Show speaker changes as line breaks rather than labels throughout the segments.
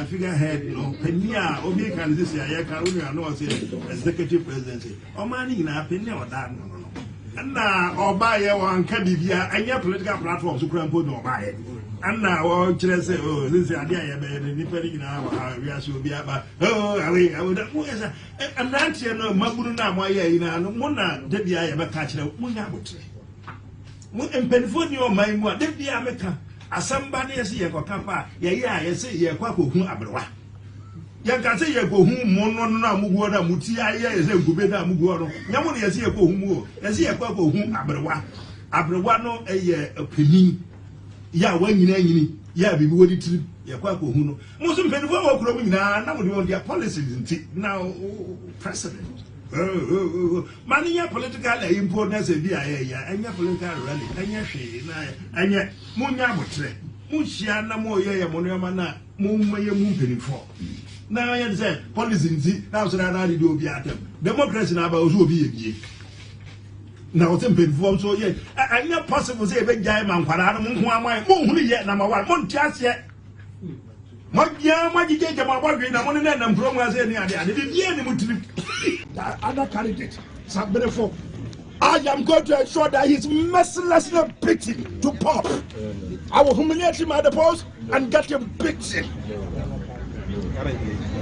Figurehead, no, Penia, Obi can this year, I know, executive presidency. Or money in a penny or that, no. And now, or buy one Cadivia, and your political platforms who can put no buy it. And now, oh, say, oh, this idea, depending on how we are should be about. Oh, I would have. I'm not here, no, Mabuna, my year, no, Mona, Debbie, I ever catch it. Munabut. And Penfonio, my one, Debbie, America. As somebody as ye go campa, ye say ye quaco whom abroa. Ye can say ye go whom Monona Mugora Mutia, ye say Gubeda Mugoro. Yamon ye see a go whom, as ye quaco whom abroa. Abroano a penny. Ya when you ya be woody to ye quaco whom. Most Penfo growing now, now their policies now precedent. Money, your political importance, and your political rally, and your shade, and yet Munyabutre, Mushiana Moya, Monamana, Moon for. Now I said, policy, now so that I do be at them. Democracy now will be a now simple form so yet. I not possible say a big guy man, but I don't want my moon yet, number one, one just yet. My get my body, and one of them promos any idea. They didn't hear him. Other candidate, for I am going to ensure that he's mercilessly beaten to pop. I will humiliate him at the post and get him beaten.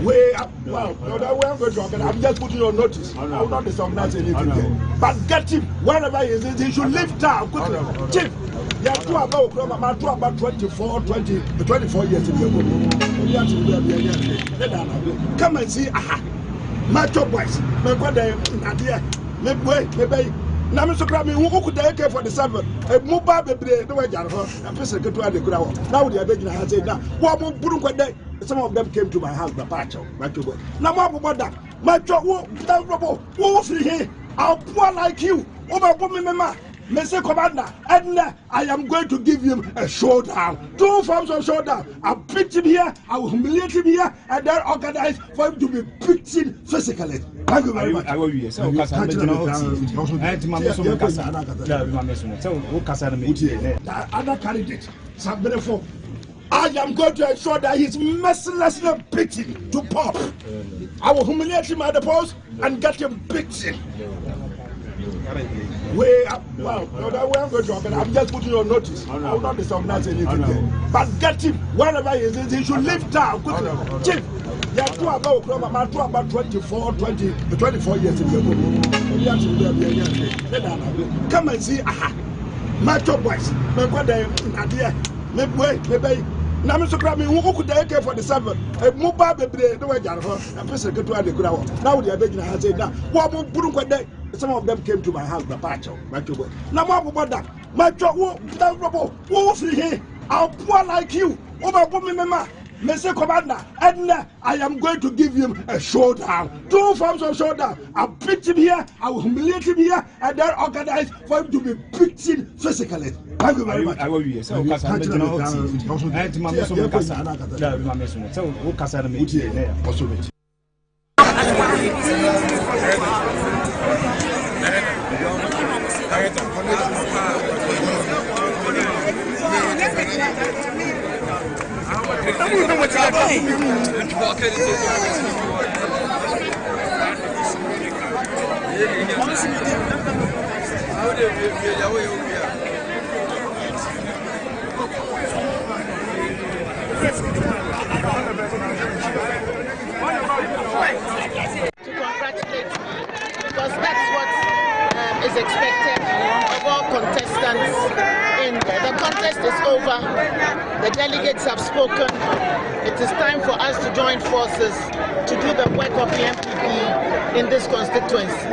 Way up, well, no, that way I'm going to talk. I'm just putting you on notice. I will not disorganize anything. But get him wherever he is. He should leave town quickly. Chief, you have to about 24 years ago. Come and see, my top boys, my brother, Nadia, maybe. Now, Mr. Crabby, who could take care for the 7? A mobile baby, the way you are, and Mr. Couture the crowd. Now they are begging her, say, now, what more Burunga? Some of them came to my house, the patcho, my two boys. Now, what about that? My job, what was here? I'll poor like you, over woman, Mama. Mr. Commander, and I am going to give him a showdown. 2 forms of showdown. I'll beat him here, I will humiliate him here, and then organize for him to be beaten physically. Thank you very much. I will be so other candidate, for I am going to ensure that he's mercilessly beaten to pop. I will humiliate him at the post and get him beaten. Way up, well, no, that way I'm going to talk. I'm just putting you on notice. I will not disorganize anything. But get him wherever he is. He should leave town quickly. Chief, you have to about 24 years ago. Come and see, my top boys, my brother, Nadia, maybe. Now, Mr. Crabby, who could take care for the 7? A mobile baby, the way you are, and Mr. Couture the crowd. Now they are begging her, say, now, what more Burunga? Some of them came to my house, the patcho, my two boys. Now, what about that? My job, what was here? I'll poor like you, over woman, Mama. Mr. Commander, and I am going to give him a showdown. 2 forms of showdown. I'll beat him here, I will humiliate him here, and then organize for him to be beaten physically. Thank you very much. I will be so
congratulate me, because that's what is expected of all contestants in there. The contest is over. The delegates have spoken. It is time for us to join forces to do the work of the MPP in this constituency.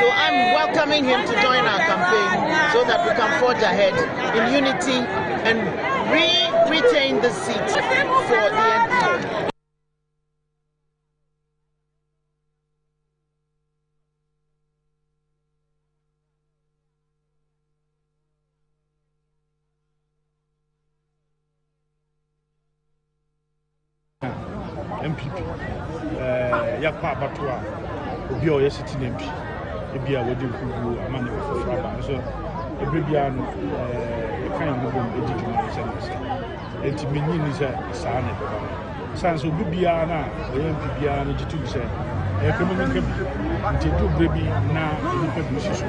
So I'm welcoming him to join our campaign so that we can forge ahead in unity and retain the seat for the MPP.
MPP yakwa abatua obi o yesiti MP ebi a wodi kugu amane ofofra ba so ebrebia no kan ngo bom edi dwuma se enti menyi ni se saa ne beba san so bibia na MP bia no jitu se economic bi nti do brebi na nipa bi so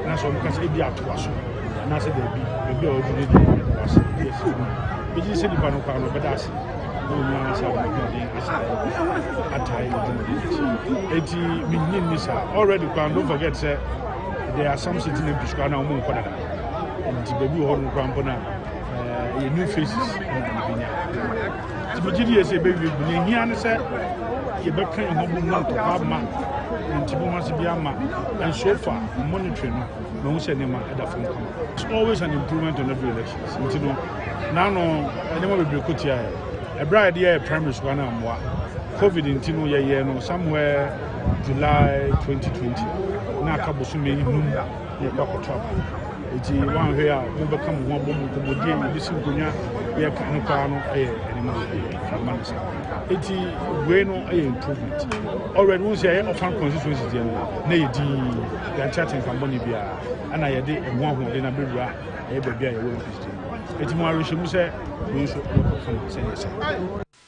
na so mo kase ebi atoa so na se da bi ebi a wodi ne di wase yes bi se di ba no kwa no bedase already don't forget say there are some sitting in Piscana and baby horn crampona new faces to be a baby here said you better not to have man and Tibumas and so far monitoring no cinema at the phone. It's always an improvement on every election. Now no anyone will be good a bride year primary school na COVID intino ye no somewhere July 2020 na akabosume num ye kwakotwa eti wan hwe a wo bekam ho bom komodie bi sinkonya ye kan kwa no animal manisa eti we no improvement already we say ofan constituency dey na ye di ya chatting company bia ana ye de emu ahode na bewura e ba bia ye wo Christian eti mo arehemu say we so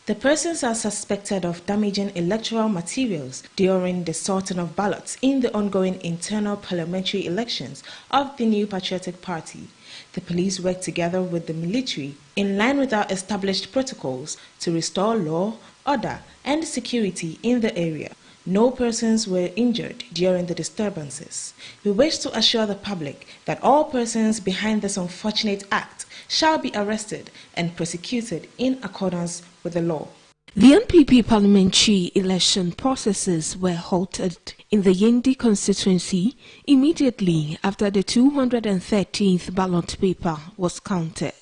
The persons are suspected of damaging electoral materials during the sorting of ballots in the ongoing internal parliamentary elections of the New Patriotic Party. The police worked together with the military in line with our established protocols to restore law, order, and security in the area. No persons were injured during the disturbances. We wish to assure the public that all persons behind this unfortunate act shall be arrested and prosecuted in accordance with the law.
The NPP parliamentary election processes were halted in the Yendi constituency immediately after the 213th ballot paper was counted.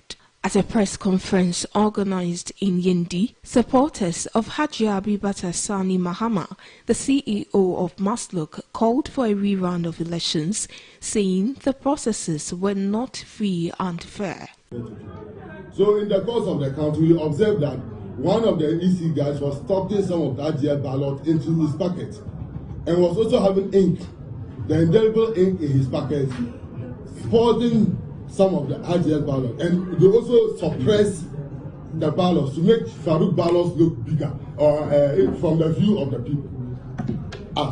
At a press conference organized in Yendi, supporters of Haji Abibata Sani Mahama, the CEO of Masluk, called for a rerun of elections, saying the processes were not free and fair.
So in the course of the count, we observed that one of the EC guys was stuffing some of that year ballot into his pocket and was also having ink, the indelible ink in his pocket, spoiling some of the RGL ballot, and they also suppress the ballots to make Farouk ballots look bigger or from the view of the people.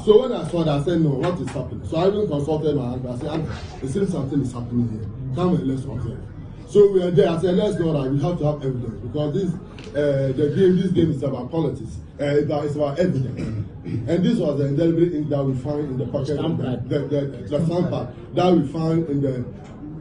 So when I saw that, I said, no, what is happening? So I even consulted my uncle. I said, it seems something is happening here. Come and let's observe. So we are there. I said, let's know that we have to have evidence because this game is about politics. It's about evidence. And this was the indelible ink that we find in the pocket of the stamp pad that we find in the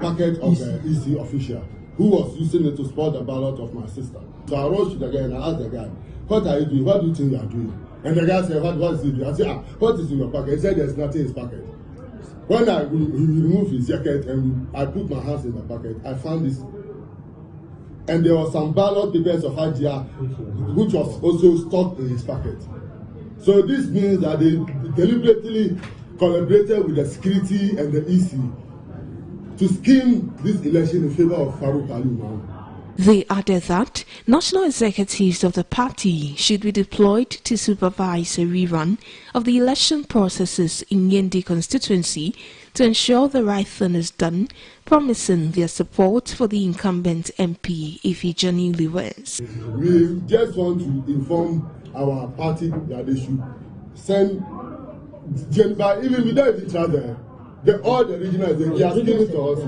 packet of the EC official who was using it to spoil the ballot of my sister. So I wrote to the guy and I asked the guy, what are you doing? What do you think you are doing? And the guy said, what is it? I said, what is in your pocket? He said, there's nothing in his pocket. When he removed his jacket and I put my hands in the pocket, I found this. And there was some ballot papers of Hajia, which was also stuck in his pocket. So this means that they deliberately collaborated with the security and the EC to scheme this election in favor of Farouk Ali Mahama.
They added that national executives of the party should be deployed to supervise a rerun of the election processes in Yendi constituency to ensure the right thing is done, promising their support for the incumbent MP if he genuinely wins.
We just want to inform our party that they should send, even without each other, all the regional executives are giving to us.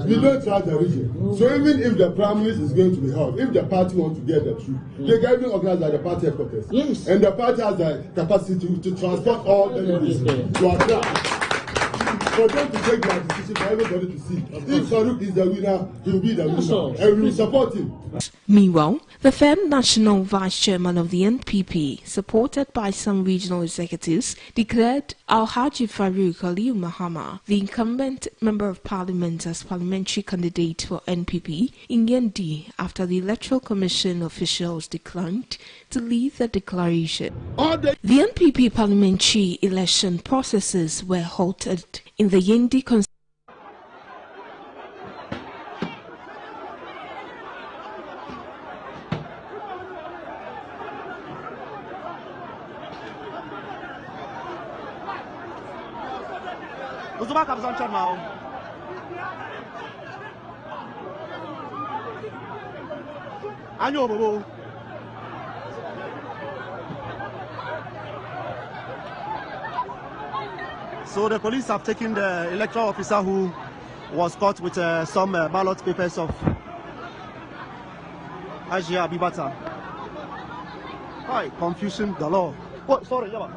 We don't trust the region. So even if the primaries is going to be held, if the party wants to get the truth, they can even organize at the party headquarters.
Yes.
And the party has the capacity to transport all the delegates to Accra. For them to take their decision for everybody to see. If Farouk is the winner, he will be the winner. And we will support him.
Meanwhile, the then national vice chairman of the NPP, supported by some regional executives, declared Alhaji Farouk Aliyu Mahama, the incumbent member of parliament, as parliamentary candidate for NPP in Yendi after the Electoral Commission officials declined to lead the declaration. The NPP parliamentary election processes were halted in the Yendi constituency.
So the police have taken the electoral officer who was caught with some ballot papers of Ajia Abibata. Hi, confusing the law. Oh, sorry, yeah.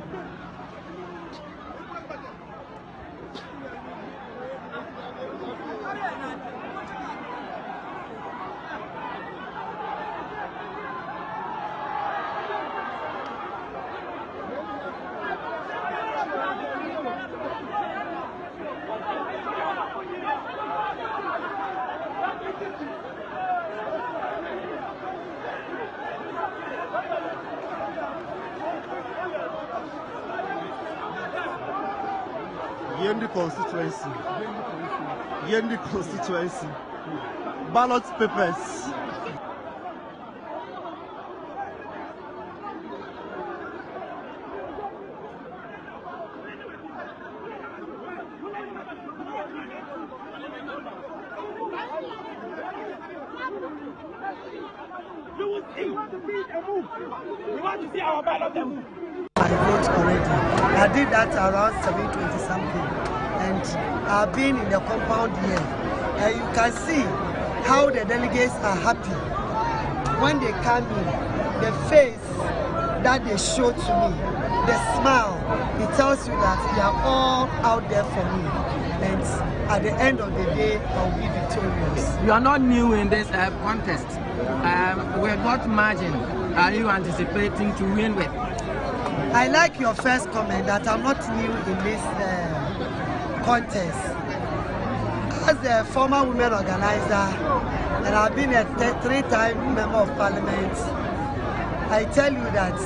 Yendi constituency. Ballot papers.
You want to see a move. You want to see our ballot move.
I vote already. I did that around 7:20 something, and I've been in the compound here. And you can see how the delegates are happy when they come in. The face that they show to me, the smile, it tells you that they are all out there for me. And at the end of the day, I'll be victorious.
You are not new in this contest. With what margin are you anticipating to win with?
I like your first comment that I'm not new in this contest. As a former women organizer, and I've been a three-time member of parliament, I tell you that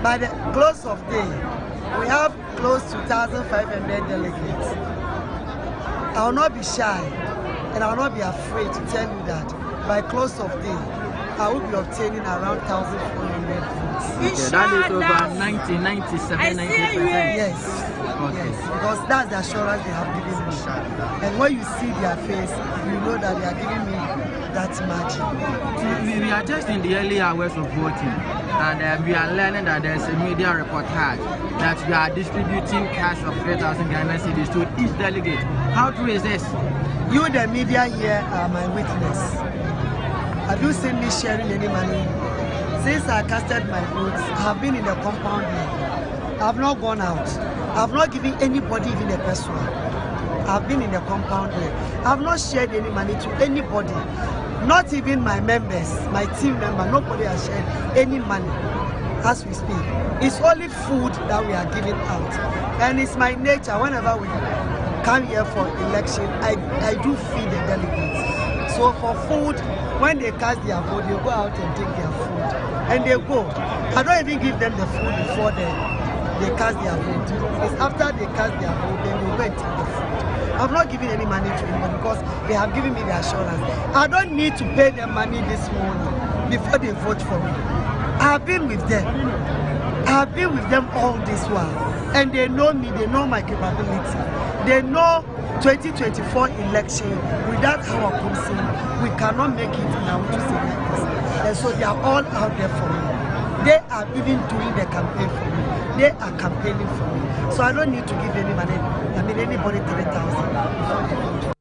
by the close of day, we have close to 1,500 delegates. I will not be shy, and I will not be afraid to tell you that by close of day, I will be obtaining around 1,400 votes.
Okay, that is over 97, 90%.
Yes. Okay. Yes, because that's the assurance they have given me. And when you see their face, you know that they are giving me that margin.
We are just in the early hours of voting, and we are learning that there's a media reportage that you are distributing cash of 3,000 Ghana cedis to each delegate. How true is this?
You, the media here, are my witness. Have you seen me sharing any money? Since I casted my votes, I have been in the compound here. I have not gone out. I have not given anybody even a peso. I have been in the compound here. I have not shared any money to anybody. Not even my members, my team member. Nobody has shared any money as we speak. It's only food that we are giving out. And it's my nature, whenever we come here for election, I do feed the delegates. So for food, when they cast their vote, they go out and take their food. And they go. I don't even give them the food before they cast their vote. It's after they cast their vote, then they go and take the food. I'm not giving any money to anyone because they have given me the assurance. I don't need to pay them money this morning before they vote for me. I have been with them. I have been with them all this while. And they know me, they know my capability. They know 2024 election, without our consent, we cannot make it in our And so they are all out there for me. They are even doing the campaign for me. They are campaigning for me. So I don't need to give anybody 3,000.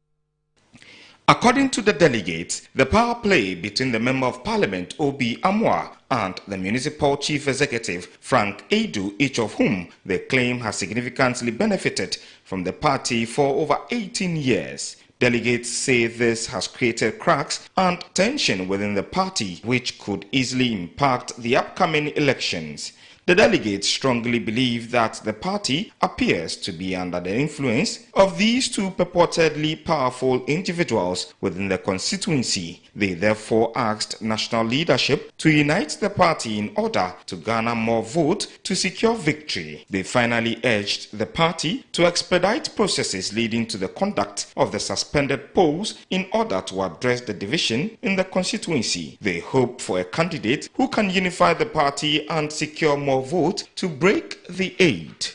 According to the delegates, the power play between the Member of Parliament Obi Amwa and the Municipal Chief Executive Frank Edu, each of whom they claim has significantly benefited from the party for over 18 years. Delegates say this has created cracks and tension within the party, which could easily impact the upcoming elections. The delegates strongly believe that the party appears to be under the influence of these two purportedly powerful individuals within the constituency. They therefore asked national leadership to unite the party in order to garner more votes to secure victory. They finally urged the party to expedite processes leading to the conduct of the suspended polls in order to address the division in the constituency. They hope for a candidate who can unify the party and secure more vote to break the aid.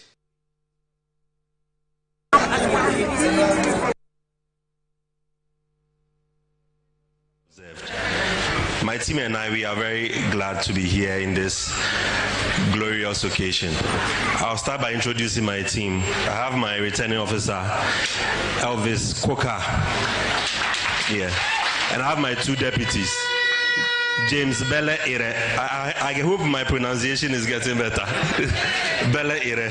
My team and I, we are very glad to be here in this glorious occasion. I'll start by introducing my team. I have my returning officer, Elvis Coker. Yeah. And I have my two deputies, James Belle Ire. I hope my pronunciation is getting better. Belle Ire.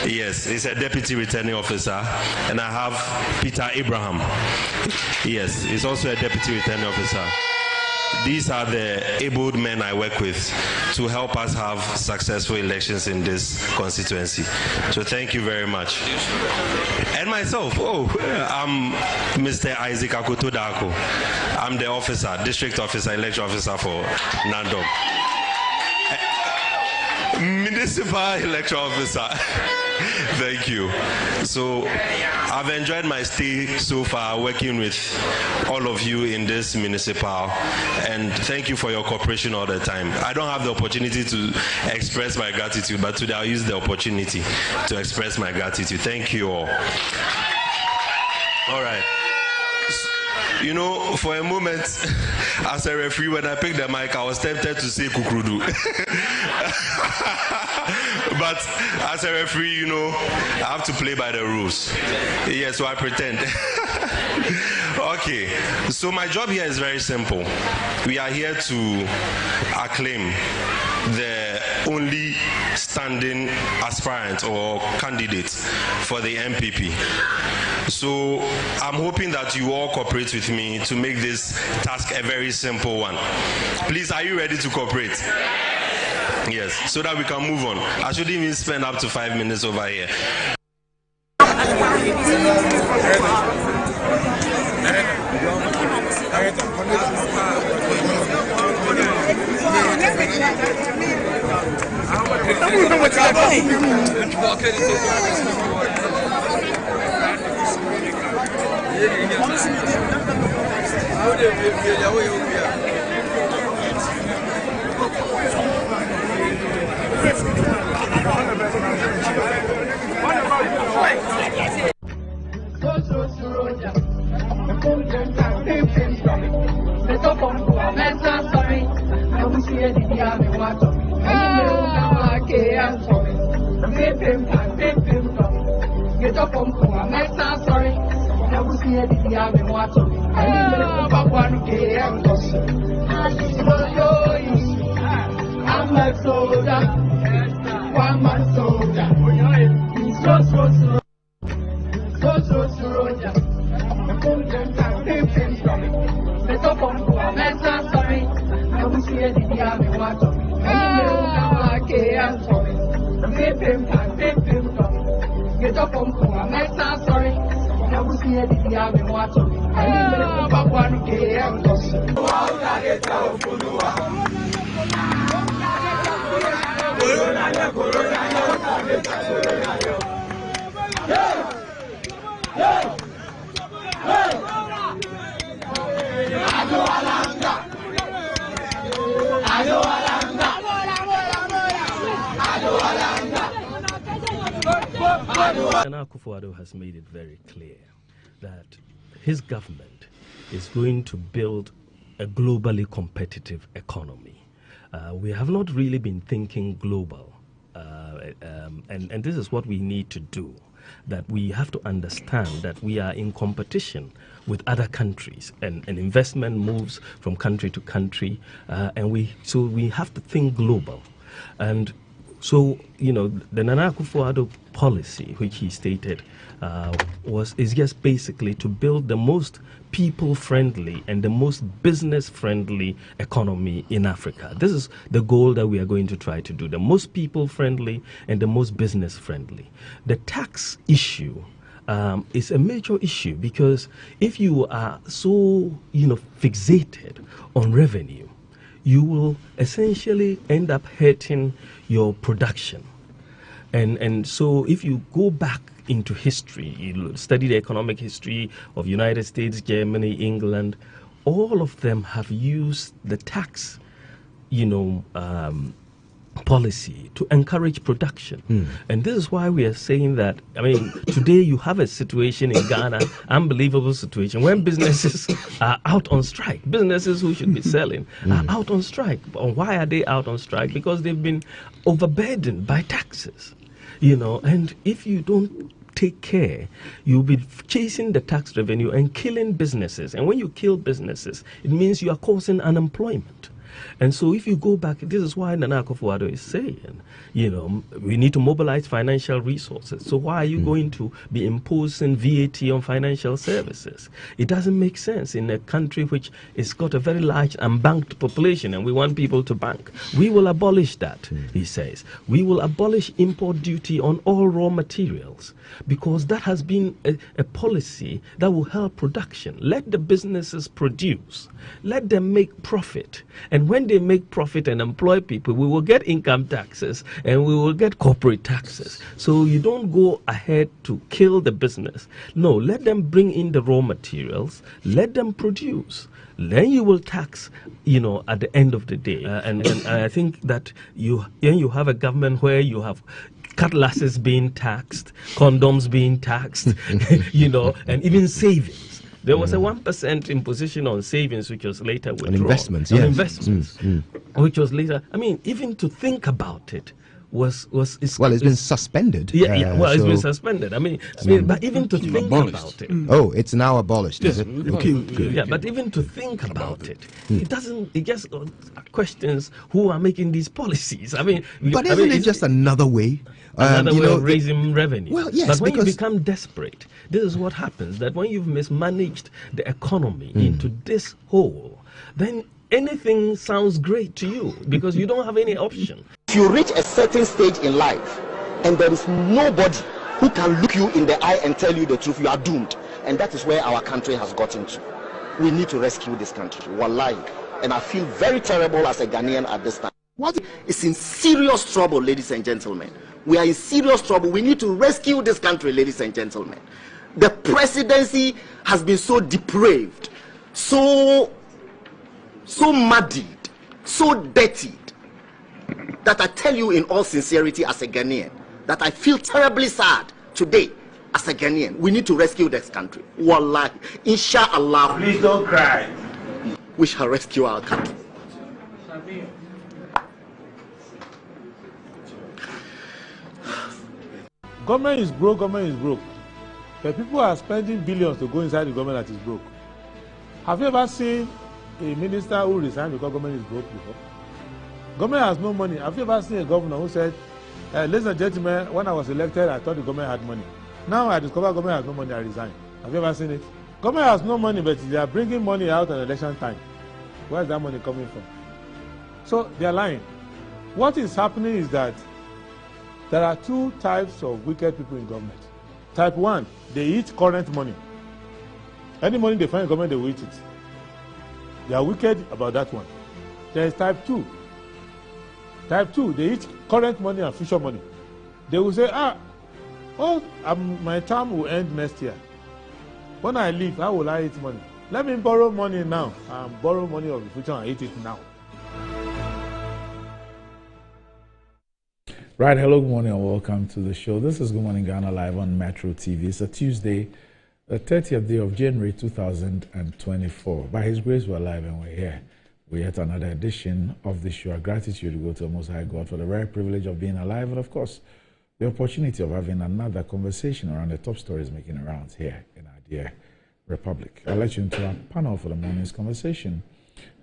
Yes, he's a deputy returning officer. And I have Peter Abraham. Yes, he's also a deputy returning officer. These are the abled men I work with to help us have successful elections in this constituency. So thank you very much. And myself, I'm Mr. Isaac Akoto Dako. I'm the officer, district officer, electoral officer for Nandom. Municipal electoral officer. Thank you. So I've enjoyed my stay so far working with all of you in this municipal, and thank you for your cooperation all the time. I don't have the opportunity to express my gratitude, but today I'll use the opportunity to express my gratitude. Thank you all. All right. You know, for a moment, as a referee, when I picked the mic, I was tempted to say Kukrudu. But as a referee, you know, I have to play by the rules. Yeah, so I pretend. Okay, so my job here is very simple. We are here to acclaim the only standing aspirant or candidate for the MPP. So I'm hoping that you all cooperate with me to make this task a very simple one. Please, are you ready to cooperate? Yes, so that we can move on. I shouldn't even spend up to 5 minutes over here.
Has made it very clear that his government is going to build a globally competitive economy. We have not really been thinking global and this is what we need to do, that we have to understand that we are in competition with other countries, and investment moves from country to country, and we have to think global. And so, the Nana Akufo-Addo policy, which he stated, is just basically to build the most people-friendly and the most business-friendly economy in Africa. This is the goal that we are going to try to do, the most people-friendly and the most business-friendly. The tax issue is a major issue, because if you are so, fixated on revenue, you will essentially end up hurting your production. And so if you go back into history, you study the economic history of United States, Germany, England, all of them have used the tax, policy to encourage production. And this is why we are saying that, today you have a situation in Ghana, unbelievable situation, when businesses are out on strike. Businesses who should be selling are out on strike. Why are they out on strike? Because they've been overburdened by taxes, and if you don't take care, you'll be chasing the tax revenue and killing businesses. And when you kill businesses, it means you are causing unemployment. And so if you go back, this is why Nana Akufo-Addo is saying, we need to mobilize financial resources. So why are you going to be imposing VAT on financial services? It doesn't make sense in a country which has got a very large unbanked population, and we want people to bank. We will abolish that, he says. We will abolish import duty on all raw materials, because that has been a policy that will help production. Let the businesses produce. Let them make profit. And when they make profit and employ people, we will get income taxes and we will get corporate taxes. So you don't go ahead to kill the business. No, let them bring in the raw materials. Let them produce. Then you will tax, at the end of the day. And I think that you have a government where you have cutlasses being taxed, condoms being taxed, and even savings. There was a 1% imposition on savings, which was later withdrawn.
Investments, yes.
Investments, which was later. Even to think about it it's
been suspended.
It's been suspended. But even to think about it.
Oh, it's now abolished,
Yes.
is it?
Okay. Yeah, but even to think about it, it doesn't. It just questions who are making these policies.
But isn't it just another way?
Another way of raising revenue.
Well, yes,
but when you
because
become desperate, this is what happens, that when you've mismanaged the economy into this hole, then anything sounds great to you because you don't have any option.
If you reach a certain stage in life and there is nobody who can look you in the eye and tell you the truth, you are doomed. And that is where our country has gotten to. We need to rescue this country. Wallahi. And I feel very terrible as a Ghanaian at this time. What is in serious trouble, ladies and gentlemen. We are in serious trouble. We need to rescue this country, ladies and gentlemen. The presidency has been so depraved, so muddied, so dirtied, that I tell you in all sincerity as a Ghanaian, that I feel terribly sad today as a Ghanaian. We need to rescue this country. Wallahi. Inshallah.
Please don't cry.
We shall rescue our country.
Government is broke, government is broke. The people are spending billions to go inside the government that is broke. Have you ever seen a minister who resigned because government is broke before? Government has no money. Have you ever seen a governor who said, ladies and gentlemen, when I was elected, I thought the government had money. Now I discover government has no money, I resign. Have you ever seen it? Government has no money, but they are bringing money out at election time. Where is that money coming from? So they are lying. What is happening is that there are two types of wicked people in government. Type 1, they eat current money. Any money they find in government, they will eat it. They are wicked about that one. There is type 2. Type 2, they eat current money and future money. They will say, my term will end next year. When I leave, how will I eat money? Let me borrow money now and borrow money of the future and eat it now.
Right, hello, good morning and welcome to the show. This is Good Morning Ghana live on Metro TV. It's a Tuesday, the 30th day of January 2024. By His grace, we're live and we're here. with yet another edition of the show. Our gratitude go to the Most High God for the very privilege of being alive, and of course, the opportunity of having another conversation around the top stories making rounds here in our dear Republic. I'll let you into our panel for the morning's conversation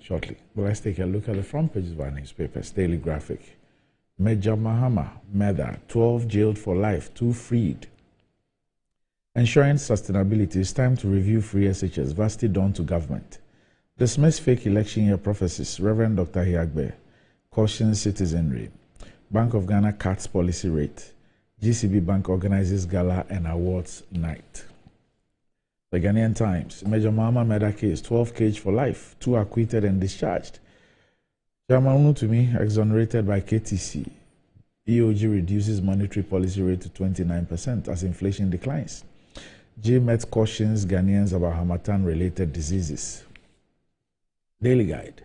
shortly. But let's take a look at the front pages of our newspapers. Daily Graphic. Major Mahama, murder, 12 jailed for life, 2 freed. Ensuring sustainability, it's time to review free SHS, vastly done to government. Dismiss fake election year prophecies, Reverend Dr. Hiagbe, cautions citizenry. Bank of Ghana cuts policy rate. GCB Bank organizes gala and awards night. The Ghanaian Times, Major Mahama murder case, 12 caged for life, 2 acquitted and discharged. Chairman Unutumi exonerated by KTC. EOG reduces monetary policy rate to 29% as inflation declines. GMET cautions Ghanaians about Hamatan-related diseases. Daily Guide.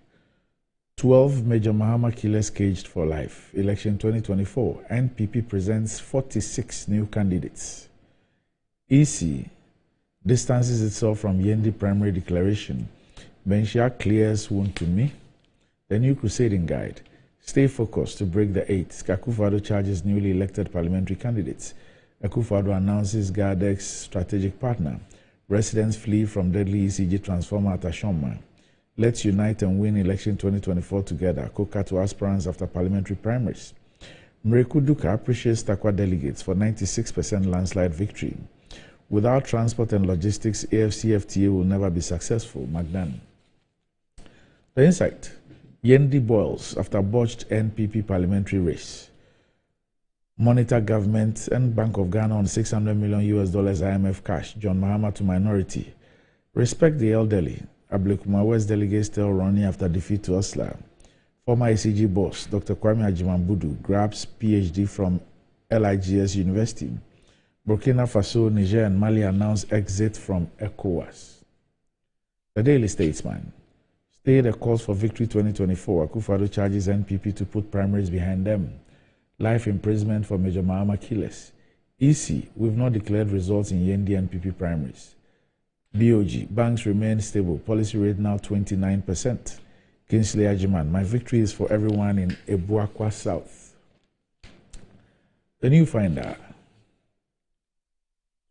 12 Major Mahama killers caged for life. Election 2024. NPP presents 46 new candidates. EC distances itself from Yendi primary declaration. Benshia clears wound to me. The new crusading guide. Stay focused to break the 8. Akufo-Addo charges newly elected parliamentary candidates. Akufo-Addo announces GADEC's strategic partner. Residents flee from deadly ECG transformer at Ashoma. Let's unite and win election 2024 together. Koka to aspirants after parliamentary primaries. Mreku Duka appreciates Takwa delegates for 96% landslide victory. Without transport and logistics, AFCFTA will never be successful. Magdan. The Insight. Yendi boils after botched NPP parliamentary race. Monitor government and Bank of Ghana on $600 million IMF cash. John Mahama to minority. Respect the elderly. Ablekuma West delegates tell Ronnie after defeat to Osla. Former ECG boss Dr. Kwame Ajimambudu grabs PhD from LIGS University. Burkina Faso, Niger and Mali announce exit from ECOWAS. The Daily Statesman. Stay the course for victory 2024. Akufo-Addo charges NPP to put primaries behind them. Life imprisonment for Major Mahama killers. EC, we've not declared results in Yendi NPP primaries. BOG, banks remain stable. Policy rate now 29%. Kingsley Ajiman, my victory is for everyone in Ebuakwa South. The New Finder.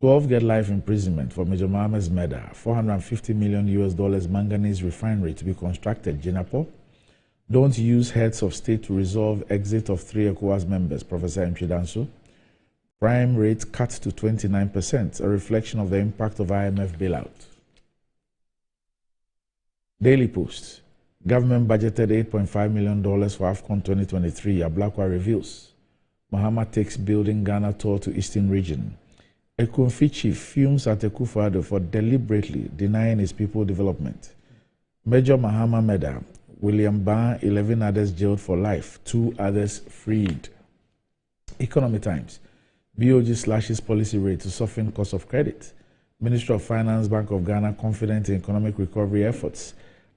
12 get life imprisonment for Major Mahama's murder. $450 million manganese refinery to be constructed. Jinapo. Don't use heads of state to resolve exit of 3 ECOWAS members. Professor Mchidanso. Prime rate cut to 29%, a reflection of the impact of IMF bailout. Daily Post. Government budgeted $8.5 million for AFCON 2023. Ablakwa reveals. Mahama takes building Ghana tour to Eastern region. Ekunfi chief fumes at Akufo-Addo for deliberately denying his people development. Major Mahama murder. William Barr, 11 others jailed for life, 2 others freed. Economy Times. BOG slashes policy rate to soften cost of credit. Ministry of Finance, Bank of Ghana confident in economic recovery efforts.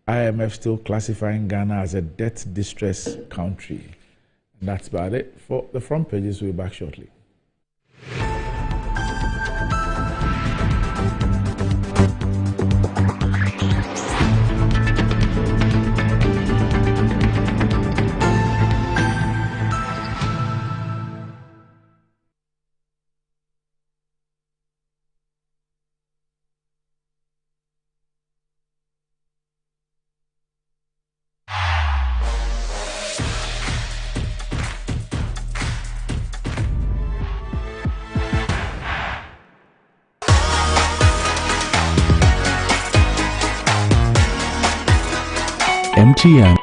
IMF still classifying Ghana as a debt distress country. And that's about it for the front pages. We'll be back shortly.
MTN.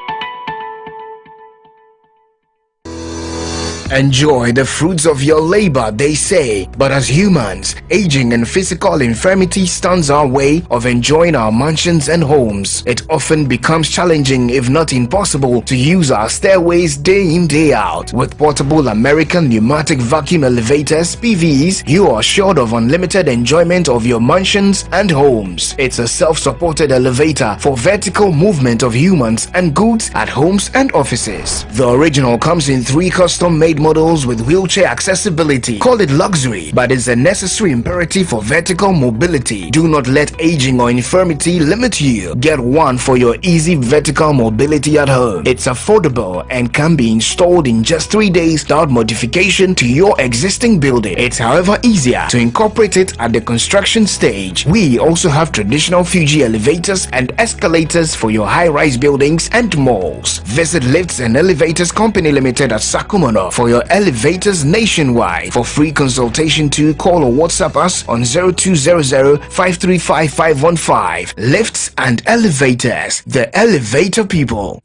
Enjoy the fruits of your labor, they say. But as humans, aging and physical infirmity stands our way of enjoying our mansions and homes. It often becomes challenging, if not impossible, to use our stairways day in, day out. With portable American pneumatic vacuum elevators, PVs, you are assured of unlimited enjoyment of your mansions and homes. It's a self-supported elevator for vertical movement of humans and goods at homes and offices. The original comes in 3 custom-made upgrade models with wheelchair accessibility. Call it luxury, but it's a necessary imperative for vertical mobility. Do not let aging or infirmity limit you. Get one for your easy vertical mobility at home. It's affordable and can be installed in just 3 days without modification to your existing building. It's however easier to incorporate it at the construction stage. We also have traditional Fuji elevators and escalators for your high-rise buildings and malls. Visit Lifts and Elevators Company Limited at Sakumono for your elevators nationwide. For free consultation to call or WhatsApp us on 0200-535-515. Lifts and Elevators, the elevator people.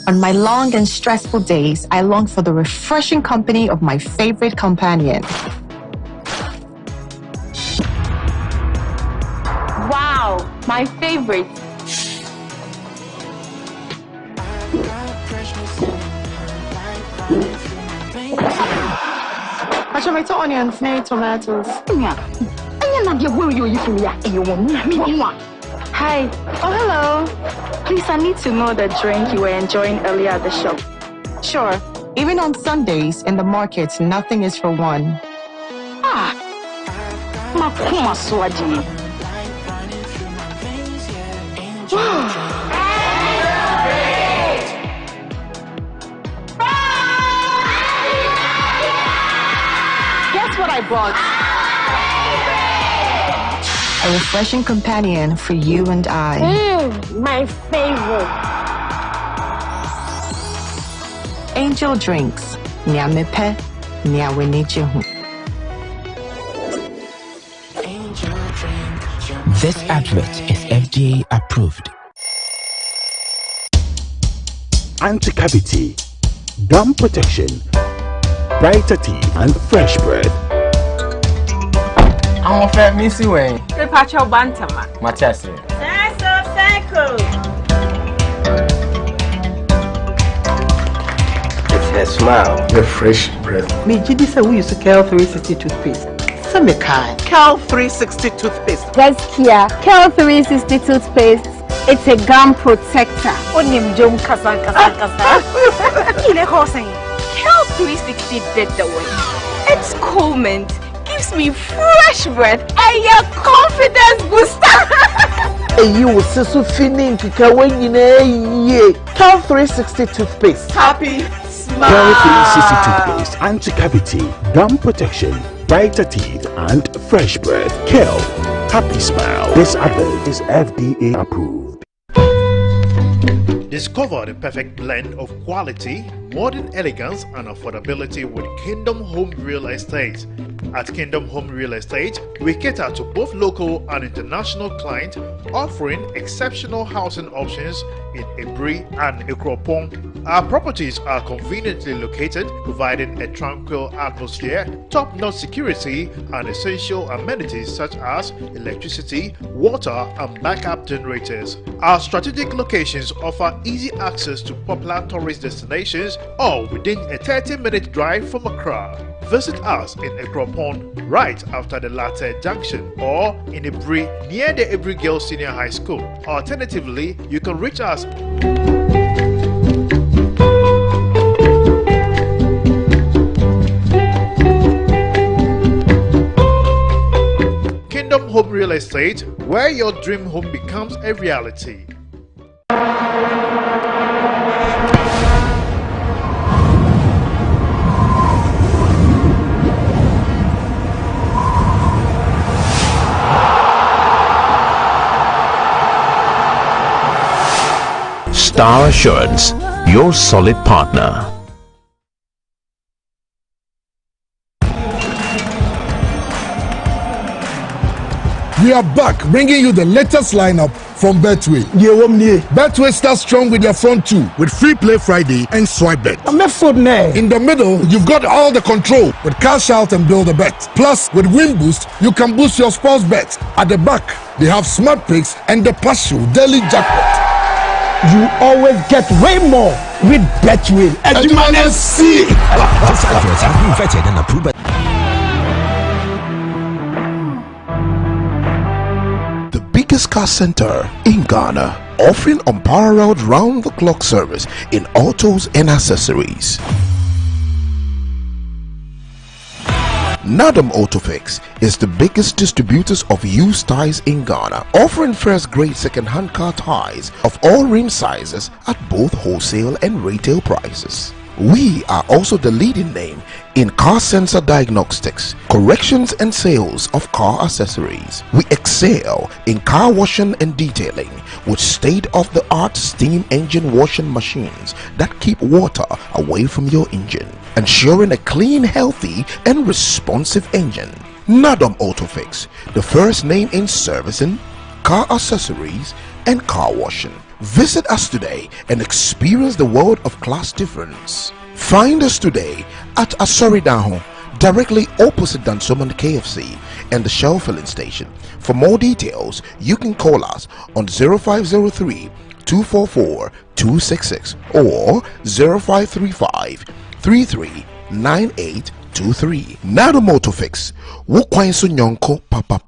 On my long and stressful days, I long for the refreshing company of my favorite companion. Wow, my favorite. Tomato, onions, tomatoes. Hi. Oh, hello. Please, I need to know the drink you were enjoying earlier at the shop. Sure. Even on Sundays in the market, nothing is for one. Guess what I brought? A refreshing companion for you and I.
My favorite.
Angel Drinks. Niamepe, niawenijehu.
This advert is FDA approved.
Anti-cavity, gum protection, brighter teeth, and fresh bread.
I'm a friend, Missy Wayne.
Prepare bantama.
Matias.
It's her smile, the fresh breath.
Me, Gidi said we use Cal 360 toothpaste. Some kind. Cal 360 toothpaste.
That's Kia. Cal 360 toothpaste. It's a gum protector. Onim jom kasa.
Kile hosing. Cal 360 did the way. It's cool mint. Gives me fresh breath and your confidence booster.
You will see so feeling to Cal 360 toothpaste.
Happy smile.
Cal 360 toothpaste, anti-cavity, gum protection, brighter teeth, and fresh breath. Cal, happy smile. This advert is FDA approved.
Discover the perfect blend of quality, modern elegance, and affordability with Kingdom Home Real Estate. At Kingdom Home Real Estate, we cater to both local and international clients, offering exceptional housing options in Ebri and Ikropong. Our properties are conveniently located, providing a tranquil atmosphere, top-notch security, and essential amenities such as electricity, water, and backup generators. Our strategic locations offer easy access to popular tourist destinations, all within a 30-minute drive from Accra. Visit us in Ikropong right after the Latte Junction, or in Ebri near the Ebri Girls Senior High School. Alternatively, you can reach us Kingdom Home Real Estate, where your dream home becomes a reality.
Star Assurance, your solid partner.
We are back, bringing you the latest lineup from Betway. Betway starts strong with their front two, with Free Play Friday and Swipe Bet. In the middle, you've got all the control with Cash Out and Build a Bet. Plus, with Win Boost, you can boost your sports bet. At the back, they have Smart Picks and the Partial Daily Jackpot.
You always get way more with Betway.
And you might see.
These adverts have been vetted and approved by
biggest car center in Ghana, offering unparalleled round-the-clock service in autos and accessories.
Nadam Autofix is the biggest distributors of used tires in Ghana, offering first-grade second-hand car tires of all rim sizes at both wholesale and retail prices. We are also the leading name in car sensor diagnostics, corrections and sales of car accessories. We excel in car washing and detailing with state-of-the-art steam engine washing machines that keep water away from your engine, ensuring a clean, healthy and responsive engine. Nadam Autofix, the first name in servicing, car accessories and car washing. Visit us today and experience the world of class difference. Find us today at Asoridaho, directly opposite Dansoman KFC and the Shell filling station. For more details, you can call us on 0503 244 266 or 0535 339823. Nado Motofix, Wukwansu Nyonko Papa.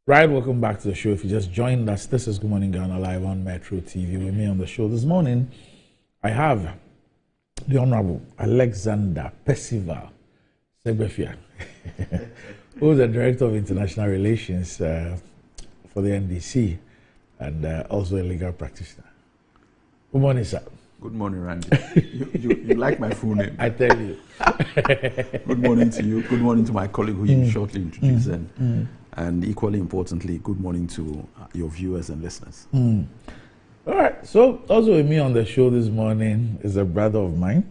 Right, welcome back to the show. If you just joined us, this is Good Morning Ghana live on Metro TV. With me on the show this morning, I have the Honorable Alexander Percival Segbefia, who is the Director of International Relations for the NDC and also a legal practitioner. Good morning, sir.
Good morning, Randy. You like my full name?
I tell you.
Good morning to you. Good morning to my colleague who you shortly introduced. And equally importantly, good morning to your viewers and listeners.
All right. So also with me on the show this morning is a brother of mine,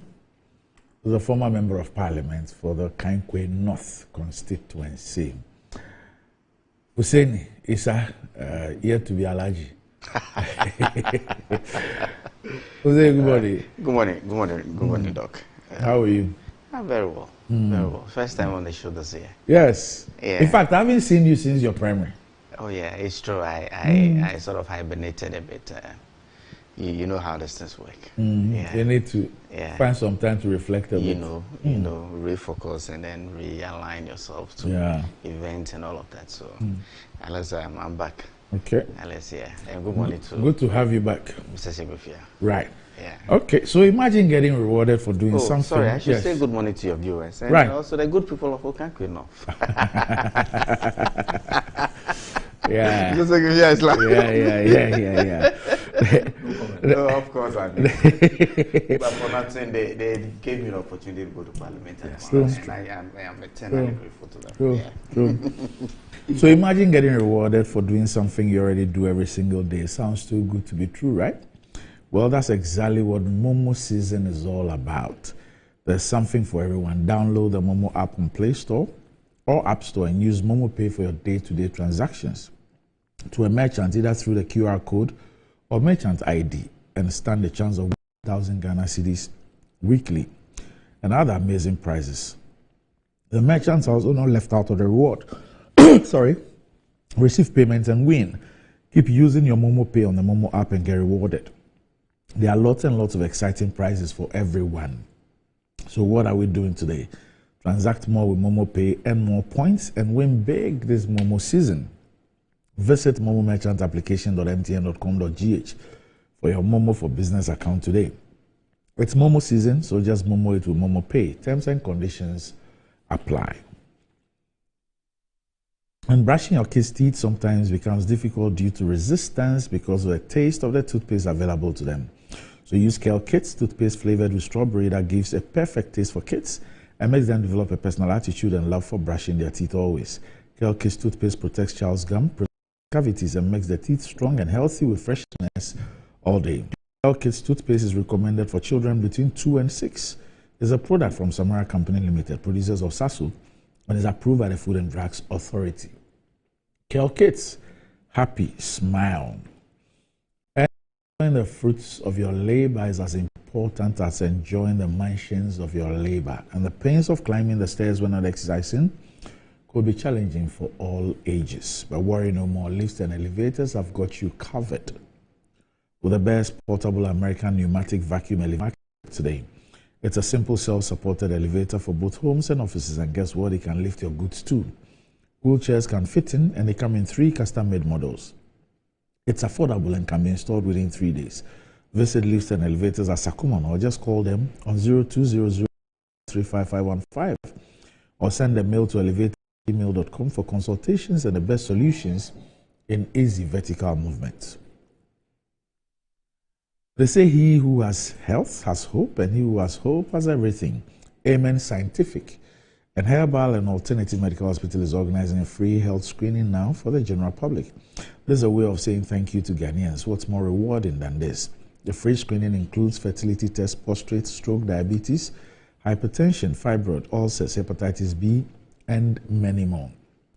who's a former member of parliament for the Kankwe North constituency. Hussein Isa, here to be Alaji. Hussein, good morning.
Good morning. Good morning. Good morning, Doc.
How are you?
I'm very well. Very well. First time on the show this year.
Yes.
Yeah.
In fact, I haven't seen you since your primary.
Oh yeah, it's true. I sort of hibernated a bit. You know how these things work. Yeah.
You need to find some time to reflect a bit.
You know, refocus and then realign yourself to events and all of that. So, Alice, I'm back.
Okay.
Alice, and good morning to.
Good to have you back,
Mr. Shebufia.
Right.
Yeah.
Okay. So imagine getting rewarded for doing something.
Sorry, I should say good morning to your viewers and also the good people of Okanku North.
Yeah.
Just like it's like
yeah.
No, of course I mean. But for nothing, they gave me the opportunity to go to Parliament, and I am eternally grateful to them.
True. So imagine getting rewarded for doing something you already do every single day. Sounds too good to be true, right? Well, that's exactly what Momo season is all about. There's something for everyone. Download the Momo app on Play Store or App Store and use Momo Pay for your day-to-day transactions to a merchant either through the QR code or merchant ID and stand the chance of 1,000 Ghana cedis weekly and other amazing prizes. The merchants are also not left out of the reward. Sorry. Receive payments and win. Keep using your Momo Pay on the Momo app and get rewarded. There are lots and lots of exciting prizes for everyone. So what are we doing today? Transact more with Momo Pay, earn more points, and win big this Momo season. Visit momomerchantapplication.mtn.com.gh for your Momo for Business account today. It's Momo season, so just Momo it with Momo Pay. Terms and conditions apply. And brushing your kids' teeth sometimes becomes difficult due to resistance because of the taste of the toothpaste available to them. So use Kel Kids toothpaste flavored with strawberry that gives a perfect taste for kids and makes them develop a personal attitude and love for brushing their teeth always. Kel Kids toothpaste protects child's gum, prevents cavities, and makes the teeth strong and healthy with freshness all day. Kel Kids toothpaste is recommended for children between 2 and 6. It's a product from Samara Company Limited, producers of Sasu, and is approved by the Food and Drugs Authority. Kel Kids, happy, smile. Enjoying the fruits of your labor is as important as enjoying the mansions of your labor. And the pains of climbing the stairs when not exercising could be challenging for all ages. But worry no more, lifts and elevators have got you covered with the best portable American pneumatic vacuum elevator today. It's a simple self-supported elevator for both homes and offices, and guess what? It can lift your goods too. Wheelchairs can fit in, and they come in 3 custom-made models. It's affordable and can be installed within 3 days. Visit Lifts and Elevators at Sakuman or just call them on 0200-35515 or send a mail to elevator@gmail.com for consultations and the best solutions in easy vertical movement. They say he who has health has hope, and he who has hope has everything. Amen Scientific. And Herbal, an alternative medical hospital, is organizing a free health screening now for the general public. This is a way of saying thank you to Ghanaians. What's more rewarding than this? The free screening includes fertility tests, prostate, stroke, diabetes, hypertension, fibroid, ulcers, hepatitis B, and many more.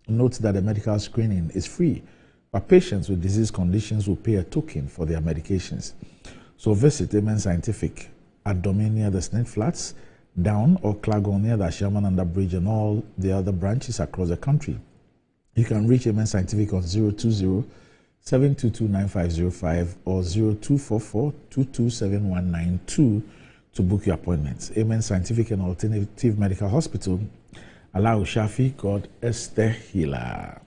Note that the medical screening is free, but patients with disease conditions will pay a token for their medications. So visit Amen Scientific at Dominia, the Snake Flats, Down or Clagon near the Sherman Under Bridge and all the other branches across the country. You can reach Amen Scientific on 020-722-9505 or 0244-227-192 to book your appointments. Amen Scientific and Alternative Medical Hospital. Allah Shafi, God is the healer.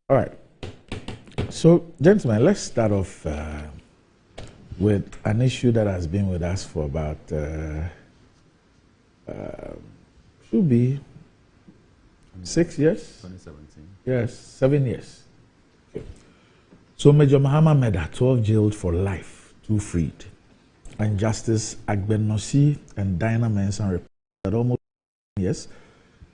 All right. So, gentlemen, let's start off with an issue that has been with us for about should be 6 years?
2017.
Yes, 7 years. Okay. So Major Mahama Meda, 12 jailed for life, 2 freed. And Justice Agbenossi and Diana Mensah reported almost years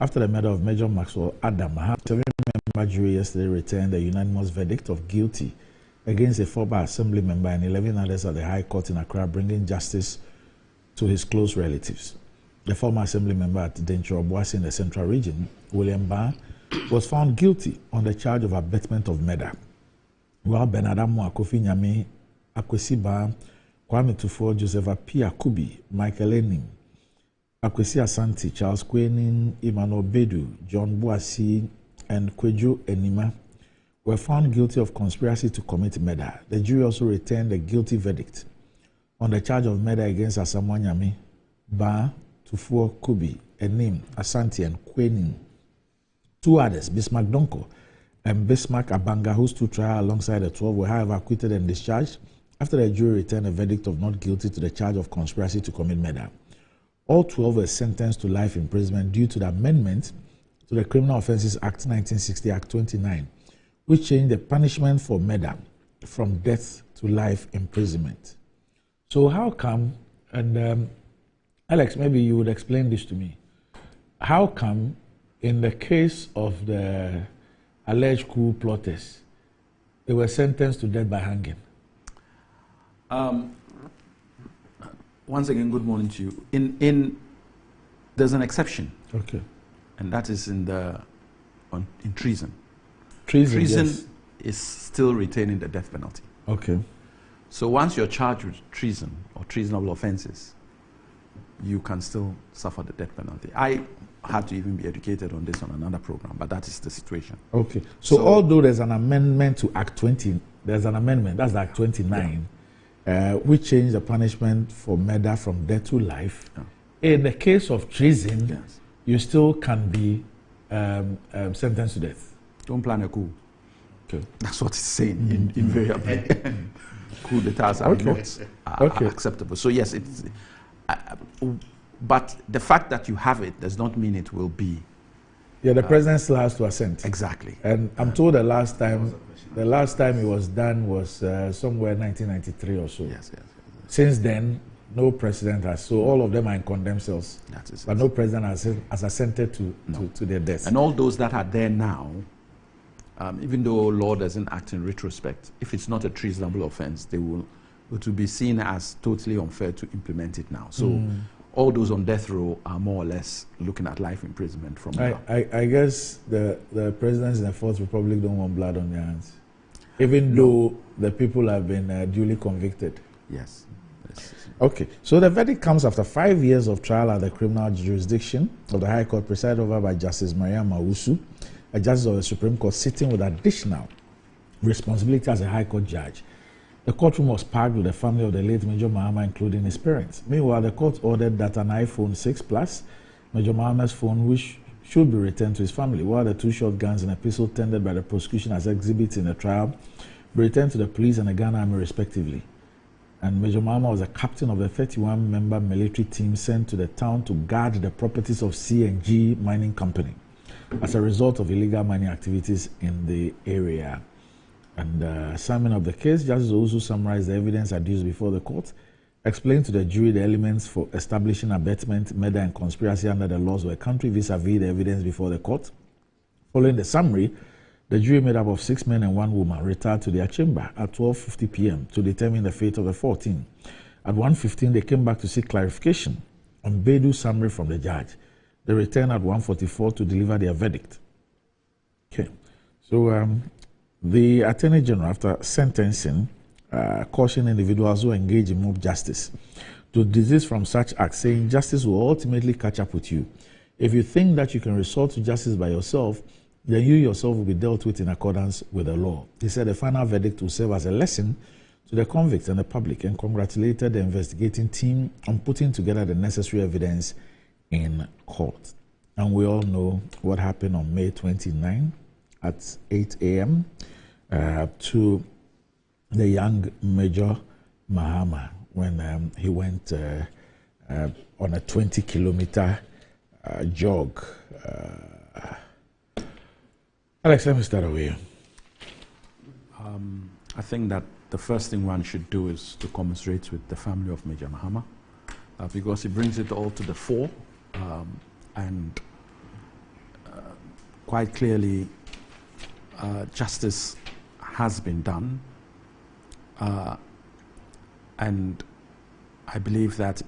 after the murder of Major Maxwell Adam Mahama. 7-member jury yesterday returned a unanimous verdict of guilty against a former assembly member and 11 others at the High Court in Accra, bringing justice to his close relatives. The former assembly member at Dencho Obuasi in the Central Region, William Barr, was found guilty on the charge of abetment of murder, while Benadamu Akofi Nyame, Akwesi Barr, Kwame Tufo, Joseph P. Akubi, Michael Enim, Akwesi Asante, Charles Quenin, Emmanuel Bedu, John Boasi, and Kwejo Enima were found guilty of conspiracy to commit murder. The jury also returned a guilty verdict on the charge of murder against Asamoah Nyame, Ba, Tufuo Kubi, Enim, Asante, and Quenin. Two others, Bismarck Donko and Bismarck Abanga, who stood trial alongside the 12, were however acquitted and discharged after the jury returned a verdict of not guilty to the charge of conspiracy to commit murder. All 12 were sentenced to life imprisonment due to the amendment to the Criminal Offences Act 1960, Act 29, which changed the punishment for murder from death to life imprisonment. So how come, and Alex, maybe you would explain this to me, how come in the case of the alleged coup plotters, they were sentenced to death by hanging?
Once again, good morning to you. There's an exception.
Okay.
And that is in treason.
Treason
yes. Is still retaining the death penalty.
Okay.
So once you're charged with treason or treasonable offenses, you can still suffer the death penalty. I had to even be educated on this on another program, but that is the situation.
Okay. So although there's an amendment to Act 20, there's an amendment, that's Act 29, which changed the punishment for murder from death to life. Yeah. In the case of treason, yes, you still can be sentenced to death.
Don't plan a coup. Okay. That's what it's saying invariably. Coup d'etats are not acceptable. So yes, it's. But the fact that you have it does not mean it will be.
Yeah, the president still has to assent.
Exactly.
And I'm told the last time it was done was somewhere 1993 or so.
Yes.
Since then, no president has. So all of them are in condemned cells.
That is
but no president has assented to their death.
And all those that are there now, even though law doesn't act in retrospect, if it's not a treasonable offense, it will be seen as totally unfair to implement it now. So all those on death row are more or less looking at life imprisonment from now.
I guess the presidents in the Fourth Republic don't want blood on their hands, even though the people have been duly convicted.
Yes.
Okay, so the verdict comes after 5 years of trial at the criminal jurisdiction of the High Court, presided over by Justice Mariam Mawusu, a justice of the Supreme Court sitting with additional responsibility as a High Court judge. The courtroom was packed with the family of the late Major Mahama, including his parents. Meanwhile, the court ordered that an iPhone 6 Plus, Major Mahama's phone, which should be returned to his family, while the two shotguns and a pistol tendered by the prosecution as exhibits in the trial be returned to the police and the Ghana Army, respectively. And Major Mahama was a captain of the 31-member military team sent to the town to guard the properties of C&G Mining Company as a result of illegal mining activities in the area. And summing up the case, Justice also summarized the evidence adduced before the court, explained to the jury the elements for establishing abetment, murder, and conspiracy under the laws of the country vis-a-vis the evidence before the court. Following the summary, the jury, made up of 6 men and 1 woman, retired to their chamber at 12:50 p.m. to determine the fate of the 14. At 1:15, they came back to seek clarification on Bedu's summary from the judge. They returned at 1:44 to deliver their verdict. Okay, so the Attorney General, after sentencing, cautioned individuals who engage in mob justice to desist from such acts, saying justice will ultimately catch up with you. If you think that you can resort to justice by yourself, then you yourself will be dealt with in accordance with the law. He said the final verdict will serve as a lesson to the convicts and the public, and congratulated the investigating team on putting together the necessary evidence in court. And we all know what happened on May 29 at 8 a.m. To the young Major Mahama when he went on a 20-kilometer jog. Alex, let me start with you.
I think that the first thing one should do is to commiserate with the family of Major Mahama, because it brings it all to the fore, and quite clearly justice has been done, and I believe that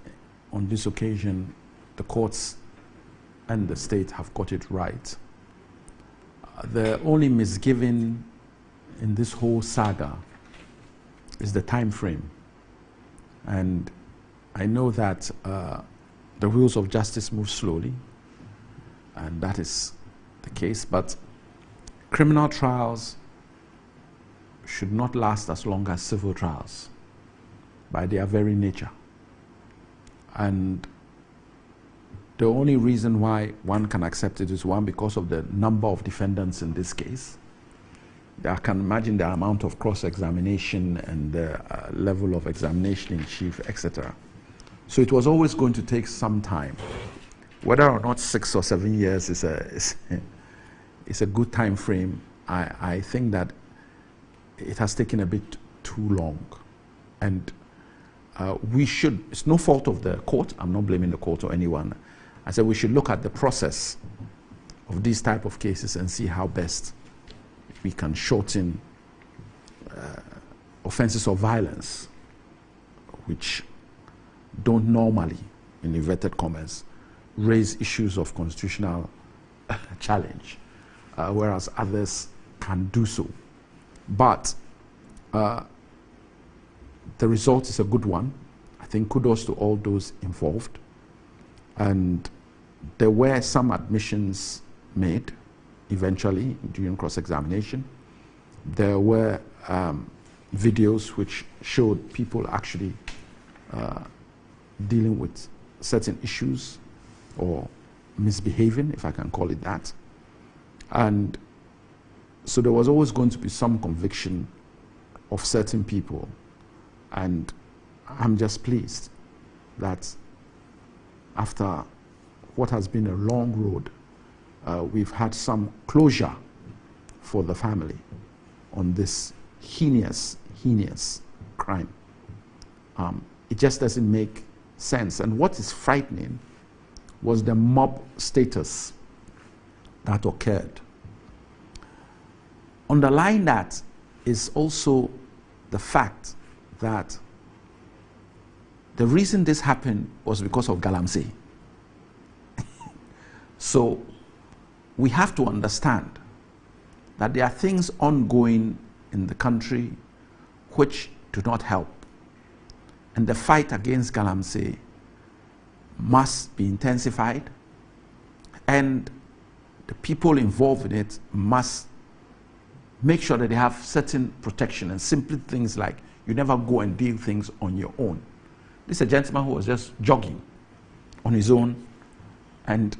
on this occasion the courts and the state have got it right. The only misgiving in this whole saga is the time frame, and I know that the wheels of justice move slowly, and that is the case, but criminal trials should not last as long as civil trials by their very nature. And the only reason why one can accept it is, one, because of the number of defendants in this case. I can imagine the amount of cross-examination and the level of examination in chief, etc. So it was always going to take some time. Whether or not 6 or 7 years is a good time frame, I think that it has taken a bit too long. And it's no fault of the court. I'm not blaming the court or anyone. I said we should look at the process of these type of cases and see how best we can shorten offenses of violence, which don't normally, in inverted commas, raise issues of constitutional challenge, whereas others can do so. But the result is a good one. I think kudos to all those involved. And there were some admissions made eventually during cross-examination. There were videos which showed people actually dealing with certain issues or misbehaving, if I can call it that. And so there was always going to be some conviction of certain people. And I'm just pleased that after what has been a long road, we've had some closure for the family on this heinous crime. It just doesn't make sense. And what is frightening was the mob status that occurred. Underlying that is also the fact that the reason this happened was because of Galamsey. So we have to understand that there are things ongoing in the country which do not help. And the fight against Galamsey must be intensified, and the people involved in it must make sure that they have certain protection, and simply things like you never go and deal things on your own. This is a gentleman who was just jogging on his own, and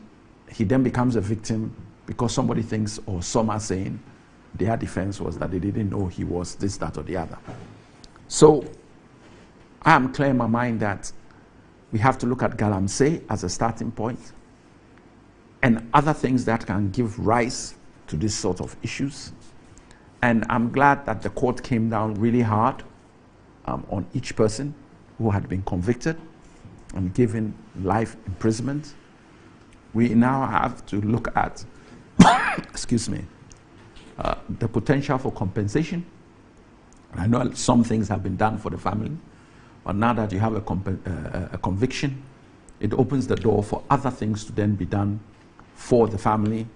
he then becomes a victim because somebody thinks, or some are saying, their defense was that they didn't know he was this, that, or the other. So I am clear in my mind that we have to look at Galamsey as a starting point and other things that can give rise to this sort of issues. And I'm glad that the court came down really hard on each person who had been convicted and given life imprisonment. We now have to look at, excuse me, the potential for compensation. I know some things have been done for the family, but now that you have a conviction, it opens the door for other things to then be done for the family.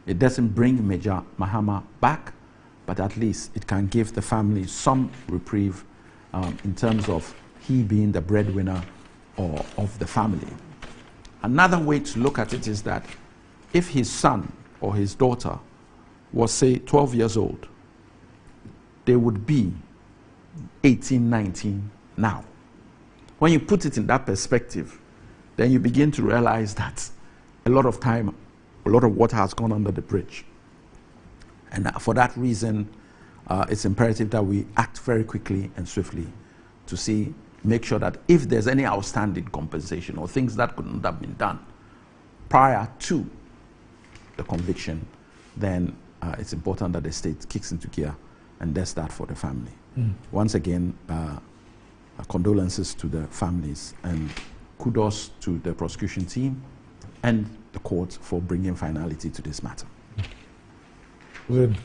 It doesn't bring Major Mahama back, but at least it can give the family some reprieve in terms of he being the breadwinner of the family. Another way to look at it is that if his son or his daughter was, say, 12 years old, they would be 18, 19 now. When you put it in that perspective, then you begin to realize that a lot of time, a lot of water has gone under the bridge. And for that reason, it's imperative that we act very quickly and swiftly to make sure that if there's any outstanding compensation or things that couldn't have been done prior to the conviction, then it's important that the state kicks into gear and does that for the family. Once again, condolences to the families and kudos to the prosecution team and the court for bringing finality to this matter.
Good.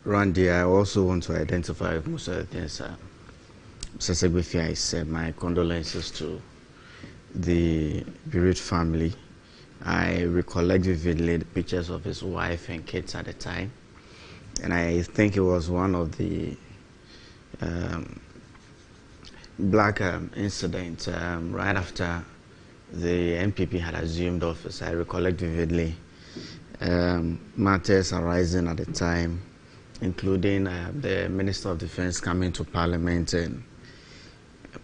Randy, I also want to identify most of the things Mr. Segbefia said. My condolences to the bereaved family. I recollect vividly the pictures of his wife and kids at the time, and I think it was one of the black incident right after the NPP had assumed office. I recollect vividly matters arising at the time, including the Minister of Defense coming to Parliament and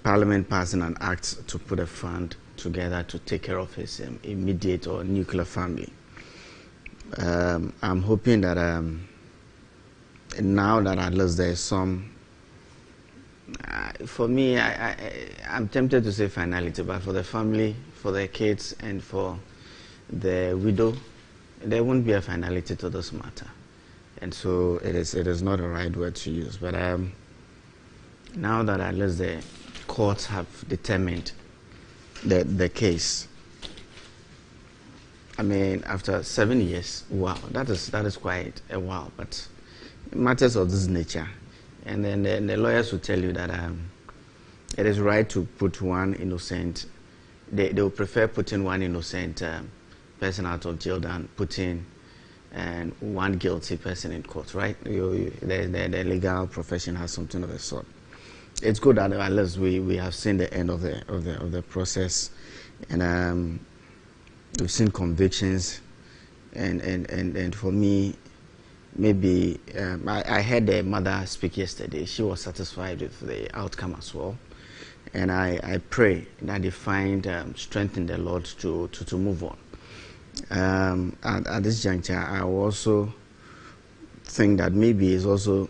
Parliament passing an act to put a fund together to take care of his immediate or nuclear family. I'm hoping that now that at least there is some, for me, I'm tempted to say finality, but for the family, for the kids, and for the widow, there won't be a finality to this matter. And so it is not the right word to use. But now that at least the courts have determined the case, I mean, after 7 years, wow, that is quite a while. But matters of this nature, and then the lawyers will tell you that it is right to put one innocent. They will prefer putting one innocent person out of jail than putting one guilty person in court, right? The legal profession has something of a sort. It's good that at least we have seen the end of the process, and we've seen convictions, and for me, maybe I heard the mother speak yesterday. She was satisfied with the outcome as well, and I pray that they find strength in the Lord to move on. At this juncture, I also think that maybe it's also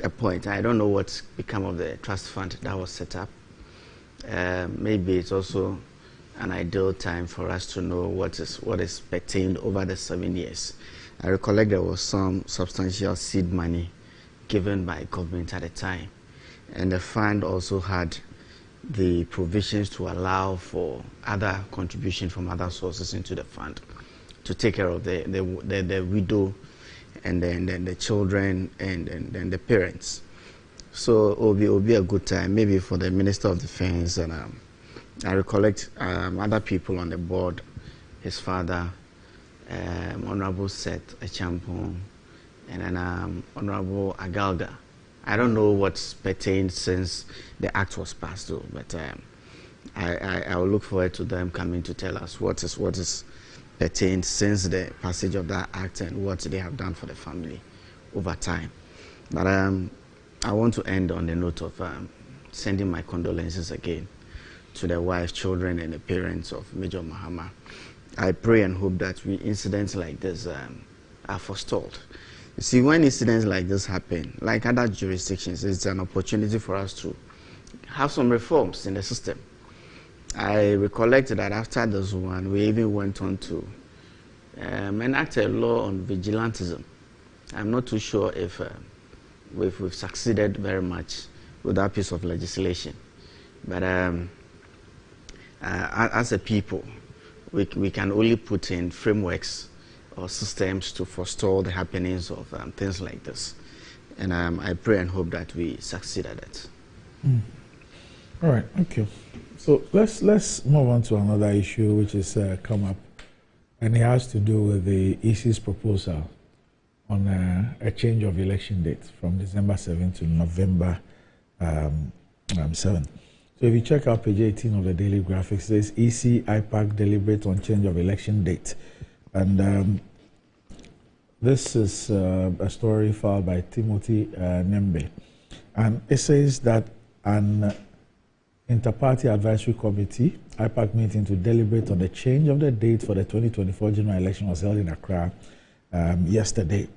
a point. I don't know what's become of the trust fund that was set up. Maybe it's also an ideal time for us to know what is pertained over the 7 years. I recollect there was some substantial seed money given by government at the time, and the fund also had the provisions to allow for other contribution from other sources into the fund to take care of the widow and then the children and then the parents. So it will be a good time, maybe for the Minister of Defense, and I recollect other people on the board, his father, Honorable Seth Echampong, and then Honorable Agalga. I don't know what's pertained since the act was passed through, but I will look forward to them coming to tell us what is pertained since the passage of that act and what they have done for the family over time. But I want to end on the note of sending my condolences again to the wife, children, and the parents of Major Mahama. I pray and hope that incidents like this are forestalled. You see, when incidents like this happen, like other jurisdictions, it's an opportunity for us to have some reforms in the system. I recollect that after this one, we even went on to enact a law on vigilantism. I'm not too sure if we've succeeded very much with that piece of legislation. But as a people, we can only put in frameworks or systems to forestall the happenings of things like this. And I pray and hope that we succeed at it.
All right, okay. So let's move on to another issue which has come up, and it has to do with the EC's proposal on a change of election date from December 7 to November 7. So if you check out page 18 of the Daily Graphic, it says EC IPAC deliberate on change of election date. And this is a story filed by Timothy Nembe. And it says that an Inter-Party Advisory Committee, IPAC meeting to deliberate on the change of the date for the 2024 general election was held in Accra yesterday.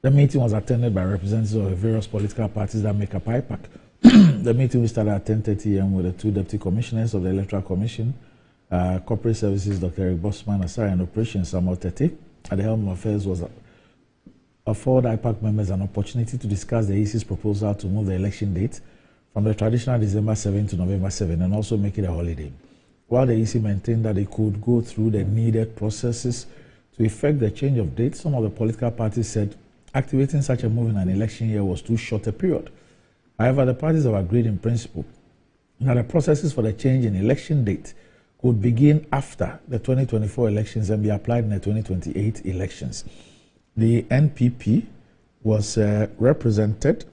The meeting was attended by representatives of the various political parties that make up IPAC. The meeting will start at 10:30 a.m. with the two deputy commissioners of the Electoral Commission, Corporate Services, Dr. Eric Bosman Asari, and Operations Samuel Tete. At the helm of affairs was afford IPAC members an opportunity to discuss the EC's proposal to move the election date from the traditional December 7 to November 7 and also make it a holiday. While the EC maintained that they could go through the needed processes to effect the change of date, some of the political parties said activating such a move in an election year was too short a period. However, the parties have agreed in principle that the processes for the change in election date could begin after the 2024 elections and be applied in the 2028 elections. The NPP was represented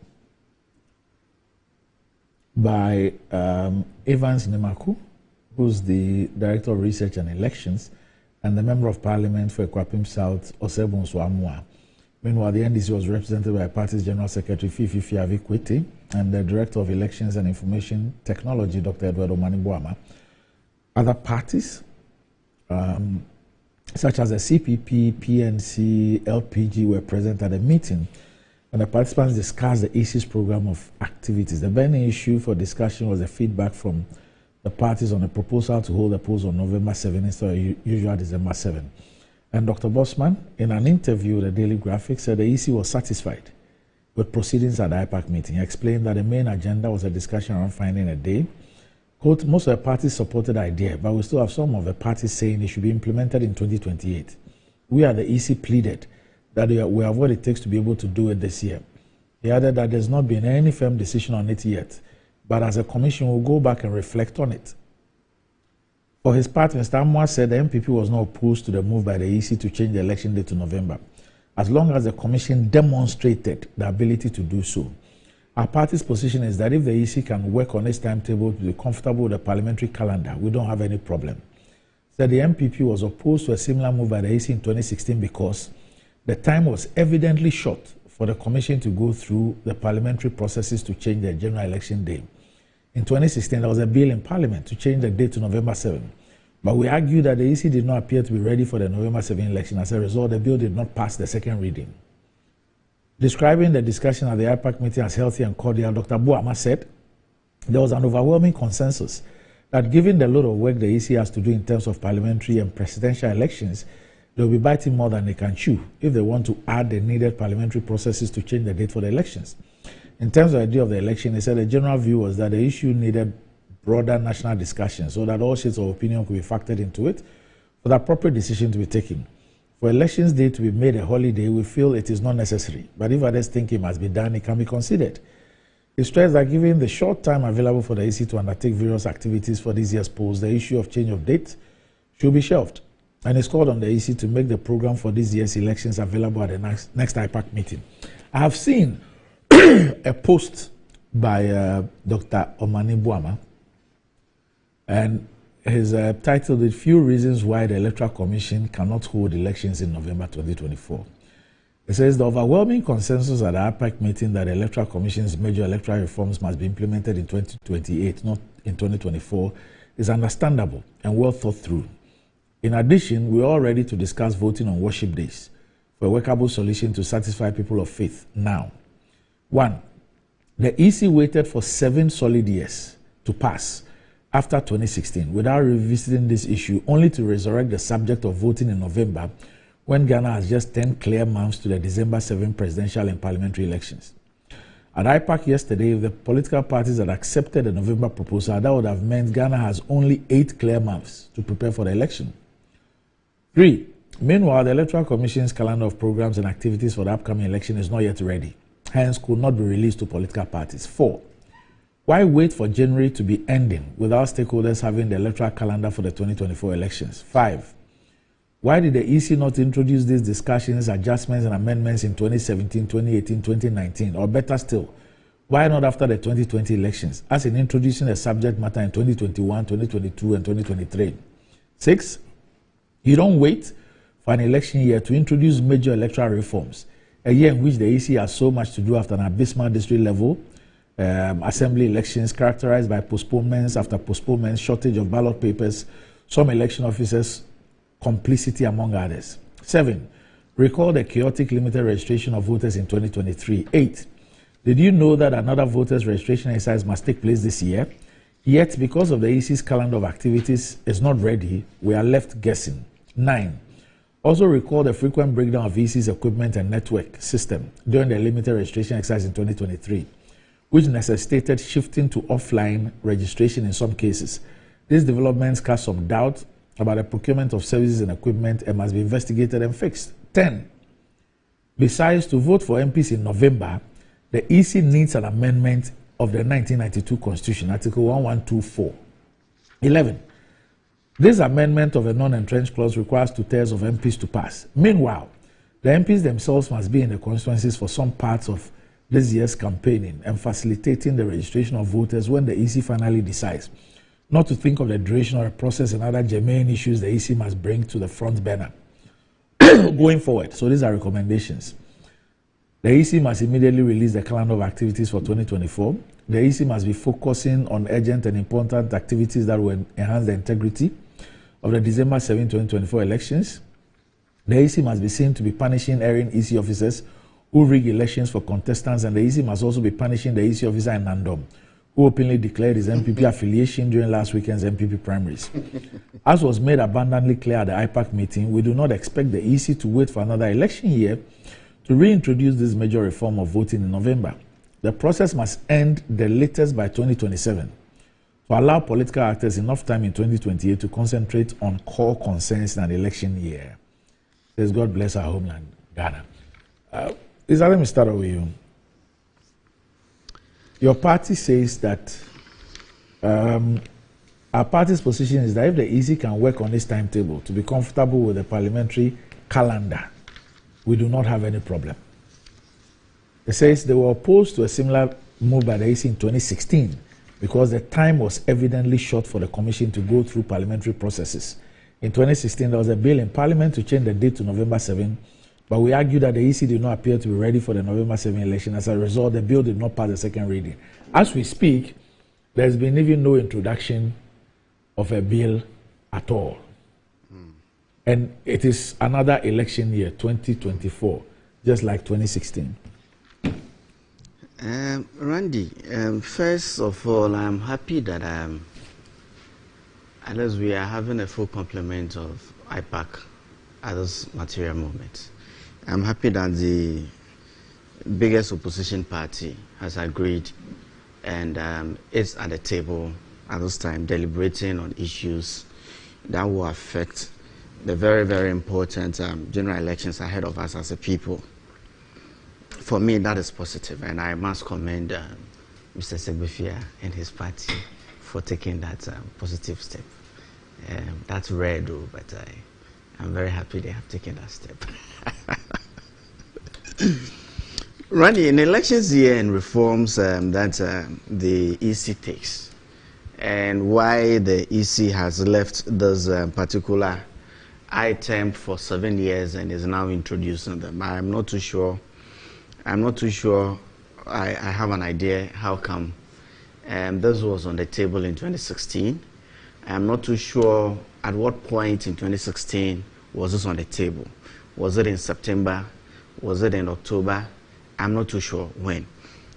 by Evans Nemaku, who's the Director of Research and Elections, and the Member of Parliament for Ekwapim South, Osebun Swamua. Meanwhile, the NDC was represented by party's General Secretary Fifi Fiavikwete and the Director of Elections and Information Technology, Dr. Edward Omanibuama. Other parties, such as the CPP, PNC, LPG, were present at the meeting, and the participants discussed the EC's program of activities. The burning issue for discussion was the feedback from the parties on a proposal to hold the polls on November 7 instead of usual December 7. And Dr. Bosman, in an interview with the Daily Graphic, said the EC was satisfied with proceedings at the IPAC meeting. He explained that the main agenda was a discussion around finding a day. Quote, most of the parties supported the idea, but we still have some of the parties saying it should be implemented in 2028. We at the EC pleaded that we have what it takes to be able to do it this year. He added that there's not been any firm decision on it yet, but as a commission, we'll go back and reflect on it. For his part, Mr. Amwa said the MPP was not opposed to the move by the EC to change the election date to November, as long as the commission demonstrated the ability to do so. Our party's position is that if the EC can work on its timetable to be comfortable with the parliamentary calendar, we don't have any problem. Said the MPP was opposed to a similar move by the EC in 2016 because the time was evidently short for the commission to go through the parliamentary processes to change the general election day. In 2016, there was a bill in Parliament to change the date to November 7. But we argued that the EC did not appear to be ready for the November 7 election. As a result, the bill did not pass the second reading. Describing the discussion at the IPAC meeting as healthy and cordial, Dr. Buama said there was an overwhelming consensus that given the load of work the EC has to do in terms of parliamentary and presidential elections, they will be biting more than they can chew if they want to add the needed parliamentary processes to change the date for the elections. In terms of the day of the election, he said the general view was that the issue needed broader national discussion so that all shades of opinion could be factored into it for the appropriate decision to be taken. For elections day to be made a holiday, we feel it is not necessary, but if others think it must be done, it can be considered. He stressed that given the short time available for the EC to undertake various activities for this year's polls, the issue of change of date should be shelved, and he's called on the EC to make the program for this year's elections available at the next IPAC meeting. I have seen a post by Dr. Omanibuama, and his titled it "Few Reasons Why the Electoral Commission Cannot Hold Elections in November 2024." It says the overwhelming consensus at the APAC meeting that the Electoral Commission's major electoral reforms must be implemented in 2028, not in 2024, is understandable and well thought through. In addition, we are all ready to discuss voting on worship days for a workable solution to satisfy people of faith now. 1. The EC waited for 7 solid years to pass after 2016 without revisiting this issue, only to resurrect the subject of voting in November when Ghana has just 10 clear months to the December 7 presidential and parliamentary elections. At IPAC yesterday, if the political parties had accepted the November proposal, that would have meant Ghana has only 8 clear months to prepare for the election. 3. Meanwhile, the Electoral Commission's calendar of programs and activities for the upcoming election is not yet ready, hence could not be released to political parties. 4. Why wait for January to be ending without stakeholders having the electoral calendar for the 2024 elections? 5. Why did the EC not introduce these discussions, adjustments, and amendments in 2017, 2018, 2019? Or better still, why not after the 2020 elections, as in introducing the subject matter in 2021, 2022, and 2023? 6. You don't wait for an election year to introduce major electoral reforms, a year in which the EC has so much to do after an abysmal district level assembly elections characterized by postponements after postponements, shortage of ballot papers, some election officers' complicity, among others. 7. Recall the chaotic limited registration of voters in 2023. 8. Did you know that another voters registration exercise must take place this year? Yet, because of the EC's calendar of activities is not ready, we are left guessing. 9. Also recall the frequent breakdown of EC's equipment and network system during the limited registration exercise in 2023, which necessitated shifting to offline registration in some cases. These developments cast some doubt about the procurement of services and equipment and must be investigated and fixed. 10. Besides, to vote for MPs in November, the EC needs an amendment of the 1992 Constitution, Article 1124. 11. This amendment of a non-entrenched clause requires 2/3 of MPs to pass. Meanwhile, the MPs themselves must be in the constituencies for some parts of this year's campaigning and facilitating the registration of voters when the EC finally decides not to think of the duration of the process and other germane issues the EC must bring to the front burner going forward. So these are recommendations. The EC must immediately release the calendar of activities for 2024. The EC must be focusing on urgent and important activities that will enhance the integrity of the December 7, 2024 elections. The EC must be seen to be punishing erring EC officers who rig elections for contestants, and the EC must also be punishing the EC officer in Nandom who openly declared his MPP affiliation during last weekend's MPP primaries. As was made abundantly clear at the IPAC meeting, we do not expect the EC to wait for another election year to reintroduce this major reform of voting in November. The process must end the latest by 2027 to allow political actors enough time in 2028 to concentrate on core concerns in an election year. Says God bless our homeland, Ghana. Lisa, let me start with you. Your party says that our party's position is that if the EC can work on this timetable to be comfortable with the parliamentary calendar, we do not have any problem. It says they were opposed to a similar move by the EC in 2016 because the time was evidently short for the commission to go through parliamentary processes. In 2016, there was a bill in parliament to change the date to November 7, but we argued that the EC did not appear to be ready for the November 7 election. As a result, the bill did not pass the second reading. As we speak, there's been even no introduction of a bill at all. And it is another election year, 2024, just like 2016.
Randy, first of all, I'm happy that at least we are having a full complement of IPAC at this material moment. I'm happy that the biggest opposition party has agreed and is at the table at this time deliberating on issues that will affect the very, very important general elections ahead of us as a people. For me, that is positive, and I must commend Mr. Segbefia and his party for taking that positive step. That's rare, though, but I'm very happy they have taken that step. Randy, in elections year and reforms that the EC takes, and why the EC has left this particular item for 7 years and is now introducing them, I'm not too sure. I have an idea how come this was on the table in 2016. I'm not too sure at what point in 2016 was this on the table. Was it in September? Was it in October? I'm not too sure when.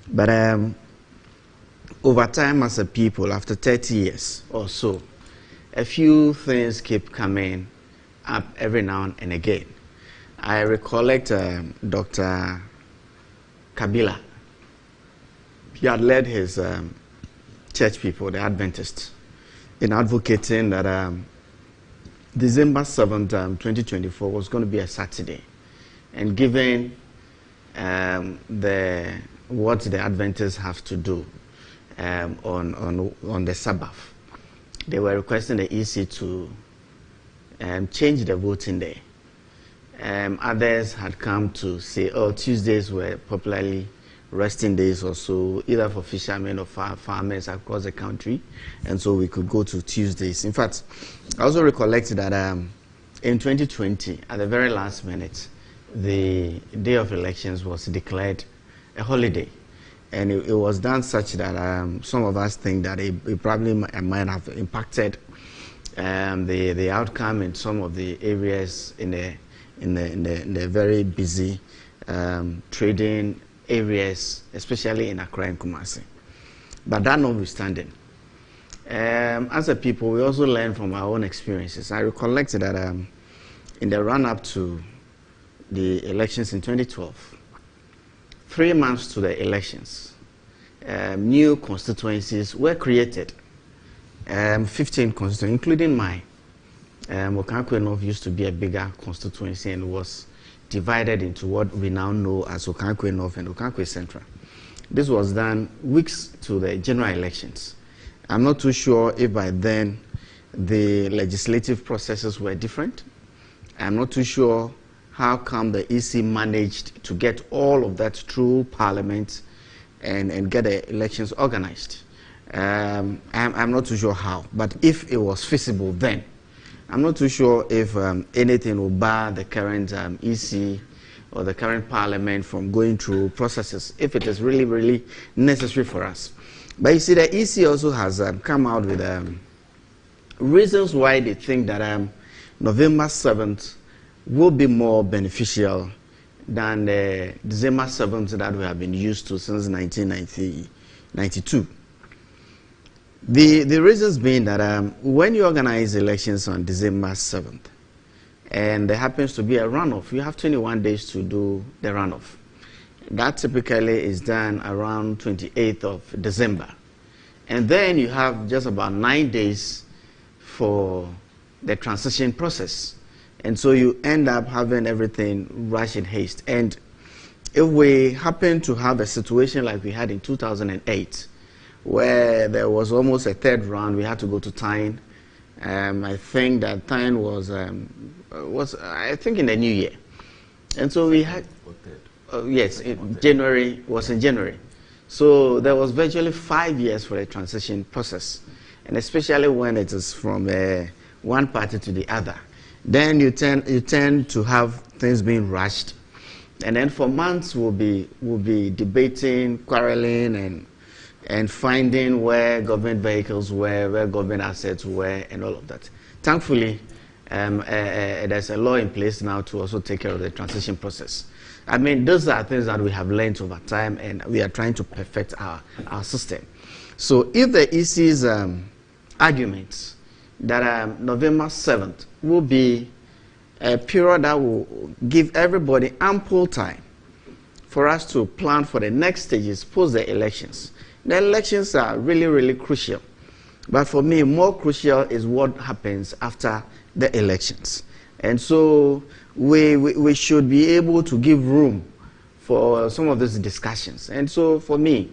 But over time as a people, after 30 years or so, a few things keep coming up every now and again. I recollect Dr. Kabila. He had led his church people, the Adventists, in advocating that December 7th, 2024 was going to be a Saturday. And given what the Adventists have to do on the Sabbath, they were requesting the EC to change the voting day. Others had come to say, oh, Tuesdays were popularly resting days or so, either for fishermen or farmers across the country, and so we could go to Tuesdays. In fact, I also recollect that in 2020, at the very last minute, the day of elections was declared a holiday, and it was done such that some of us think that it probably might have impacted the outcome in some of the areas in the very busy trading areas, especially in Accra and Kumasi. But that notwithstanding, as a people, we also learn from our own experiences. I recollect that in the run-up to the elections in 2012, 3 months to the elections, new constituencies were created, 15 constituencies, including mine. Okankwe North used to be a bigger constituency and was divided into what we now know as Okankwe North and Okankwe Central. This was done weeks to the general elections. I'm not too sure if by then the legislative processes were different. I'm not too sure how come the EC managed to get all of that through Parliament and get the elections organized. I'm not too sure how, but if it was feasible then, I'm not too sure if anything will bar the current EC or the current Parliament from going through processes, if it is really, really necessary for us. But you see, the EC also has come out with reasons why they think that November 7th will be more beneficial than the December 7th that we have been used to since 1992. The reasons being that when you organize elections on December 7th, and there happens to be a runoff, you have 21 days to do the runoff. That typically is done around 28th of December. And then you have just about 9 days for the transition process. And so you end up having everything rush in haste. And if we happen to have a situation like we had in 2008, where there was almost a third round, we had to go to Tyne. I think that Tyne was I think in the new year. And so we had, yes, January was in January. So there was virtually 5 years for the transition process. And especially when it is from one party to the other. Then you tend to have things being rushed. And then for months we'll be debating, quarreling, and finding where government vehicles were, where government assets were, and all of that. Thankfully, there's a law in place now to also take care of the transition process. I mean, those are things that we have learned over time, and we are trying to perfect our system. So if the EC's arguments that November 7th will be a period that will give everybody ample time for us to plan for the next stages post the elections. The elections are really, really crucial. But for me, more crucial is what happens after the elections. And so we should be able to give room for some of these discussions. And so for me,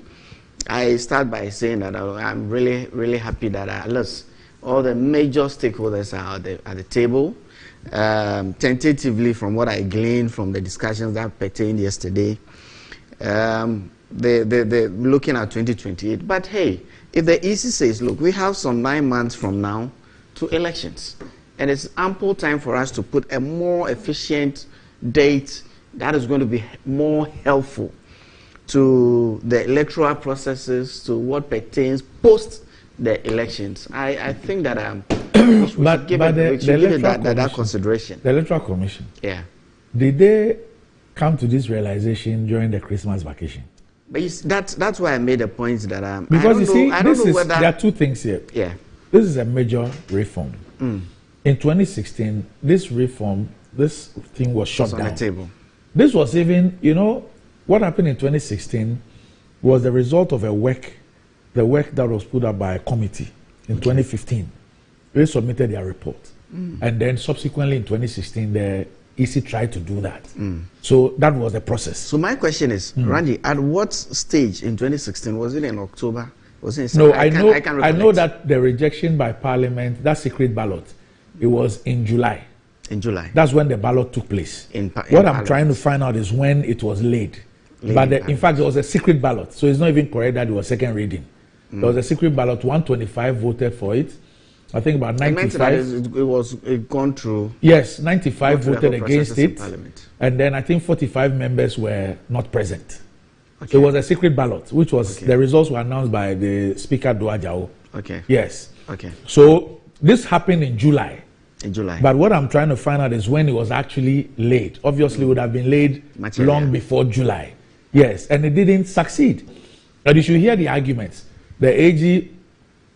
I start by saying that I'm really, really happy that at least all the major stakeholders are at the table. Tentatively, from what I gleaned from the discussions that pertained yesterday, they're looking at 2028. But hey, if the EC says, look, we have some 9 months from now to elections, and it's ample time for us to put a more efficient date that is going to be more helpful to the electoral processes, to what pertains post the elections. I think that we should give that consideration.
The Electoral Commission.
Yeah.
Did they come to this realization during the Christmas vacation?
But that's why I made a point that
because there are two things here.
Yeah.
This is a major reform. In 2016, this thing was shut down.
On the table.
This was even, what happened in 2016 was the result of the work that was put up by a committee in 2015. They submitted their report. And then subsequently in 2016, the EC tried to do that. So that was the process.
So my question is, Randy, at what stage in 2016? Was it in October? Was it in
September? No, I know that the rejection by Parliament, that secret ballot, it was in July.
In July.
That's when the ballot took place. What I'm trying to find out is when it was laid. But in fact, it was a secret ballot. So it's not even correct that it was second reading. There was a secret ballot, 125 voted for it. I think about 95.
It was gone through.
Yes, 95 voted against it. And then I think 45 members were not present. Okay. It was a secret ballot, which was, the results were announced by the Speaker Duajao.
Okay.
Yes.
Okay.
So this happened in July.
In July.
But what I'm trying to find out is when it was actually laid. Obviously, it would have been laid long before July. Yes, and it didn't succeed. But you should hear the arguments. The AG,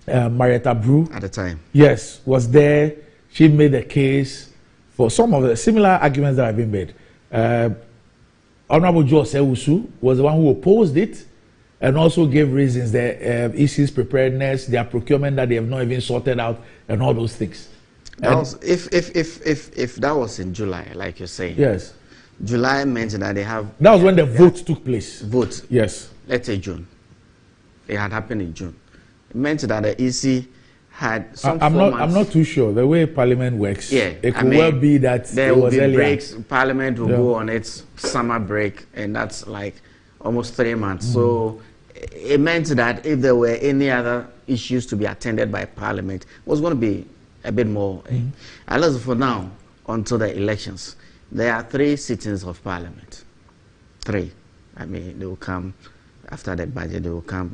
Marietta Brew,
at the time,
yes, was there. She made a case for some of the similar arguments that have been made. Honorable Joe Sewusu was the one who opposed it and also gave reasons, the EC's preparedness, their procurement that they have not even sorted out, and all those things.
If that was in July, like you're saying,
yes,
July meant that they have.
That was when the vote took place.
Vote,
yes.
Let's say June. It had happened in June. It meant that the EC had some
I'm not too sure the way Parliament works.
Yeah,
it could well be that
there will be
earlier.
breaks. Parliament will go on its summer break, and that's like almost 3 months. So it meant that if there were any other issues to be attended by Parliament, it was going to be a bit more. At least for now, until the elections, there are 3 sittings of Parliament. 3. I mean, they will come after the budget. They will come.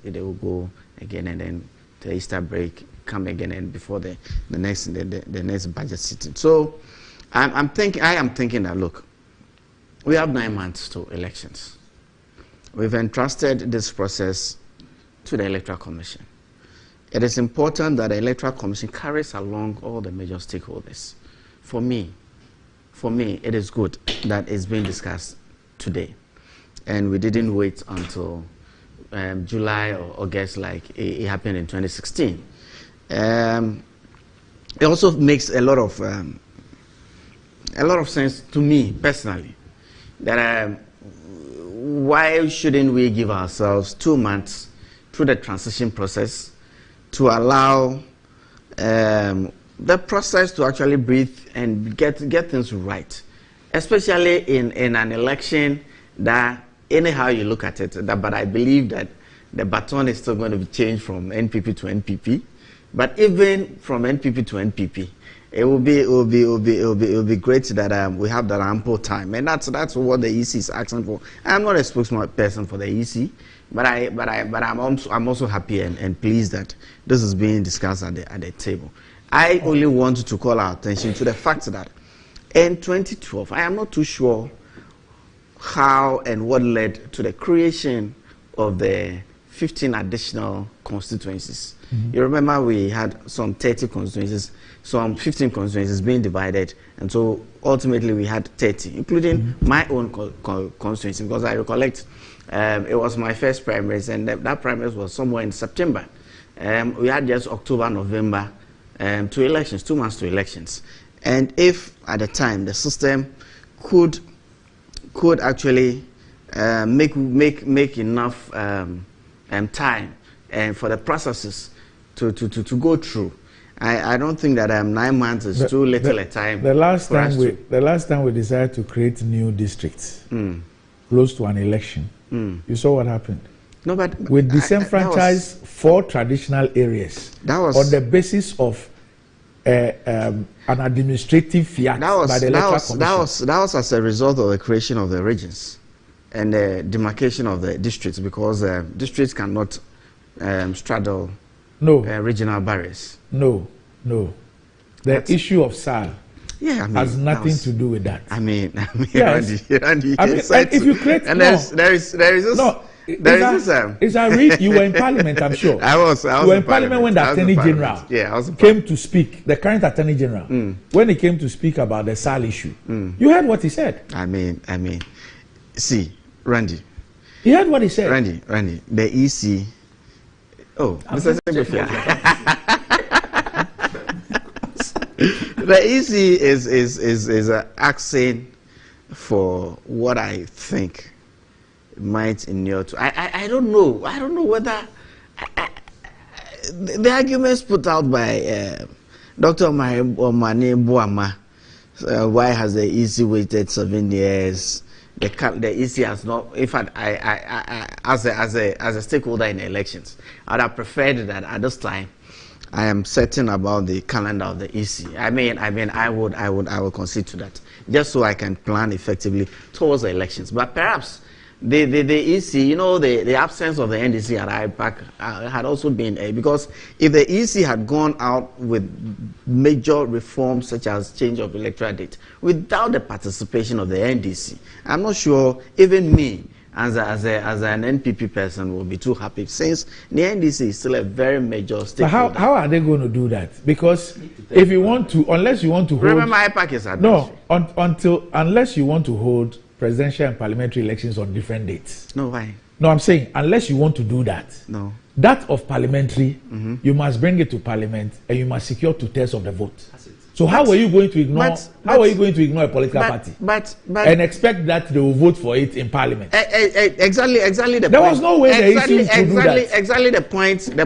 They will go again, and then the Easter break, come again, and before the next budget sitting. So I am thinking that, look, we have 9 months to elections. We've entrusted this process to the Electoral Commission. It is important that the Electoral Commission carries along all the major stakeholders. For me, it is good that it's being discussed today, and we didn't wait until July or August like it happened in 2016. It also makes a lot of sense to me personally that why shouldn't we give ourselves 2 months through the transition process to allow the process to actually breathe and get things right, especially in an election that, anyhow you look at it, but I believe that the baton is still going to be changed from NPP to NPP. But even from NPP to NPP, it will be great that we have that ample time, and that's what the EC is asking for. I'm not a spokesperson for the EC, but I'm also happy and pleased that this is being discussed at the table. I only want to call our attention to the fact that in 2012, I am not too sure how and what led to the creation of the 15 additional constituencies. You remember we had some 30 constituencies, some 15 constituencies being divided, and so ultimately we had 30, including my own constituency, because I recollect it was my first primaries, and that primaries was somewhere in September. We had just October, November to elections, 2 months to elections. And if at the time the system could actually make enough time and for the processes to go through, I don't think that 9 months is too little a time.
The last time we decided to create new districts close to an election, you saw what happened.
No, but
we disenfranchised 4 traditional areas on the basis of an administrative fiat by the Electoral Commission.
That was as a result of the creation of the regions and the demarcation of the districts, because districts cannot straddle regional barriers.
No. The issue of SAL has nothing to do with that.
Randy,
if you create you were in Parliament, I'm sure.
I was.
You were in Parliament when the Attorney General came to speak, the current Attorney General, when he came to speak about the SAL issue. You heard what he said.
See, Randy.
You heard what he said.
Randy, the EC. Oh, Mr. Secretary. The EC is asking for what I think might inure to. I don't know whether the arguments put out by Dr. Mahama, why has the EC waited 7 years? The EC has not. In fact, I as a stakeholder in elections, I'd have preferred that at this time I am certain about the calendar of the EC. I would concede to that, just so I can plan effectively towards the elections. But perhaps the EC, the absence of the NDC at IPAC had also been because if the EC had gone out with major reforms such as change of electoral date without the participation of the NDC, I'm not sure even me as an NPP person will be too happy, since the NDC is still a very major stakeholder.
But how are they going to do that? Because if you want to, unless you want to hold,
remember IPAC is advisory.
Unless you want to hold presidential and parliamentary elections on different dates.
No, why?
No, I'm saying unless you want to do that.
No.
That of parliamentary, you must bring it to parliament and you must secure 2/3 of the vote. So how are you going to ignore? How are you going to ignore a political party and expect that they will vote for it in parliament?
Exactly the point.
There was no way the EC could do that.
Exactly the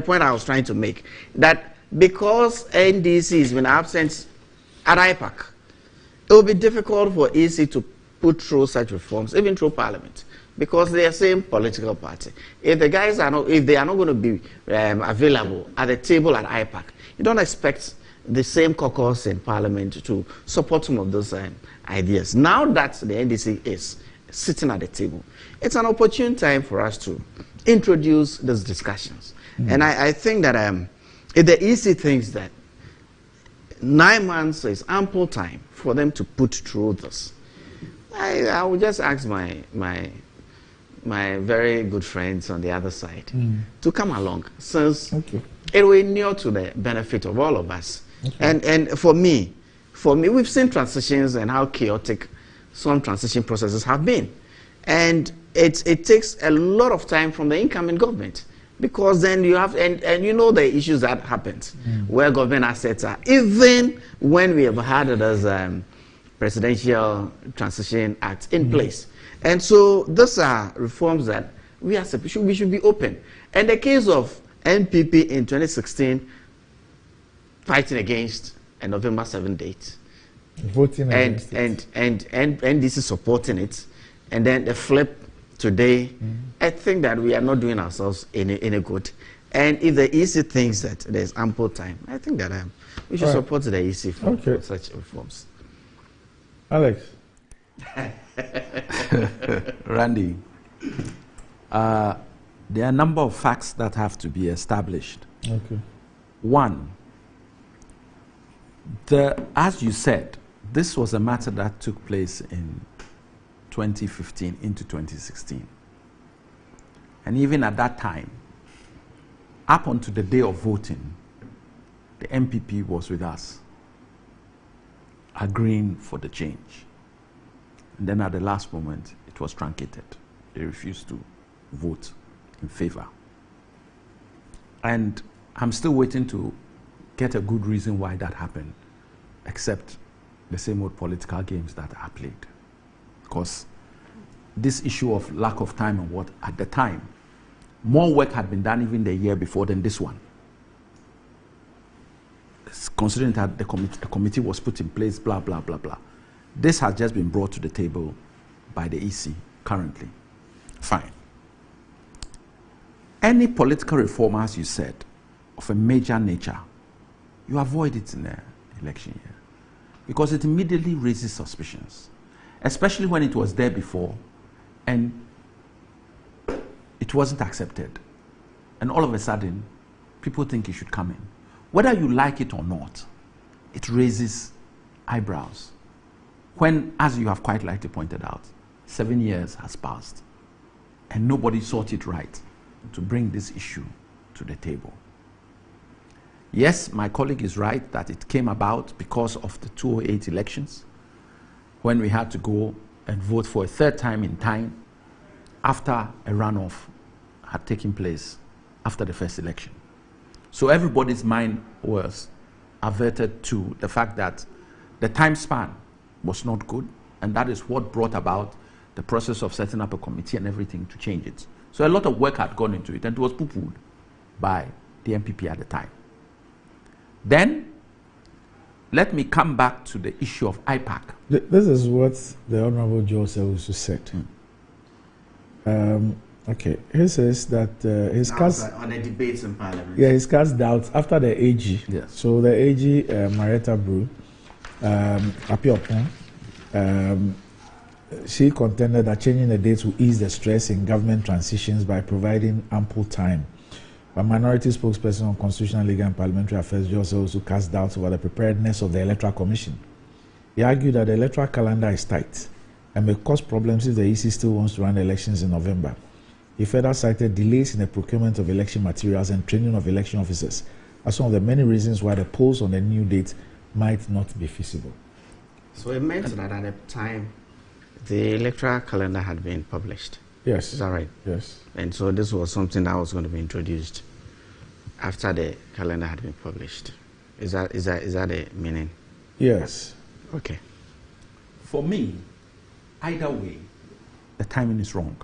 point I was trying to make. That because NDC has been absent at IPAC, it will be difficult for EC to put through such reforms, even through Parliament, because they are the same political party. If the guys are not, if they are not going to be available at the table at IPAC, you don't expect the same caucus in Parliament to support some of those ideas. Now that the NDC is sitting at the table, it's an opportune time for us to introduce those discussions. And I think that if the EC thinks that 9 months is ample time for them to put through this, I will just ask my very good friends on the other side to come along, since it will inure to the benefit of all of us. And for me, we've seen transitions and how chaotic some transition processes have been. And it takes a lot of time from the incoming government, because then you have, and you know the issues that happens where government assets are, even when we have had those Presidential Transition Act in place. And so those are reforms that we should be open. And the case of NPP in 2016 fighting against a November 7th date,
voting against it,
and NDC supporting it, and then the flip today, I think that we are not doing ourselves any good. And if the EC thinks that there's ample time, I think that we should support the EC for such reforms.
Alex.
Randy, there are a number of facts that have to be established. One, as you said, this was a matter that took place in 2015 into 2016. And even at that time, up until the day of voting, the MPP was with us, agreeing for the change. And then at the last moment, it was truncated. They refused to vote in favor. And I'm still waiting to get a good reason why that happened, except the same old political games that are played. Because this issue of lack of time and what, at the time, more work had been done even the year before than this one. Considering that the committee was put in place, blah, blah, blah, blah. This has just been brought to the table by the EC currently. Fine. Any political reform, as you said, of a major nature, you avoid it in an election year, because it immediately raises suspicions, especially when it was there before and it wasn't accepted. And all of a sudden, people think it should come in. Whether you like it or not, it raises eyebrows. When, as you have quite rightly pointed out, 7 years has passed and nobody sought it right to bring this issue to the table. Yes, my colleague is right that it came about because of the 2008 elections, when we had to go and vote for a third time in time after a runoff had taken place after the first election. So everybody's mind was averted to the fact that the time span was not good, and that is what brought about the process of setting up a committee and everything to change it. So a lot of work had gone into it, and it was poo-pooed by the MPP at the time. Then, let me come back to the issue of IPAC.
This is what the Honorable Joseph also said. Okay, he says that his cast
on the debates in Parliament.
Yeah, his cast doubts after the AG.
Yes.
So the AG, Marietta Brew, she contended that changing the dates will ease the stress in government transitions by providing ample time. A minority spokesperson on Constitutional, Legal and Parliamentary Affairs, Joseph, also cast doubts over the preparedness of the Electoral Commission. He argued that the electoral calendar is tight and may cause problems if the EC still wants to run the elections in November. He further cited delays in the procurement of election materials and training of election officers as one of the many reasons why the polls on the new date might not be feasible.
So it meant that at the time, the electoral calendar had been published.
Yes.
Is that right?
Yes.
And so this was something that was going to be introduced after the calendar had been published. Is that the meaning?
Yes.
Okay.
For me, either way, the timing is wrong.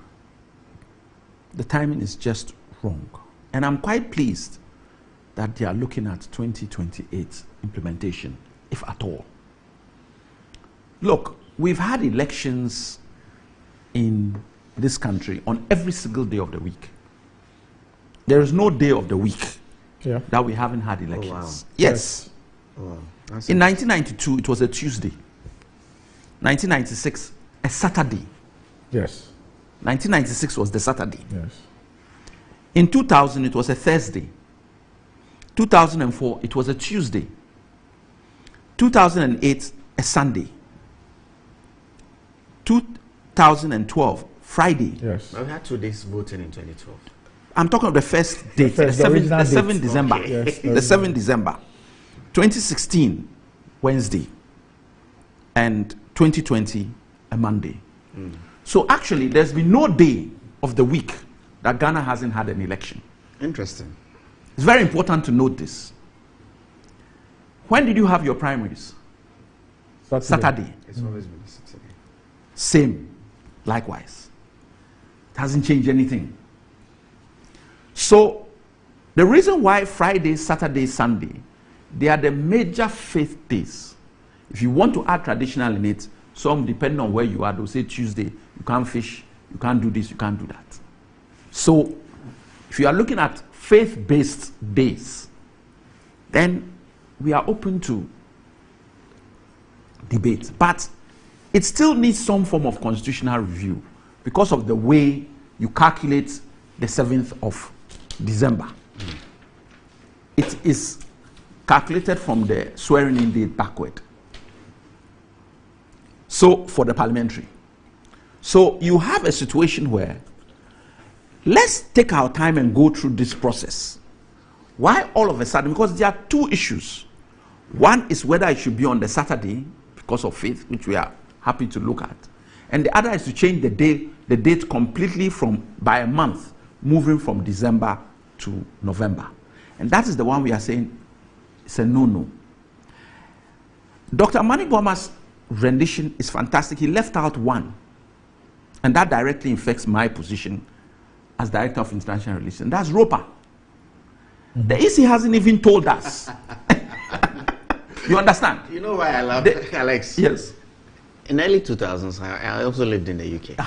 The timing is just wrong. And I'm quite pleased that they are looking at 2028 implementation, if at all. Look, we've had elections in this country on every single day of the week. There is no day of the week that we haven't had elections.
Oh, wow.
Yes.
Oh, wow.
In 1992, it was a Tuesday. 1996, a Saturday.
Yes.
1996 was the Saturday.
Yes.
In 2000, it was a Thursday. 2004, it was a Tuesday. 2008, a Sunday. 2012, Friday.
Yes.
But we had 2 days voting in 2012.
I'm talking of the first date, the 7th December.
Okay. Yes,
the 7th December. 2016, Wednesday. And 2020, a Monday. So actually, there's been no day of the week that Ghana hasn't had an election.
Interesting.
It's very important to note this. When did you have your primaries? Saturday.
It's always been Saturday.
Same. Likewise. It hasn't changed anything. So, the reason why Friday, Saturday, Sunday, they are the major faith days. If you want to add traditional in it, some, depending on where you are, they'll say Tuesday, you can't fish, you can't do this, you can't do that. So, if you are looking at faith-based days, then we are open to debate. But it still needs some form of constitutional review because of the way you calculate the 7th of December. It is calculated from the swearing-in date backward. So, for the parliamentary. So, you have a situation where let's take our time and go through this process. Why all of a sudden? Because there are two issues. One is whether it should be on the Saturday because of faith, which we are happy to look at. And the other is to change the date completely by a month, moving from December to November. And that is the one we are saying it's a no-no. Dr. Mani Boma's rendition is fantastic. He left out one. And that directly affects my position as Director of International Relations. And that's ROPAL. The EC hasn't even told us. You understand?
You know why I love Alex?
Yes.
In early 2000s, I also lived in the UK.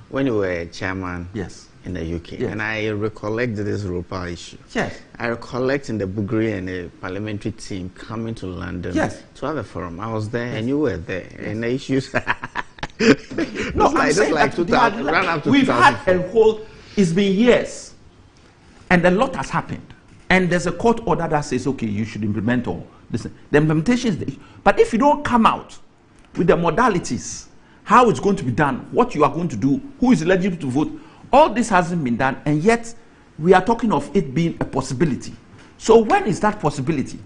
When you were chairman in the UK.
Yes.
And I recollect this ROPAL issue.
Yes.
I recollect in the Bugri and the parliamentary team coming to London to have a forum. I was there and you were there. And the issues...
No, I'm saying that we've had a whole... It's been years. And a lot has happened. And there's a court order that says, okay, you should implement all this. The implementation is the issue. But if you don't come out with the modalities, how it's going to be done, what you are going to do, who is eligible to vote, all this hasn't been done, and yet we are talking of it being a possibility. So when is that possibility?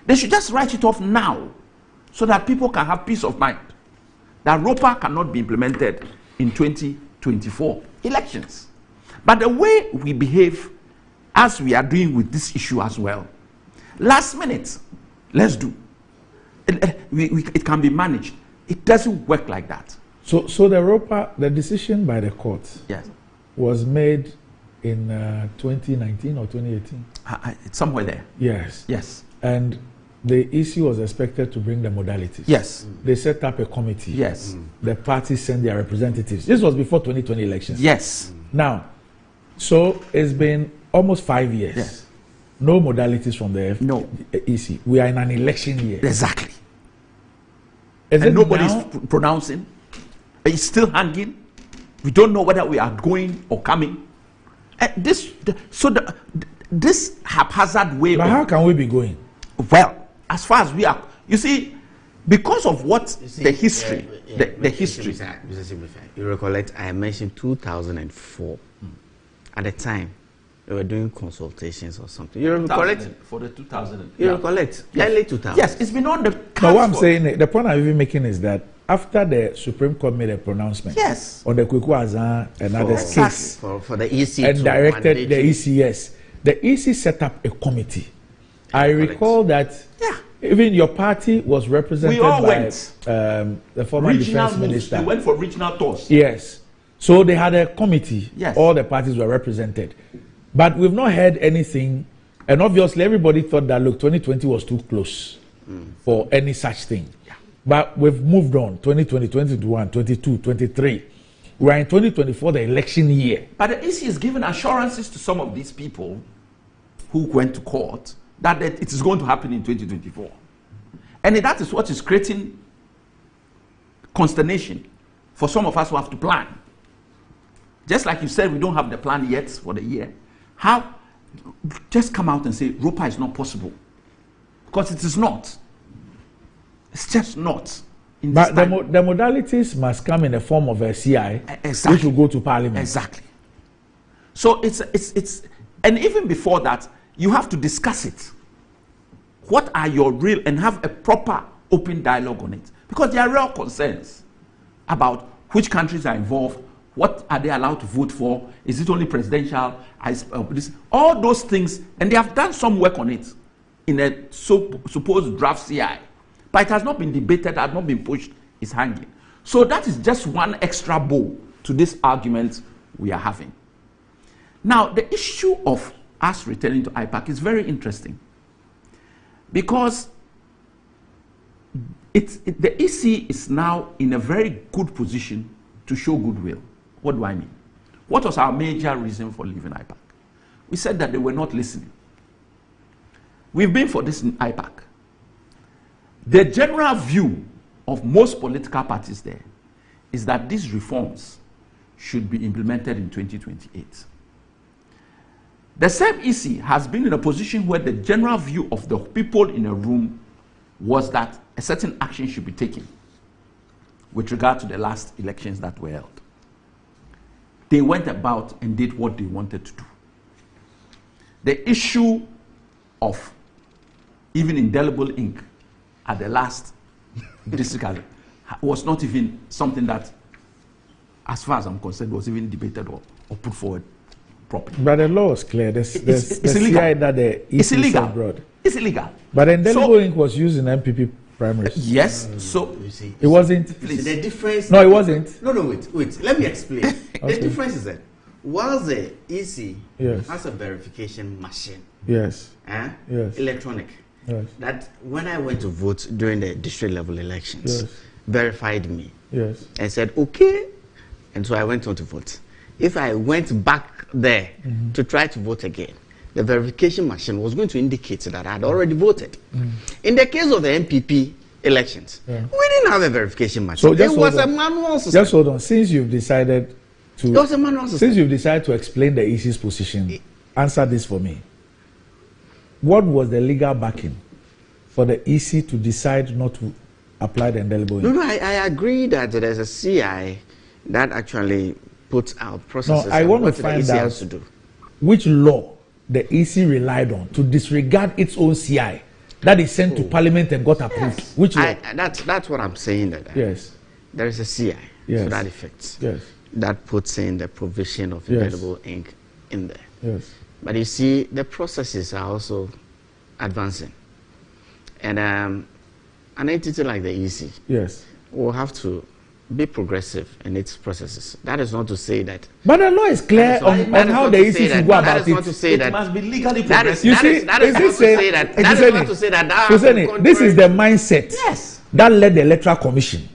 They should just write it off now so that people can have peace of mind that ROPAL cannot be implemented in 2024 elections. But the way we behave, as we are doing with this issue as well, last minute, let's do. It can be managed. It doesn't work like that.
So the ROPAL, the decision by the court was made in 2019 or 2018?
It's somewhere there.
Yes.
Yes.
And the EC was expected to bring the modalities.
Yes.
They set up a committee.
Yes.
The parties sent their representatives. This was before 2020 elections.
Yes.
Now, so it's been almost 5 years.
Yes.
No modalities from the EC. We are in an election year.
Exactly.
And
nobody's pronouncing. It's still hanging. We don't know whether we are going or coming. This haphazard way.
But how can we be going?
Well, as far as we are, you see, because of what the history, the history.
You recollect, I mentioned 2004. At the time, they were doing consultations or something. You recollect?
For the 2000.
You recollect? Early 2000.
Yes, it's been on the cards.
But what I'm saying, the point I'm even making is that after the Supreme Court made a pronouncement on the Kweku Azan and others case
for the EC
and directed the ECS, the EC set up a committee. I recall that even your party was represented by the former defense minister.
They went for regional tours.
Yes. So they had a committee.
Yes.
All the parties were represented. But we've not heard anything And obviously, everybody thought that, look, 2020 was too close for any such thing. Yeah. But we've moved on. 2020, 2021, 22, 23. We're in 2024, the election year.
But the EC is giving assurances to some of these people who went to court that it is going to happen in 2024. And that is what is creating consternation for some of us who have to plan. Just like you said, we don't have the plan yet for the year. How? Just come out and say, ROPA is not possible. Because it is not. It's just not.
But the modalities must come in the form of a CI,
exactly,
which will go to Parliament.
Exactly. So it's and even before that, you have to discuss it. What are your real, and have a proper open dialogue on it. Because there are real concerns about which countries are involved, what are they allowed to vote for, is it only presidential, all those things, and they have done some work on it in a supposed draft CI. But it has not been debated, has not been pushed, it's hanging. So that is just one extra bow to this argument we are having. Now, the issue of us returning to IPAC is very interesting because the EC is now in a very good position to show goodwill. What do I mean? What was our major reason for leaving IPAC? We said that they were not listening. We've been for this in IPAC. The general view of most political parties there is that these reforms should be implemented in 2028. The same EC has been in a position where the general view of the people in a room was that a certain action should be taken with regard to the last elections that were held. They went about and did what they wanted to do. The issue of even indelible ink at the last district was not even something that, as far as I'm concerned, was even debated or put forward properly.
But the law is clear. It's
illegal.
That the
it's illegal.
Abroad.
It's illegal.
But indelible ink was used in MPP primaries.
Yes. So
you see,
it wasn't.
Please. The difference.
No, it wasn't.
No, wait. Let me explain.
Okay.
The difference is that whilst the EC
yes.
has a verification machine,
yes,
yes, electronic,
yes,
that when I went to vote during the district level elections,
yes,
verified me,
yes,
and said okay, and so I went on to vote. If I went back there to try to vote again, the verification machine was going to indicate that I had already voted. In the case of the MPP elections, we didn't have a verification machine. So it was a manual system.
Just hold on. Since you've decided to,
it was a manual system.
Since you've decided to explain the EC's position, answer this for me. What was the legal backing for the EC to decide not to apply the indelible ink?
No, I agree that there's a CI that actually puts out processes.
No, I want to find out which law the EC relied on to disregard its own CI that is sent to Parliament and got approved.
Yes.
Which law?
That's what I'm saying. That
yes,
there is a CI to that effect.
Yes,
that puts in the provision of indelible ink in there.
Yes,
but you see, the processes are also advancing, and an entity like the EC,
yes,
will have to be progressive in its processes. That is not to say that.
But the law is clear on how the EC should go about it.
It must be legally progressive.
You see,
that is not to say that. That is not to say that.
This is the mindset that led the Electoral Commission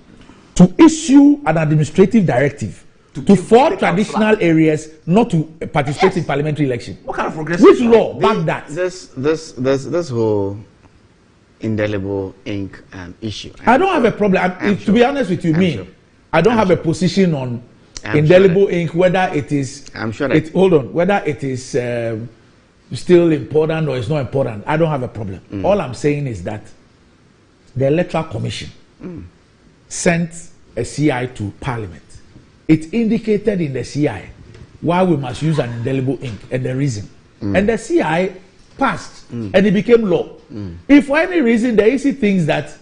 to issue an administrative directive to 4 traditional areas not to participate in parliamentary election.
What kind of progressive?
Which law back that?
This whole indelible ink issue.
I don't have a problem. To be honest with you, I don't have a position on indelible ink, whether it is.
I'm sure that.
Hold on, whether it is still important or it's not important. I don't have a problem. All I'm saying is that the Electoral Commission sent a CI to Parliament. It indicated in the CI why we must use an indelible ink and the reason. And the CI passed and it became law. If for any reason the EC thinks that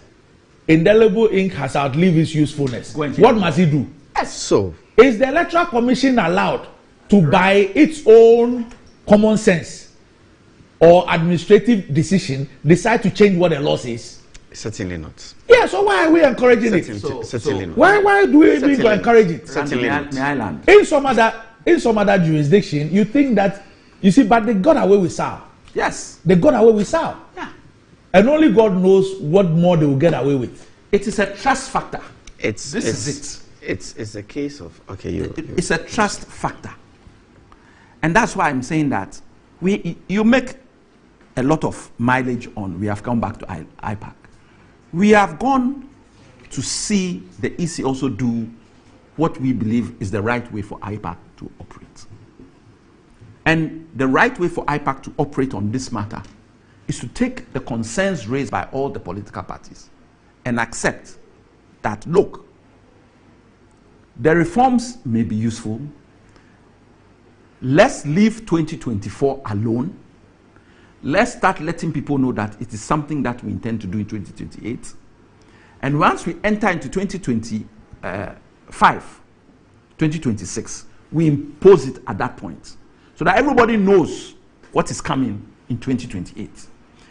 indelible ink has outlived its usefulness, what must it do?
So,
is the Electoral Commission allowed to, by its own common sense or administrative decision, decide to change what the law says?
Certainly not.
Yeah, so why are we encouraging it?
Certainly not.
Why do we need to encourage it?
Certainly not.
In some other jurisdiction, you think that, you see, but they got away with SAR.
Yes.
They got away with SAL.
Yeah.
And only God knows what more they will get away with.
It is a trust factor.
It's a case of
it's a trust factor. And that's why I'm saying that you make a lot of mileage on. We have come back to IPAC. We have gone to see the EC also do what we believe is the right way for IPAC to operate. And the right way for IPAC to operate on this matter is to take the concerns raised by all the political parties and accept that, look, the reforms may be useful. Let's leave 2024 alone. Let's start letting people know that it is something that we intend to do in 2028. And once we enter into 2026, we impose it at that point so that everybody knows what is coming in 2028.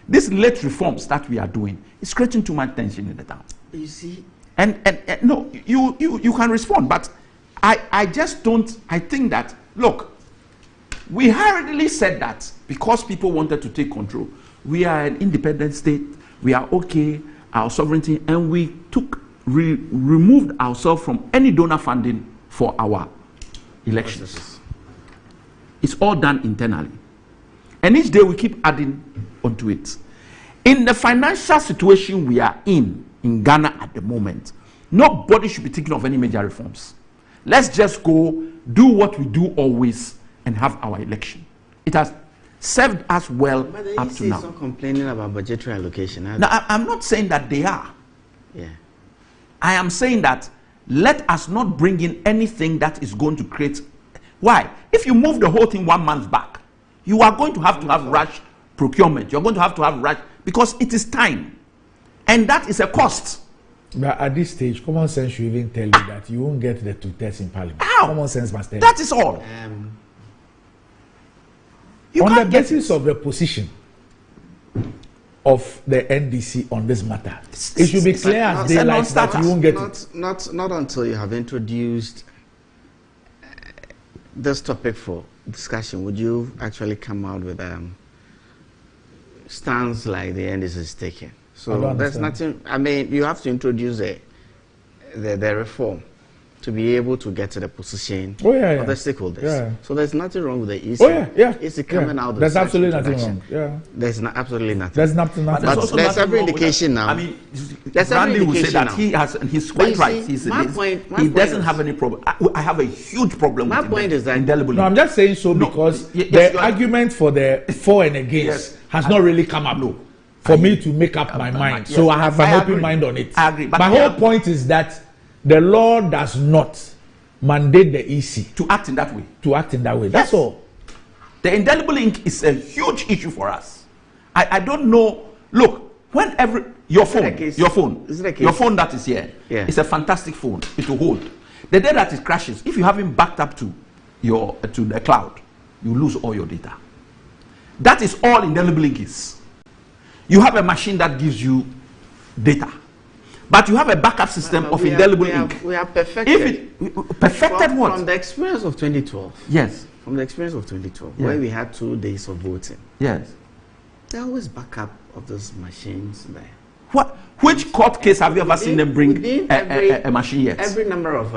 These late reforms that we are doing is creating too much tension in the town.
You see?
And no, you can respond, but I just don't. I think that, look, we hurriedly said that because people wanted to take control. We are an independent state. We are okay, our sovereignty, and we removed ourselves from any donor funding for our elections. It's all done internally. And each day we keep adding onto it. In the financial situation we are in Ghana at the moment, nobody should be thinking of any major reforms. Let's just go do what we do always and have our election. It has served us well up to now.
But not complaining about budgetary allocation.
Now, I'm not saying that they are.
Yeah.
I am saying that let us not bring in anything that is going to create. Why? If you move the whole thing 1 month back, you are going to have rush procurement. You're going to have rush because it is time. And that is a cost.
But at this stage, common sense should even tell you that you won't get the Toothpaste in Parliament.
How?
Common sense must tell you.
That is all.
On the basis of the position of the NDC on this matter, it should be clear as daylight that you won't get it.
Not until you have introduced this topic for discussion would you actually come out with stance like the NDC is taking. So there's nothing. I mean, you have to introduce the reform to be able to get to the position of the stakeholders. Yeah. So there's nothing wrong with the EC. EC coming out.
There's absolutely nothing wrong. Yeah.
There's absolutely nothing.
There's nothing.
But there's every indication now.
I mean, Randy will say that he's quite right. He doesn't have any problem. I have a huge problem with
my point is that
indelible.
No, I'm just saying so because the argument for the for and against has not really come up. For me to make up my mind. So I have an open mind on it.
I agree. But
my whole point is that the law does not mandate the EC
to act in that way.
That's all.
The indelible ink is a huge issue for us. I don't know. Look, whenever your phone that is here, it's a fantastic phone. It will hold. The day that it crashes, if you haven't backed up to the cloud, you lose all your data. That is all indelible ink is. You have a machine that gives you data. But you have a backup system of indelible ink.
We have perfected.
What?
From the experience of 2012.
Yes.
From the experience of 2012, where we had 2 days of voting.
Yes.
There are always backup of those machines there.
What? Which court case have you ever seen them bring a machine yet?
Every number of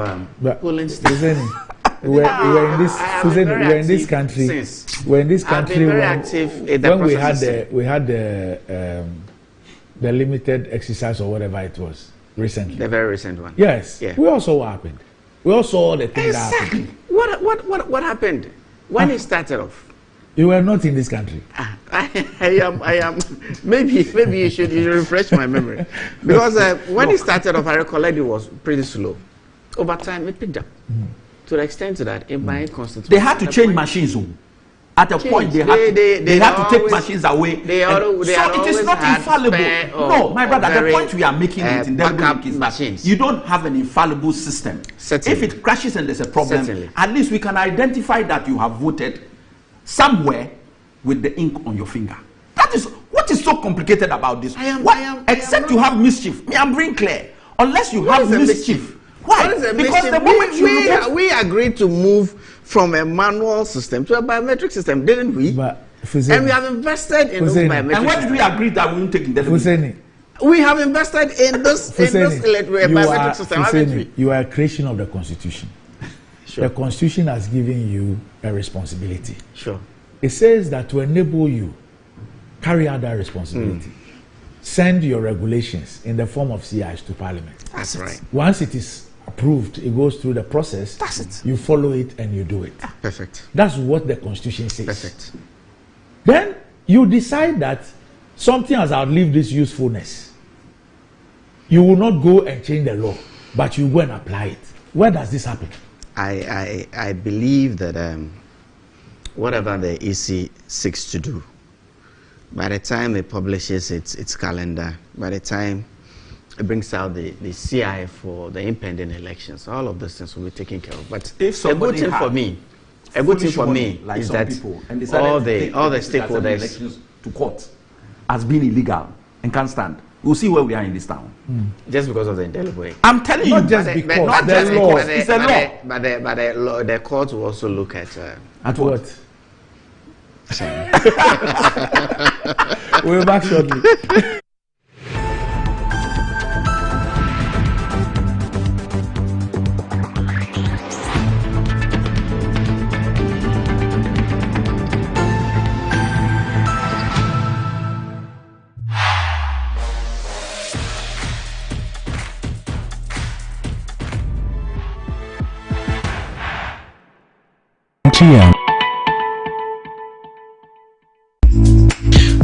polling stations.
We're in this country when we had the limited exercise or whatever it was recently.
The very recent one.
Yes. Yeah. We all saw what happened. We all saw the thing that happened.
What happened when it started off?
You were not in this country.
I am. Maybe you should refresh my memory because when it started off, I recollect it was pretty slow. Over time, it picked up. To the extent that in my constitution,
they had to change machines. At a point, they had to take machines away. So it is not infallible. No, my brother, the point we are making it in is that you don't have an infallible system. If it crashes and there's a problem, at least we can identify that you have voted somewhere with the ink on your finger. That is what is so complicated about this. Except you have mischief. I'm being clear. Unless you have mischief. Why? Because the moment
we agreed to move from a manual system to a biometric system, didn't we?
But
And we have invested in those biometric.
And where did we agree that we won't take indefinitely?
We have invested in this biometric system, haven't we?
You are a creation of the Constitution.
Sure.
The Constitution has given you a responsibility.
Sure.
It says that to enable you carry out that responsibility, send your regulations in the form of CIs to Parliament.
That's right.
Once it is approved, it goes through the process.
That's it.
You follow it and you do it.
Perfect.
That's what the Constitution says.
Perfect.
Then you decide that something has outlived its usefulness. You will not go and change the law, but you go and apply it. Where does this happen?
I believe that whatever the EC seeks to do, by the time it publishes its calendar, by the time it brings out the CI for the impending elections, all of those things will be taken care of. But a good thing for me
like
is
some
that
people, and
all the stakeholders
elections to court as being illegal and can't stand. We'll see where we are in this town.
Just because of the indelible.
I'm telling you,
just because.
Not just because. It's a law.
But the court will also look at
what?
We'll be back shortly.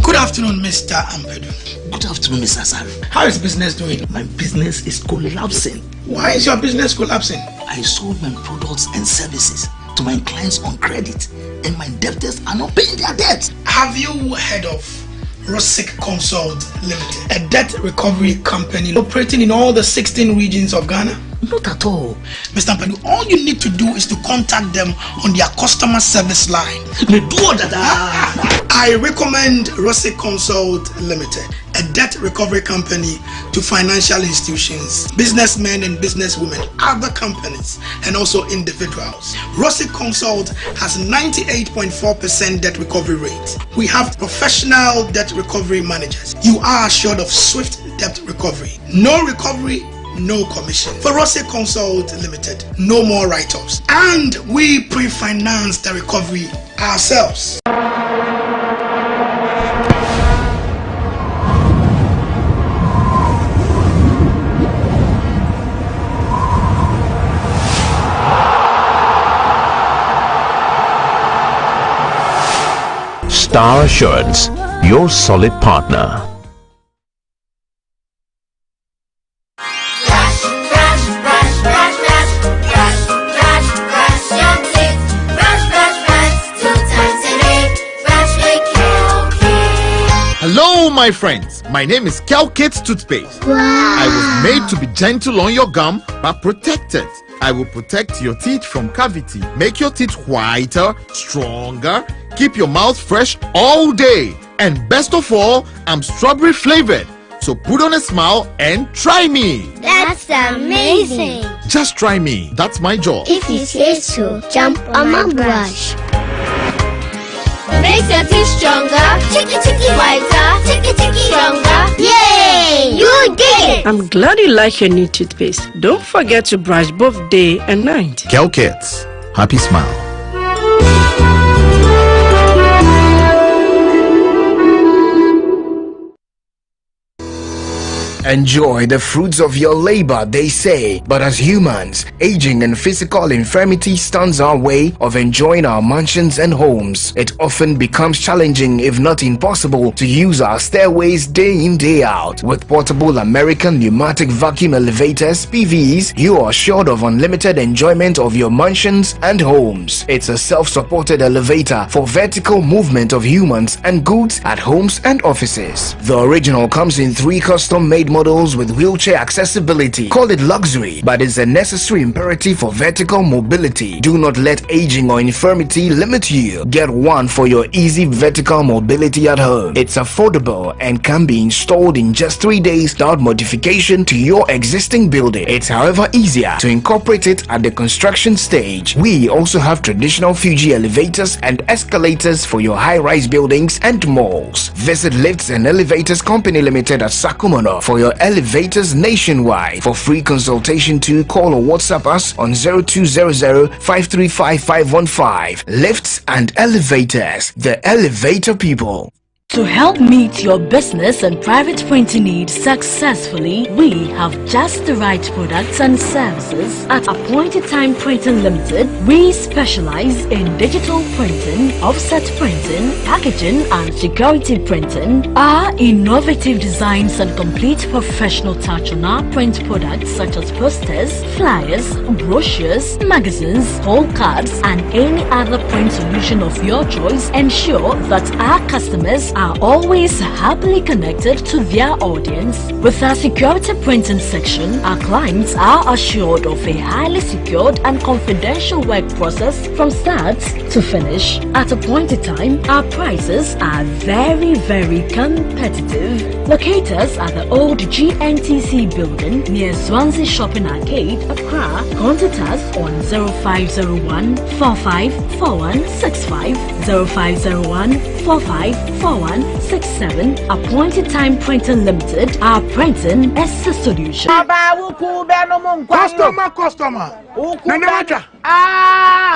Good afternoon, Mr. Ampedu.
Good afternoon, Mr. Asari.
How is business doing?
My business is collapsing.
Why is your business collapsing?
I sold my products and services to my clients on credit, and my debtors are not paying their debts.
Have you heard of Rosic Consult Limited, a debt recovery company operating in all the 16 regions of Ghana?
Not at all.
Mr. Ampedu, all you need to do is to contact them on their customer service line. I recommend Rosic Consult Limited, a debt recovery company to financial institutions, businessmen and businesswomen, other companies, and also individuals. Rosic Consult has 98.4% debt recovery rate. We have professional debt recovery managers. You are assured of swift debt recovery. No recovery, no commission. For Rosic Consult Limited, no more write-offs. And we pre-finance the recovery ourselves.
Star Assurance, your solid partner.
Hello, my friends. My name is Calcate's Toothpaste.
Wow.
I was made to be gentle on your gum, but protected. I will protect your teeth from cavity, make your teeth whiter, stronger, keep your mouth fresh all day. And best of all, I'm strawberry flavored. So put on a smile and try me.
That's amazing.
Just try me. That's my job.
If you say so, jump on my brush. Makes your teeth stronger, chicky whiter, chicky stronger. Yay! You did it!
I'm glad you like your new toothpaste. Don't forget to brush both day and night.
Calcates. Happy smile.
Enjoy the fruits of your labor, they say. But as humans, aging and physical infirmity stands our way of enjoying our mansions and homes. It often becomes challenging, if not impossible, to use our stairways day in, day out. With portable American pneumatic vacuum elevators, PVs, you are assured of unlimited enjoyment of your mansions and homes. It's a self-supported elevator for vertical movement of humans and goods at homes and offices. The original comes in 3 custom-made models models with wheelchair accessibility. Call it luxury, but it's a necessary imperative for vertical mobility. Do not let aging or infirmity limit you. Get one for your easy vertical mobility at home. It's affordable and can be installed in just 3 days without modification to your existing building. It's however easier to incorporate it at the construction stage. We also have traditional Fuji elevators and escalators for your high-rise buildings and malls. Visit Lifts and Elevators Company Limited at Sakumono for your elevators nationwide. For free consultation to call or WhatsApp us on 0200-535-515. Lifts and Elevators, the elevator people.
To help meet your business and private printing needs successfully, we have just the right products and services. At Appointed Time Printing Limited, we specialize in digital printing, offset printing, packaging and security printing. Our innovative designs and complete professional touch on our print products such as posters, flyers, brochures, magazines, poll cards and any other print solution of your choice ensure that our customers are always happily connected to their audience. With our security printing section, our clients are assured of a highly secured and confidential work process from start to finish. At Appointed Time, our prices are very competitive. Locate us at the old GNTC building near Swansea Shopping Arcade, Accra. Contact us on 0501 454165, 0501 454167. Appointed Time Printing Limited. Our printing is the solution.
Customer.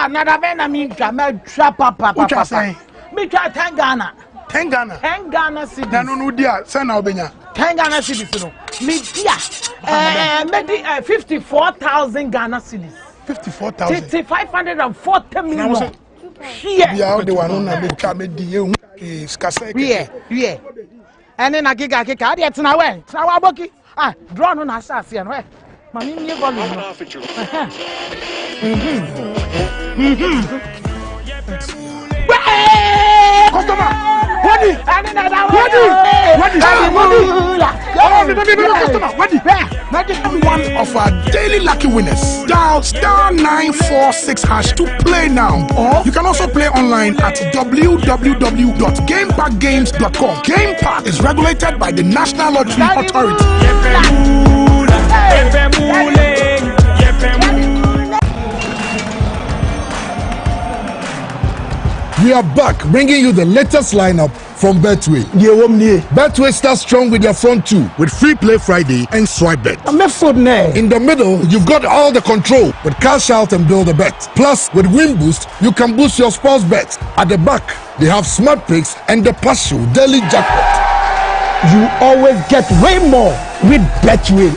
Nadavena minka me papa. What you saying? Me try 10 Ghana. 10 Ghana. 10 Ghana cedis. No dia, send now benya. 10 Ghana cedis no. Me dia. Me 54,000 Ghana cedis. 54,000. 540 million. Yeah, the one who na me di is kase. Yeah. And then I giga get na we. Na wa boki. Ah, draw no na asase no. Mami me volume. Customer, ready? One of our daily lucky winners. Dial *946# to play now. Or you can also play online at www.gamepackgames.com. Game Park is regulated by the National Lottery Authority. We are back bringing you the latest lineup from Betway. Betway starts strong with their front two with Free Play Friday and Swipe Bet. In the middle, you've got all the control with Cash Out and Build a Bet. Plus, with Win Boost, you can boost your sports bets. At the back, they have Smart Picks and the Partial Daily Jackpot. You always get way more with Betway.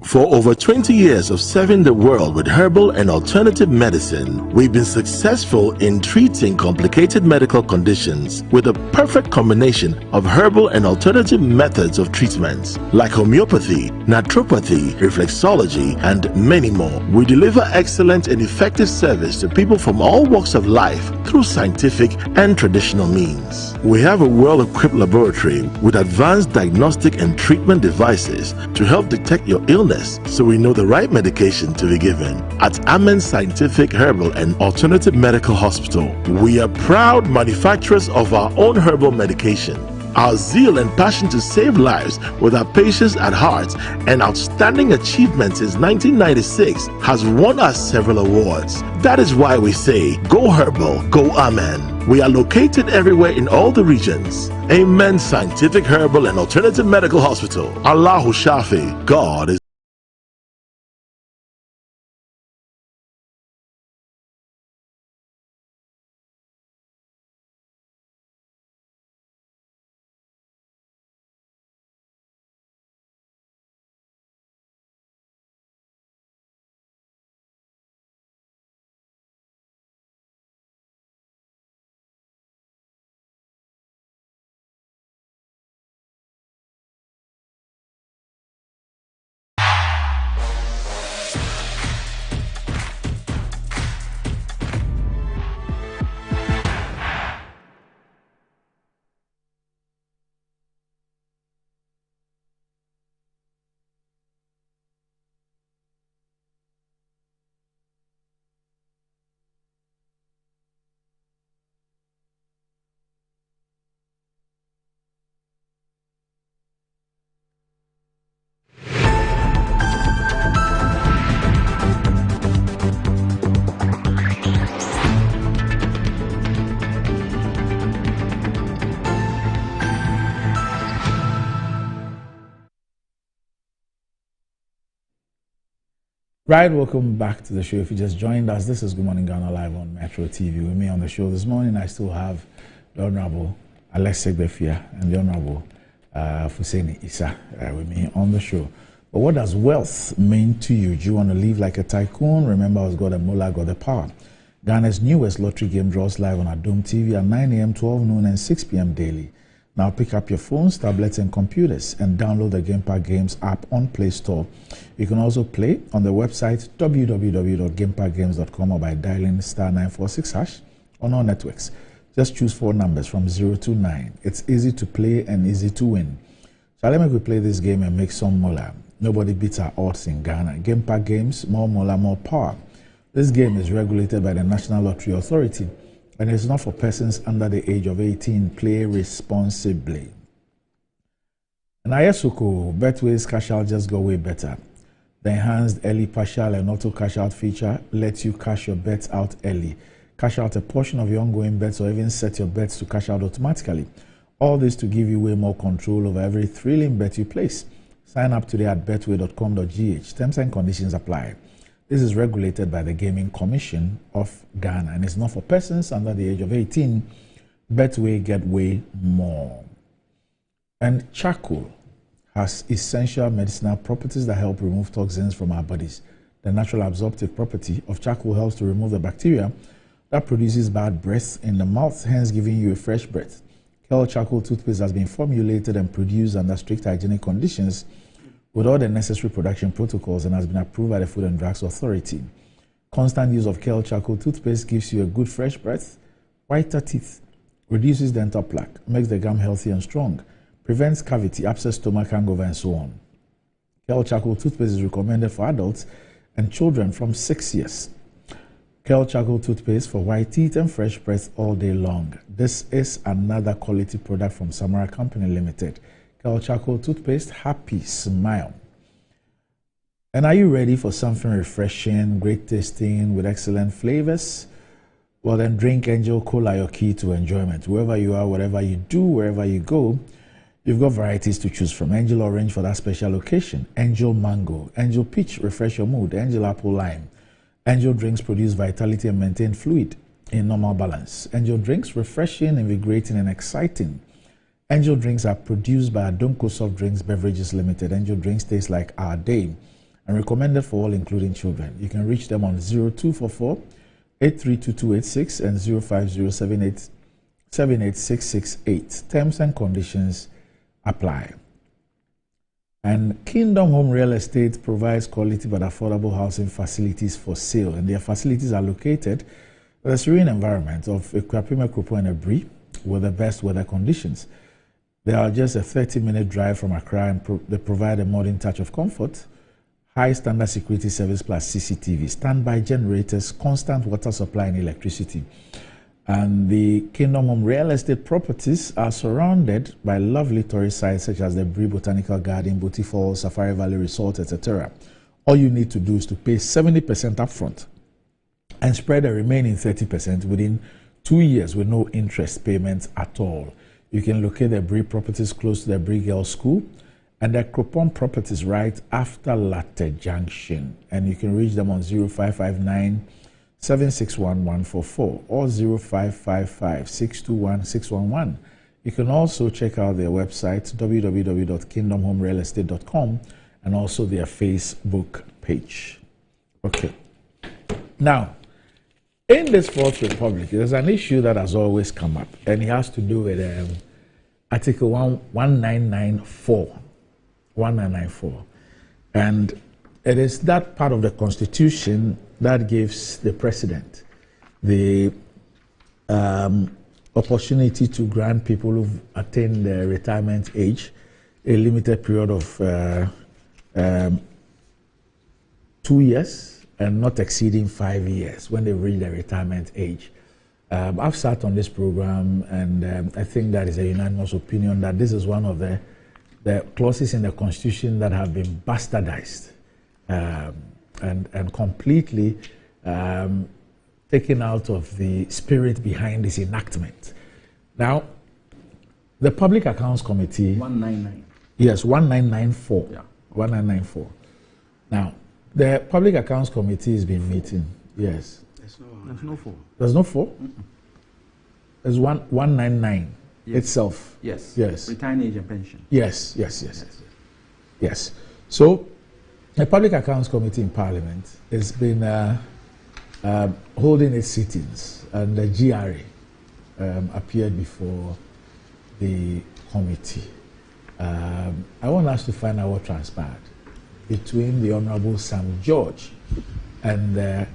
For over 20 years of serving the world with herbal and alternative medicine, we've been successful in treating complicated medical conditions with a perfect combination of herbal and alternative methods of treatments like homeopathy, naturopathy, reflexology, and many more. We deliver excellent and effective service to people from all walks of life through scientific and traditional means. We have a well-equipped laboratory with advanced diagnostic and treatment devices to help detect your illness so we know the right medication to be given. At Amen Scientific Herbal and Alternative Medical Hospital, we are proud manufacturers of our own herbal medication. Our zeal and passion to save lives with our patients at heart and outstanding achievements since 1996 has won us several awards. That is why we say, go herbal, go Amen. We are located everywhere in all the regions. Amen Scientific Herbal and Alternative Medical Hospital. Allahu Shafi, God is
Right, welcome back to the show. If you just joined us, this is Good Morning Ghana live on Metro TV. With me on the show this morning, I still have the Honorable Alexei Befia and the Honorable Fuseni Issa with me on the show. But what does wealth mean to you? Do you want to live like a tycoon? Remember, I was got a mullah, got the power. Ghana's newest lottery game draws live on Adom TV at 9 a.m., 12 noon, and 6 p.m. daily. Now pick up your phones, tablets, and computers and download the Game Park Games app on Play Store. You can also play on the website www.gameparkgames.com or by dialing *946# on all networks. Just choose 4 numbers from 0 to 9. It's easy to play and easy to win. So let me play this game and make some moolah. Nobody beats our odds in Ghana. Game Park Games, more moolah, more power. This game is regulated by the National Lottery Authority and it's not for persons under the age of 18. Play responsibly. And Ayasuko, Betway's cash out just got way better. The enhanced early partial and auto cash out feature lets you cash your bets out early. Cash out a portion of your ongoing bets or even set your bets to cash out automatically. All this to give you way more control over every thrilling bet you place. Sign up today at betway.com.gh. Terms and conditions apply. This is regulated by the Gaming Commission of Ghana and it's not for persons under the age of 18. Betway, get way more. And charcoal has essential medicinal properties that help remove toxins from our bodies. The natural absorptive property of charcoal helps to remove the bacteria that produces bad breath in the mouth, hence giving you a fresh breath. Herbal charcoal toothpaste has been formulated and produced under strict hygienic conditions with all the necessary production protocols and has been approved by the Food and Drugs Authority. Constant use of Herbal charcoal toothpaste gives you a good fresh breath, whiter teeth, reduces dental plaque, makes the gum healthy and strong, prevents cavity, abscess, stomach, hangover, and so on. Herbal charcoal toothpaste is recommended for adults and children from 6 years. Herbal charcoal toothpaste for white teeth and fresh breath all day long. This is another quality product from Samara Company Limited. Herbal charcoal toothpaste, happy smile. And are you ready for something refreshing, great tasting, with excellent flavors? Well, then drink Angel Cola, your key to enjoyment. Wherever you are, whatever you do, wherever you go, you've got varieties to choose from. Angel Orange for that special occasion. Angel Mango. Angel Peach, refresh your mood. Angel Apple Lime. Angel Drinks produce vitality and maintain fluid in normal balance. Angel Drinks, refreshing, invigorating, and exciting. Angel Drinks are produced by Adonko Soft Drinks Beverages Limited. Angel Drinks taste like our day and recommended for all, including children. You can reach them on 0244 832286 and 05078 Terms and conditions apply. And Kingdom Home Real Estate provides quality but affordable housing facilities for sale, and their facilities are located in a serene environment of Ekwapima, Krupo, and Ebri with the best weather conditions. They are just a 30-minute drive from Accra and they provide a modern touch of comfort, high standard security service plus CCTV, standby generators, constant water supply and electricity. And the Kingdom Home Real Estate properties are surrounded by lovely tourist sites such as the Bree Botanical Garden, Booty Falls, Safari Valley Resort, etc. All you need to do is to pay 70% upfront and spread the remaining 30% within 2 years with no interest payments at all. You can locate the Bree properties close to the Bree Girls School and the Kropon properties right after Latte Junction. And you can reach them on 0559 761 144 or 0555 621 611. You can also check out their website www.kingdomhomerealestate.com and also their Facebook page. Okay. Now, in this Fourth Republic, there's an issue that has always come up, and it has to do with Article 1994. 1994. And it is that part of the Constitution that gives the President the opportunity to grant people who've attained the retirement age a limited period of 2 years and not exceeding 5 years when they reach their retirement age. I've sat on this program, and I think that is a unanimous opinion that this is one of the clauses in the Constitution that have been bastardized and completely taken out of the spirit behind its enactment. Now, the Public Accounts Committee...
1999.
Yes, 1994.
Yeah.
1994. Now, The Public Accounts Committee has been meeting. Yes.
There's no 4.
There's no 4? There's 199 itself.
Yes.
Yes.
Retirement age and pension.
Yes. So, the Public Accounts Committee in Parliament has been holding its sittings, and the GRA appeared before the committee. I want us to find out what transpired between the Honorable Sam George and the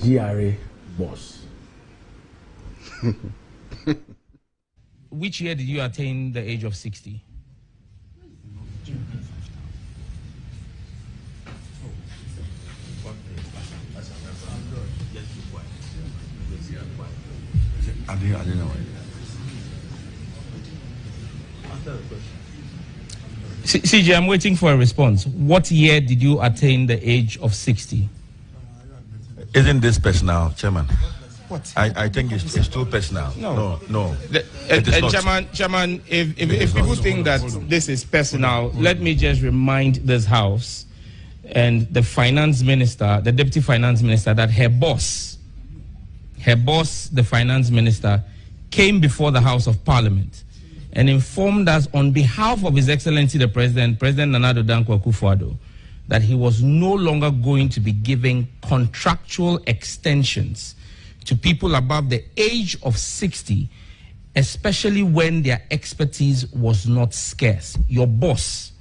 GRA boss.
Which year did you attain the age of 60?
I didn't know.
CJ, I'm waiting for a response. What year did you attain the age of 60?
Isn't this personal, Chairman? What? I think it's too personal. No.
Chairman, if people think that this is personal, let me just remind this House and the Finance Minister, the Deputy Finance Minister, that her boss, the Finance Minister, came before the House of Parliament and informed us on behalf of His Excellency the President Nana Addo Dankwa Akufo-Addo, that he was no longer going to be giving contractual extensions to people above the age of 60, especially when their expertise was not scarce. Your boss,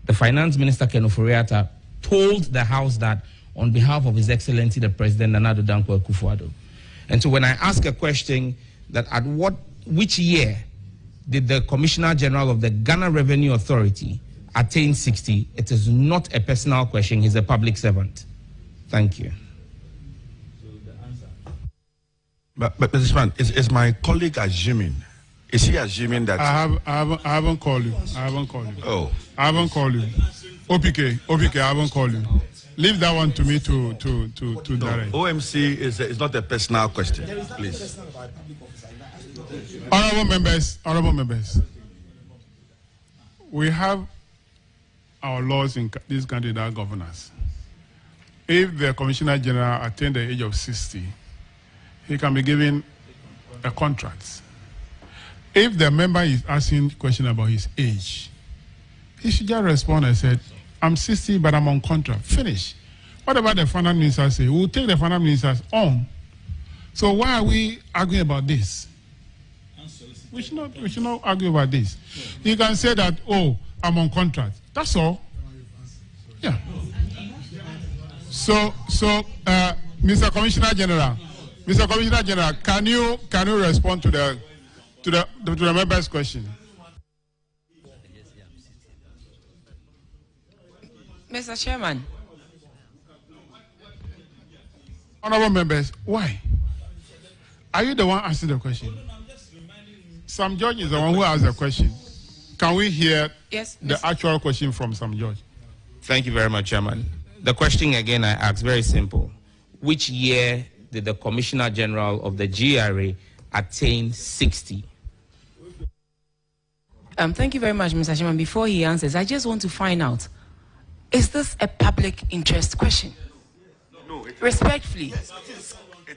the Finance Minister Ken Ofori-Atta, told the House that on behalf of His Excellency the President Nana Addo Dankwa Akufo-Addo. And so when I ask a question that which year did the Commissioner General of the Ghana Revenue Authority attain 60, it is not a personal question. He's a public servant. Thank you.
But Mr. Chairman, is my colleague assuming? Is he assuming that?
I haven't called you.
Oh.
I haven't called you. OPK, I haven't called you. Leave that one to me to direct.
OMC is not a personal question, please.
Honorable members, we have our laws in this country that govern us. If the Commissioner General attained the age of 60, he can be given a contract. If the member is asking a question about his age, he should just respond and say, I'm 60, but I'm on contract. Finish. Whatever the finance minister say, we'll take the finance ministers on. So why are we arguing about this? We should not argue about this. You can say that, oh, I'm on contract. That's all. Yeah. So, Mr. Commissioner General, can you respond to the member's question?
Mr. Chairman.
Honorable members, why? Are you the one asking the question? Sam George is the one who asked the question. Can we hear the actual question from Sam George?
Thank you very much, Chairman. The question again I asked, very simple. Which year did the Commissioner General of the GRA attain 60?
Thank you very much, Mr. Chairman. Before he answers, I just want to find out, is this a public interest question? No. Respectfully,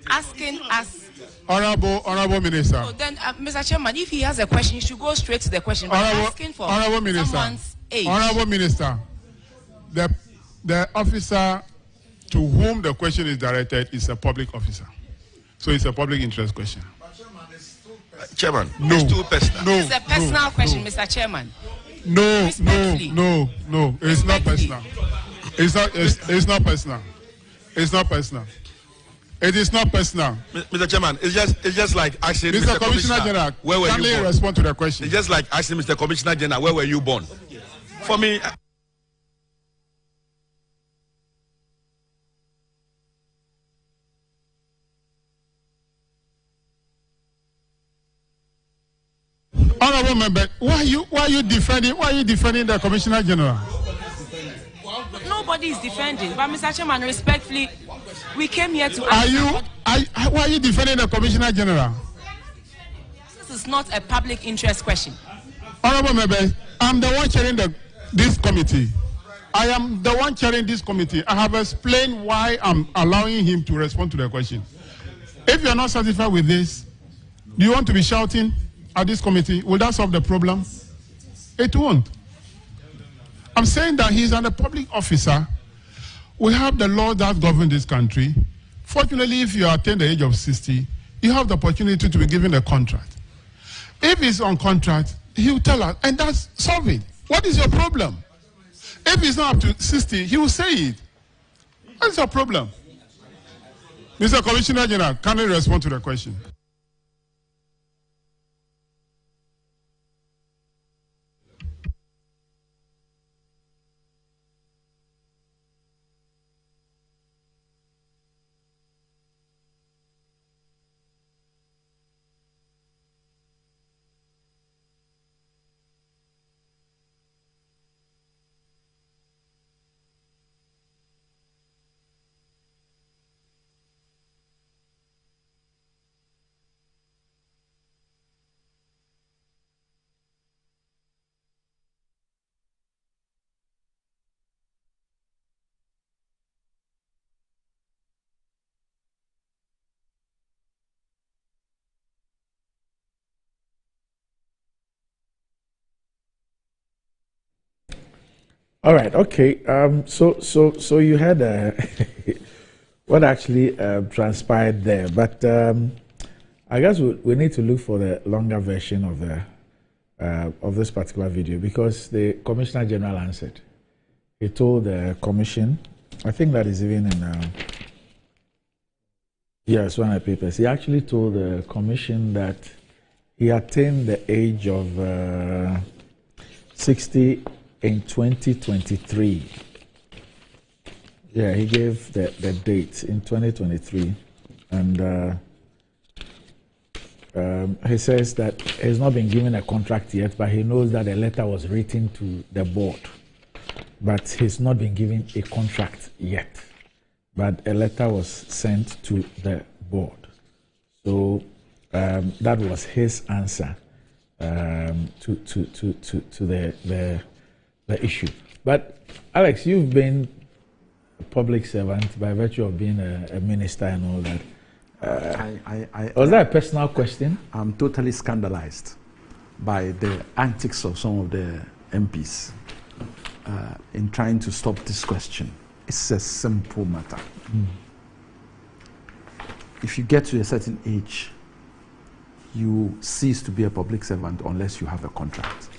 asking us.
Honorable Minister.
So then, Mr. Chairman, if he has a question, he should go straight to the question. But asking for someone's age.
Honorable Minister, the officer to whom the question is directed is a public officer. So it's a public interest question.
Chairman,
no.
It's too personal.
No.
It's a personal question, Mr. Chairman.
No. It's not personal. It's not personal. It's not personal. It is not personal.
Mr. Chairman, it's just like asking
Mr. Commissioner General,
where were you born?
Respond to the question.
It's just like asking Mr. Commissioner General, where were you born? For me.
Honorable member, why are you defending the Commissioner General?
Nobody is defending, but Mr. Chairman, respectfully, we came here to
why are you defending the Commissioner General?
This is not a public interest question.
Honorable member, I'm the one chairing this committee. I am the one chairing this committee. I have explained why I'm allowing him to respond to the question. If you're not satisfied with this, do you want to be shouting at this committee? Will that solve the problem? It won't. I'm saying that he's a public officer. We have the law that governs this country. Fortunately, if you attain the age of 60, you have the opportunity to be given a contract. If he's on contract, he'll tell us, and that's solve it. What is your problem? If he's not up to 60, he will say it. What's your problem? Mr. Commissioner General, can you respond to the question?
All right. Okay. So you had what actually transpired there, but I guess we need to look for the longer version of the of this particular video, because the Commissioner General answered. He told the Commission, I think that is even in yes, one of the papers. He actually told the Commission that he attained the age of 60 in 2023. Yeah, he gave the date in 2023, and he says that he's not been given a contract yet, but he knows that a letter was written to the board, but he's not been given a contract yet, but a letter was sent to the board. So that was his answer to the issue. But Alex, you've been a public servant by virtue of being a minister and all that. Was that a personal question?
I'm totally scandalized by the antics of some of the MPs in trying to stop this question. It's a simple matter. If you get to a certain age, you cease to be a public servant unless you have a contract.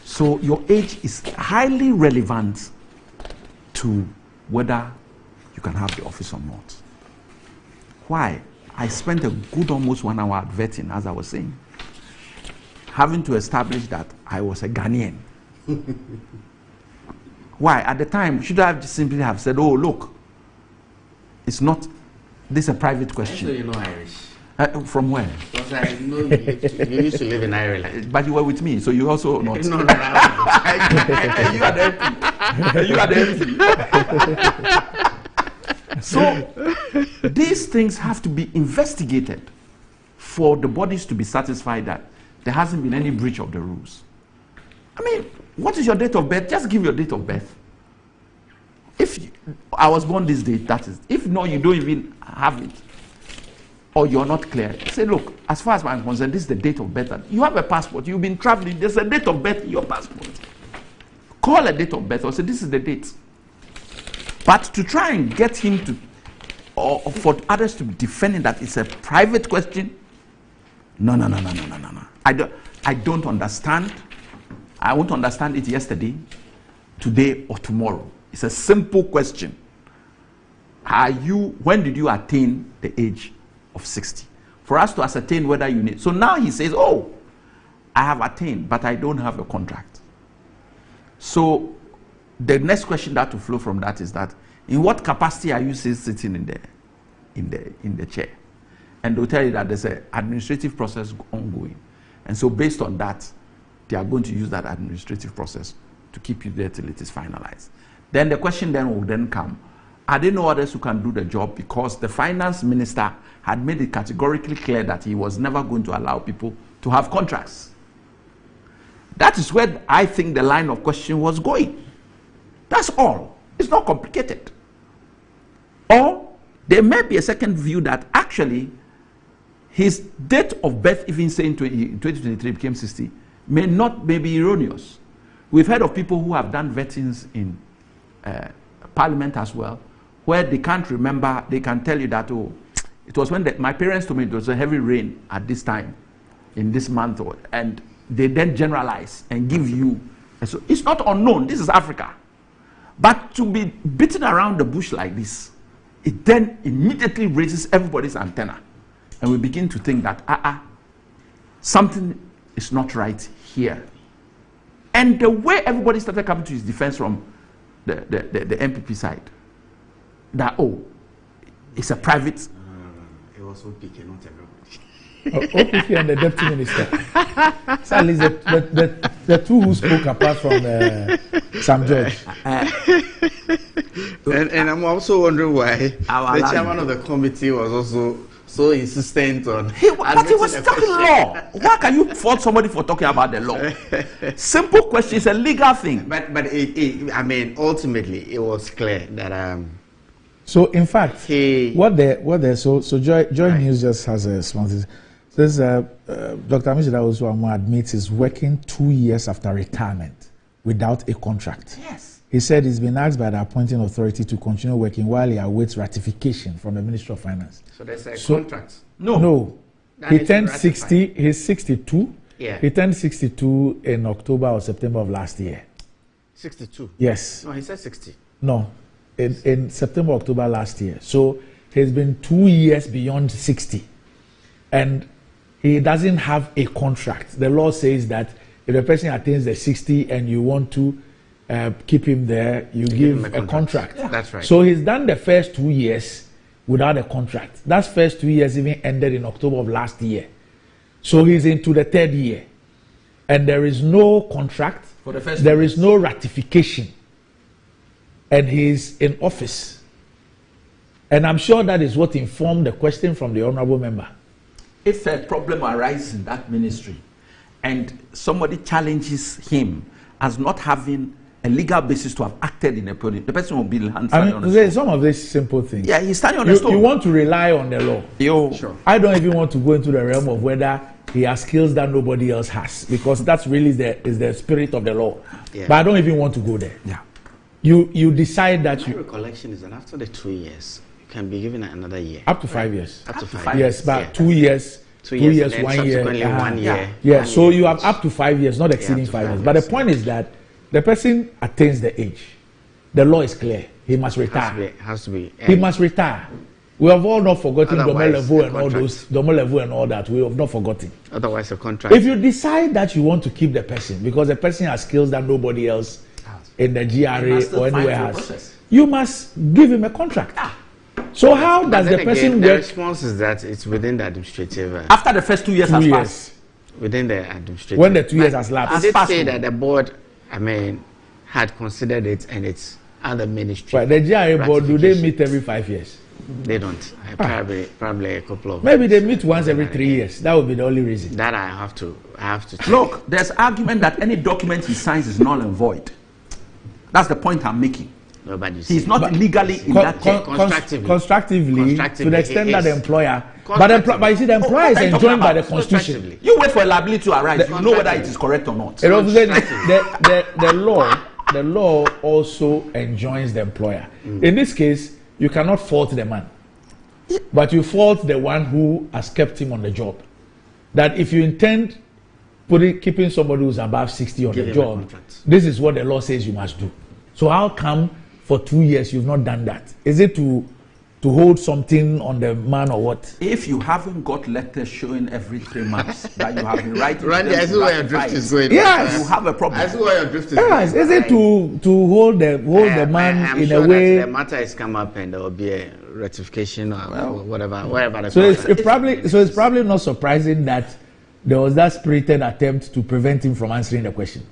So your age is highly relevant to whether you can have the office or not. Why? I spent a good almost 1 hour adverting, as I was saying, having to establish that I was a Ghanaian. Why? At the time, should I have simply have said, oh, look, it's not, this is a private question.
So you know Irish.
From where?
Because I know you used to live in Ireland.
But you were with me, so you also not.
No,
you are the MP. You are the MP. So these things have to be investigated for the bodies to be satisfied that there hasn't been any breach of the rules. I mean, what is your date of birth? Just give your date of birth. If I was born this date, that is. If no, you don't even have it, or you're not clear, say, look, as far as I'm concerned, this is the date of birth. You have a passport, you've been traveling, there's a date of birth in your passport. Call a date of birth or say, this is the date. But to try and get him to, or for others to be defending that it's a private question, no. I don't understand. I won't understand it yesterday, today, or tomorrow. It's a simple question. When did you attain the age of 60? For us to ascertain whether you need. So now he says, oh, I have attained, but I don't have a contract. So the next question that will flow from that is that, in what capacity are you still sitting in the chair? And they'll tell you that there's an administrative process ongoing. And so based on that, they are going to use that administrative process to keep you there till it is finalized. Then the question then will then come, are there no others who can do the job? Because the finance minister had made it categorically clear that he was never going to allow people to have contracts. That is where I think the line of question was going. That's all. It's not complicated. Or there may be a second view that actually his date of birth, even saying 2023 became 60, may be erroneous. We've heard of people who have done vettings in Parliament as well, where they can't remember. They can tell you that, oh, it was when my parents told me it was a heavy rain at this time, in this month, and they then generalize and give you. And so it's not unknown. This is Africa. But to be beaten around the bush like this, it then immediately raises everybody's antenna. And we begin to think that, something is not right here. And the way everybody started coming to his defense from the MPP side, that, oh, it's a private.
It was OPK, not everybody.
OPK and the deputy minister. So at least the two who spoke apart from Sam George.
And I'm also wondering why the chairman of the committee was also so insistent on.
But he was talking law. Why can you fault somebody for talking about the law? Simple question. It's a legal thing.
But I mean, ultimately, it was clear that.
So in fact, so Joy News just has a response. Says Dr. Amishida also admits he's working 2 years after retirement without a contract.
Yes.
He said he's been asked by the appointing authority to continue working while he awaits ratification from the Ministry of Finance.
So there's a contract?
No. He turned 60. He's 62.
Yeah.
He turned 62 in October or September of last year.
62?
Yes.
No, he said 60.
No. In September, October last year. So he's been 2 years beyond 60. And he doesn't have a contract. The law says that if a person attains the 60 and you want to keep him there, you give him a contract.
Yeah. That's right.
So he's done the first 2 years without a contract. That first 2 years even ended in October of last year. So he's into the third year. And there is no contract.
For the first
there is no ratification. And he's in office. And I'm sure that is what informed the question from the honorable member.
If a problem arises in that ministry and somebody challenges him as not having a legal basis to have acted in a period, the person will be standing on the
there's some of these simple things.
Yeah, he's standing on the stone.
You want to rely on the law.
Sure.
I don't even want to go into the realm of whether he has skills that nobody else has, because that's really the spirit of the law.
Yeah.
But I don't even want to go there.
Yeah.
You decide that
My recollection is that after the 2 years, you can be given another year.
Up to 5 years.
Up to 5
years. Yes, but
yeah.
2 years.
2 years,
1 year.
1 year.
Yeah, so you have up to 5 years, not exceeding 5 years. But the point is that the person attains the age. The law is clear. He must retire.
Has to be.
He must retire. We have all not forgotten
Domolevo
and all those, Domolevo and all that. We have not forgotten.
Otherwise, a contract.
If you decide that you want to keep the person because the person has skills that nobody else in the GRA or anywhere has, you must give him a contract. So how does the person work?
The response is that it's within the administrative.
After the first 2 years has passed.
Within the administrative.
When the 2 years has lapsed.
Did it say that the board, had considered it and it's other ministry?
Right, the GRA board, do they meet every 5 years?
They don't. Probably a couple of.
Maybe they meet once every 3 years. That would be the only reason.
That I have to check.
Look, there's argument that any document he signs is null and void. That's the point I'm making.
No, but
he's not legally in that
constructively to the extent that the employer. But you see, the employer is enjoined by the Constitution.
You wait for a liability to arise. You know whether it is correct or not.
The law also enjoins the employer. In this case, you cannot fault the man, but you fault the one who has kept him on the job. That if you intend keeping somebody who's above 60 on the job, this is what the law says you must do. So how come for 2 years you've not done that? Is it to hold something on the man or what?
If you haven't got letters showing every 3 months that you have been writing,
Randy, I see where your drift is going.
Yes,
you have a problem.
I see where your drift is going.
Yes, is it to hold the man
I'm
in
sure
a way?
That the matter has come up and there will be a ratification or whatever.
So it's probably not surprising that there was that spirited attempt to prevent him from answering the question.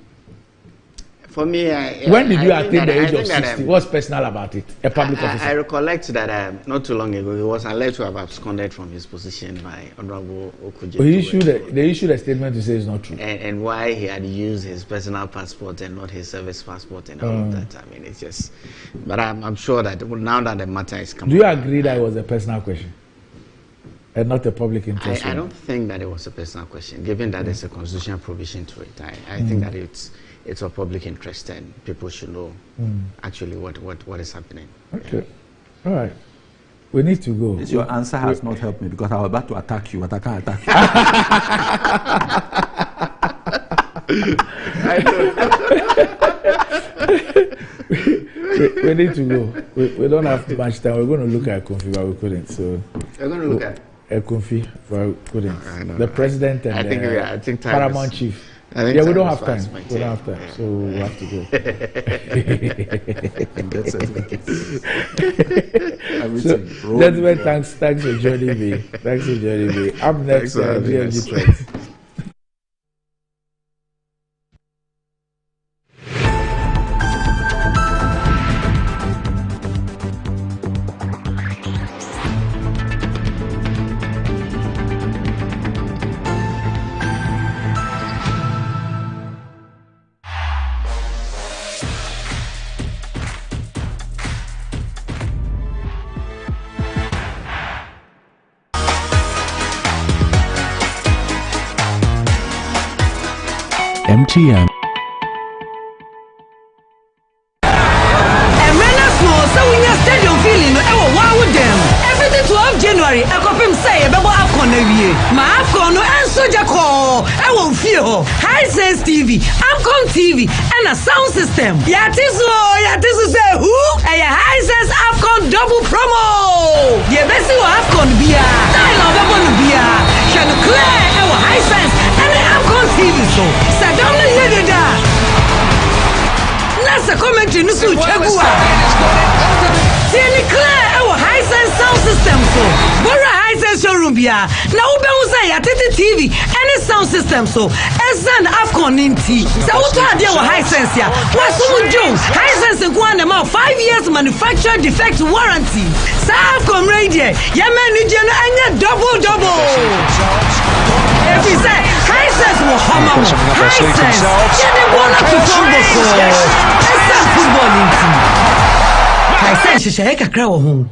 For me,
when did you attain the age of 60? What's personal about it? A public officer.
I recollect that not too long ago he was alleged to have absconded from his position by Honorable Okuje.
They issued a statement to say it's not true.
And why he had used his personal passport and not his service passport and all of that. I mean, it's just. But I'm sure that now that the matter is coming.
Do you agree that it was a personal question and not a public interest?
I don't think that it was a personal question, given that there's a constitutional provision to it. I think that it's of public interest and people should know actually what is happening.
Okay. All right. We need to go.
Your answer has not helped me because I was about to attack you, but I can't attack
you. we need to go. We don't have much time. We're going to look at Konfi, but we couldn't. So
we're going to look at
Konfi, but we couldn't. The president and
I think
Paramount Chief. Yeah, we don't have time. We don't have time, so we have to go. So, gentlemen, thanks for joining me. Thanks for joining me. Up next, DMG Trends.
MTN.
Stadium feeling, everything 12 January, I can say about AFCON every year. My AFCON and Soja Call, I won't feel high sense TV, AFCON TV, and a sound system. Yatisu say who? A high sense AFCON double promo. The best you AFCON beer, I love the beer. Can clear our high sense and the AFCON TV so. Sadam Yedida. That's a commentary, Nusu Chagua. Clear our high sense sound system so. We're a high sense showroom bia. Now we say at TV any sound system so. Esan AFCON inti. So what are the high sense ya? What's Jones? High sense in one amount 5 years manufacturer defect warranty. Sa AFCON radio. Yaman Nijan and double. If we say high sense Mahama, high sense. Yeah, they want to football. Esan football inti. I said she said I can't home.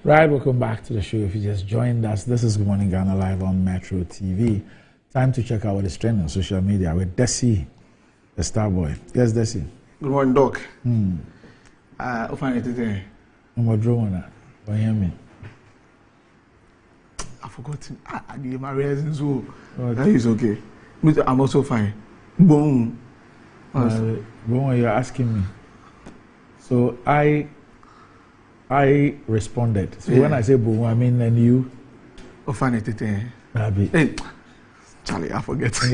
Right, welcome back to the show. If you just joined us, this is Good Morning Ghana live on Metro TV. Time to check out what is trending on social media with Desi, the star boy. Yes, Desi.
Good morning, Doc. I'll find it today.
I'm drawing that. What hear me?
I forgot. I gave my reasons. So that is okay. I'm also fine. Boom.
Boom, you're asking me. So I responded. So when I say boom, I mean and you.
I'll find it today. Hey, Charlie, I forget.
In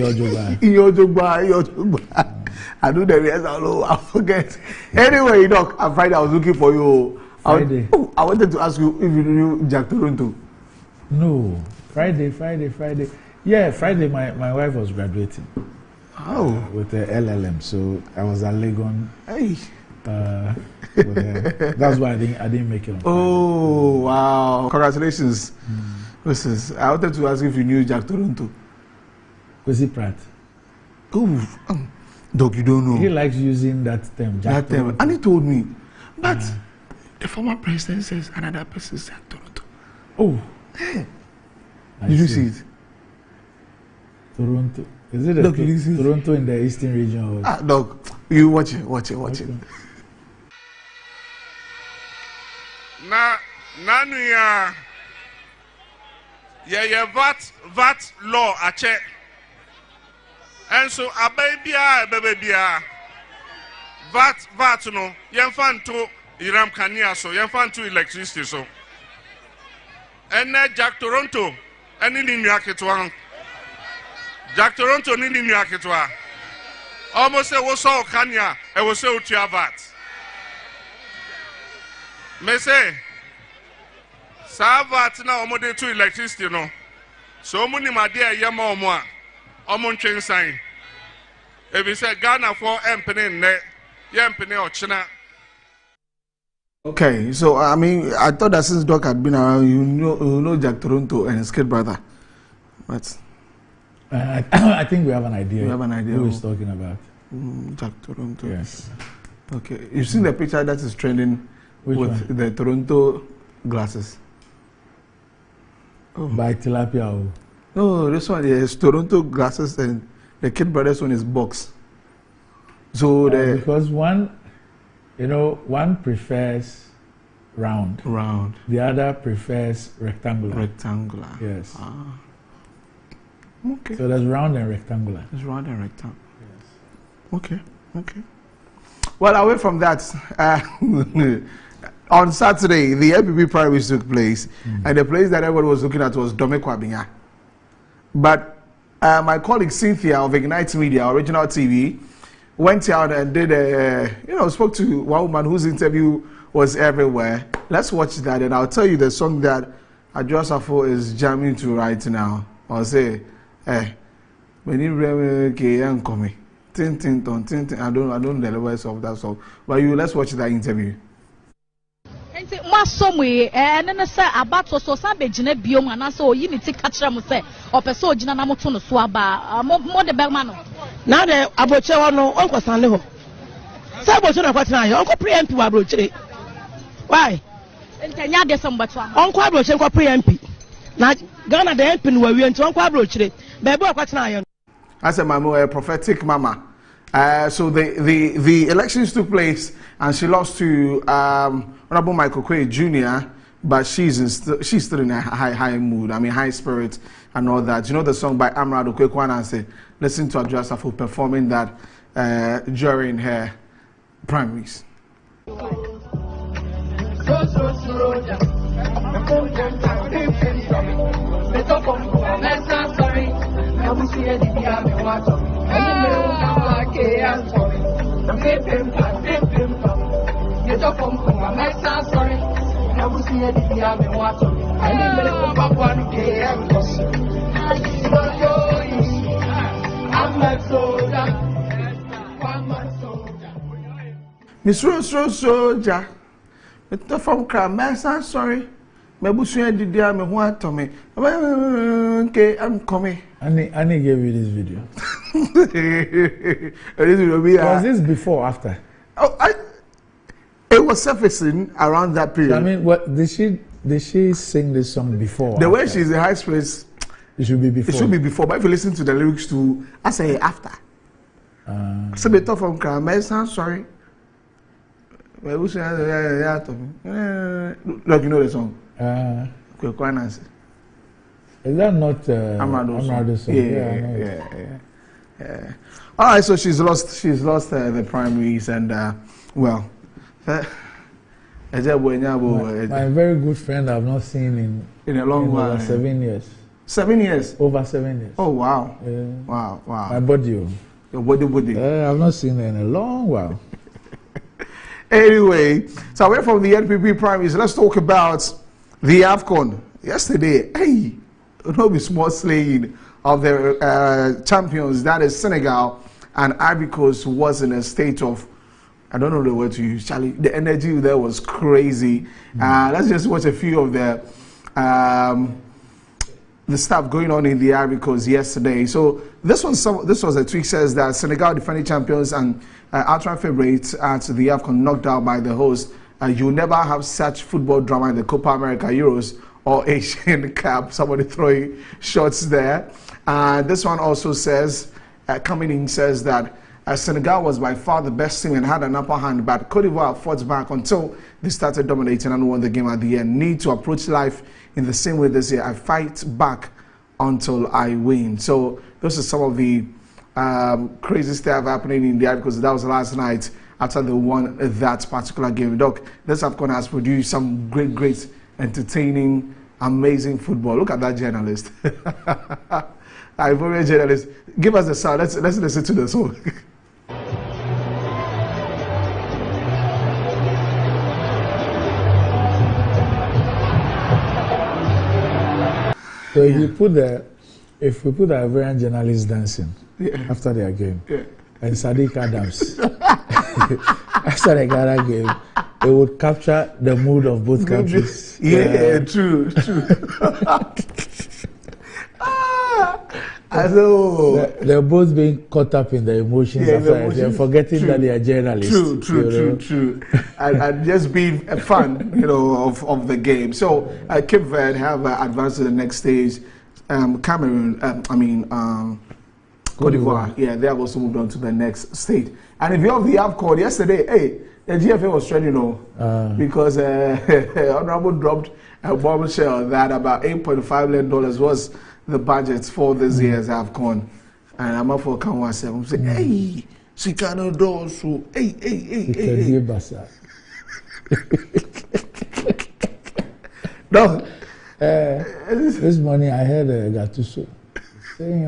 your job.
I do the rest. I forget. Anyway, Doc, on Friday I was looking for you.
Friday.
I wanted to ask you if you knew Jack Toronto.
No. Friday. Yeah, Friday my wife was graduating.
Oh.
With the LLM. So I was at Legon.
Hey.
That's why I didn't make it.
Oh, wow. Congratulations. I wanted to ask if you knew Jack Toronto.
Kwesi Pratt.
Oh, Doc, you don't know.
He likes using that term, Jack Toronto.
And he told me. But the former president says another person is Jack Toronto. Oh. Hey. Did you see it?
Toronto. Is it
Doc,
Toronto in the eastern region?
Doc, you watch it. Okay.
Nanu ya VAT law ache. And so ababia VAT no yemfa to Iram Kania so yemfa to electricity so. And Jack Toronto any ni aketwa. Jack Toronto ni aketwa. Almost say wo so Kania e wo say utua VAT. Me say Savat na omode to electricity no. So many made yama omo a omo ntwen san. If you say Ghana for empene ne yempene ochina.
Okay, so I mean I thought that since Doc had been around you know Jack Toronto and his kid brother. But
I think we have an idea.
We have an idea
who he's talking about.
Jack Toronto.
Yes.
Okay. You've seen the picture that is trending with the Toronto glasses.
By Tilapia.
No, this one is Toronto glasses and the kid brother's one is box. So
because one prefers round. The other prefers rectangular. Yes.
Okay.
So there's round and rectangular.
There's round and rectangular. Yes. Okay. Well, away from that, on Saturday, the LPP primaries took place, and the place that everyone was looking at was Domekwabinya. But my colleague Cynthia of Ignite Media, Original TV, went out and did spoke to one woman whose interview was everywhere. Let's watch that, and I'll tell you the song that Adjosafo is jamming to right now. I'll say, when you remember coming. Tin. I don't know the words of that song. But let's watch that interview.
Masomu and then say about so sambe jine biom and so you need to catch them say or person jina na moto no so aba mo de bermano
na de aboche no onko sanle ho say aboche na kwatena here onko pre MP wa aboche why
entanya de sombato
onko aboche onko pre MP na Ghana de MP no wa wi enti onko aboche bebe kwatena here.
I said, Mama, a prophetic mama. So the elections took place, and she lost to Honorable Michael Quay Jr., but she's still in a high mood. I mean, high spirit and all that. You know the song by Amrado Kwekwana and say, listen to Adjosafo performing that during her primaries. Miss Rose Soldier, from Cramassa, sorry. Okay, I'm coming.
Annie gave you this video. Was this before or after?
It was surfacing around that period.
So, I mean, what did she did she sing this song before?
The way she's in high spirits,
it should be before.
It should be before, but if you listen to the lyrics too, I say after. So they talk from Kramer, I'm sorry. Look, you know the song.
Is that not Amrado's song?
Yeah. All right, so she's lost the primaries, and well,
my very good friend I've not seen
in a long while.
Over 7 years.
7 years.
Over 7 years.
Oh wow!
Yeah.
Wow!
My body.
Your body.
I've not seen her in a long while.
Anyway, so away from the NPP primaries, let's talk about the AFCON. Yesterday, hey, no be small slaying of the champions, that is Senegal, and Ivory Coast was in a state of, I don't know the word to use, Charlie. The energy there was crazy. Let's just watch a few of the stuff going on in the Ivory Coast yesterday. So this was a tweet says that Senegal, defending champions and outright favorites at the AFCON, knocked out by the host. You'll never have such football drama in the Copa America, Euros, or Asian Cup. Somebody throwing shots there. This one also says, coming in, says that Senegal was by far the best team and had an upper hand, but Cote d'Ivoire fought back until they started dominating and won the game at the end. Need to approach life in the same way this year. I fight back until I win. So those are some of the crazy stuff happening in the because that was last night after they won that particular game. Doc, this AFCON has produced some great, entertaining, amazing football. Look at that journalist. Ivorian journalist. Give us the sound. Let's listen to the song.
So if we put the Ivorian journalist dancing after their game, and Sadiq Adams after the Ghana game, it would capture the mood of both countries.
True.
They're both being caught up in the emotions. They're forgetting that they are journalists.
True. and just being fun, of the game. So Cape Verde have advanced to the next stage. Cameroon, Cote d'Ivoire, they have also moved on to the next stage. And if you have the AFCON yesterday, the GFA was trending, because Honorable dropped a bombshell that about $8.5 million was the budget for this year's AFCON. And I'm up for Kanwa 7. I'm saying, hey, Sikano Dosu, hey. No.
This morning I heard Gattuso saying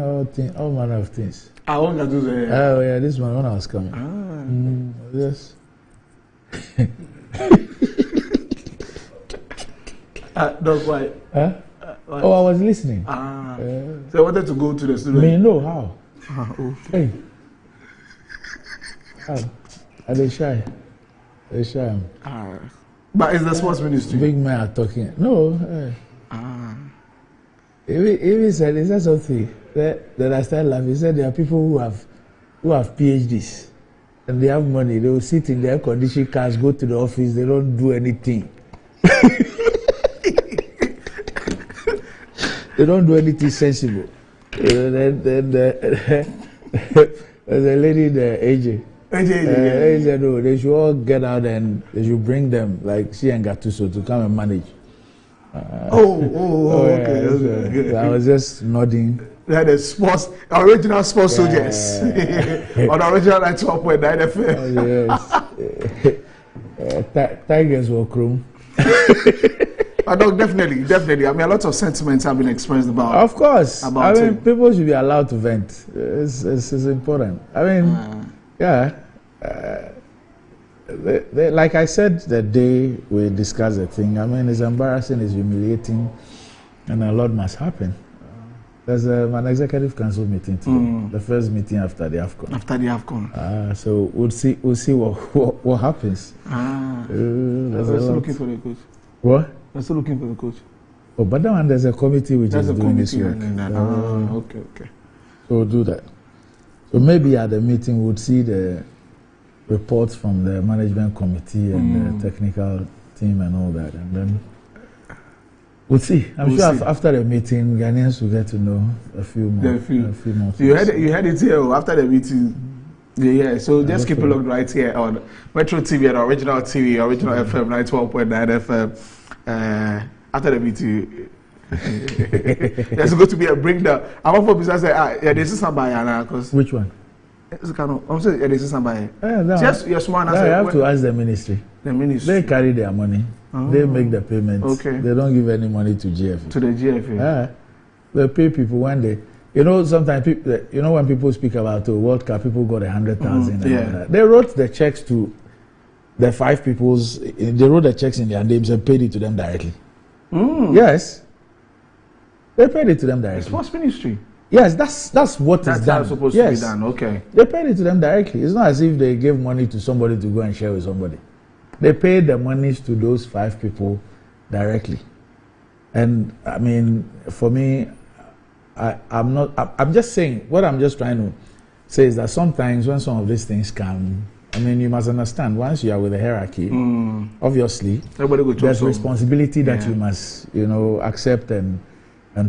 all manner of things.
I want Gattuso.
Oh yeah, this morning when I was coming. Yes.
Doc, why?
Why? I was listening.
So I wanted to go to the studio.
Me know how.
Okay.
Hey. How? Are they shy?
But it's the sports ministry.
Big men are talking. No. He said, is that something that I started laughing? He said there are people who have PhDs and they have money. They will sit in their air-conditioned cars, go to the office. They don't do anything. They don't do anything sensible. Then there's a lady there, AJ. AJ, no, they should all get out and they should bring them, like she and Gattuso, to come and manage.
Okay.
So I was just nodding.
They had original sports soldiers on the original 12.9
FM. Tigers were chrome.
Definitely. I mean, a lot of sentiments have been expressed about.
Of course. People should be allowed to vent. It's important. Like I said the day we discussed the thing, it's embarrassing, it's humiliating, and a lot must happen. There's an executive council meeting today, the first meeting after the AFCON. So we'll see what happens.
We're still looking for the coach.
What?
We're still looking for the coach.
Oh, but that one, there's a committee which is doing this work.
Okay.
So we'll do that. So maybe at the meeting we'll see the reports from the management committee and the technical team and all that, and then We'll see. I'm sure after the meeting, Ghanaians will get to know a few more.
You heard it here after the meeting. Yeah. So just keep a look right here on Metro TV and Original TV, Original FM 91.9 FM. After the meeting, there's going to be a breakdown. I'm up for business. This is somebody.
Which one?
I'm saying this is somebody.
Just
your smart.
I have to ask the ministry.
The ministry.
They carry their money. They make the payments.
Okay.
They don't give any money to GFA.
To the GFA.
They pay people when they. Sometimes people. When people speak about the World Cup, people got 100,000.
Yeah.
They wrote the checks to the 5 people's. They wrote the checks in their names and paid it to them directly. Yes. They paid it to them directly.
Sports ministry.
Yes, that's what is done.
That's supposed to be done. Okay.
They paid it to them directly. It's not as if they gave money to somebody to go and share with somebody. They paid the monies to those 5 people directly. And I mean, for me, I'm just saying, what I'm just trying to say is that sometimes when some of these things come, I mean, you must understand, once you are with a hierarchy, obviously, there's responsibility that you must, accept and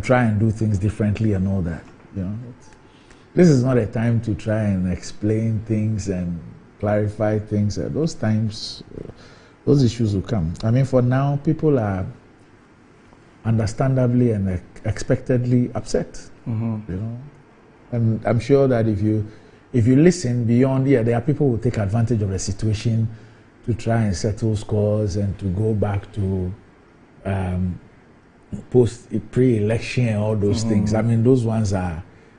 try and do things differently and all that. This is not a time to try and explain things and clarify things. Those times, those issues will come. I mean, for now, people are understandably and expectedly upset. And I'm sure that if you listen beyond, there are people who take advantage of the situation to try and settle scores and to go back to pre-election and all those things. I mean, those ones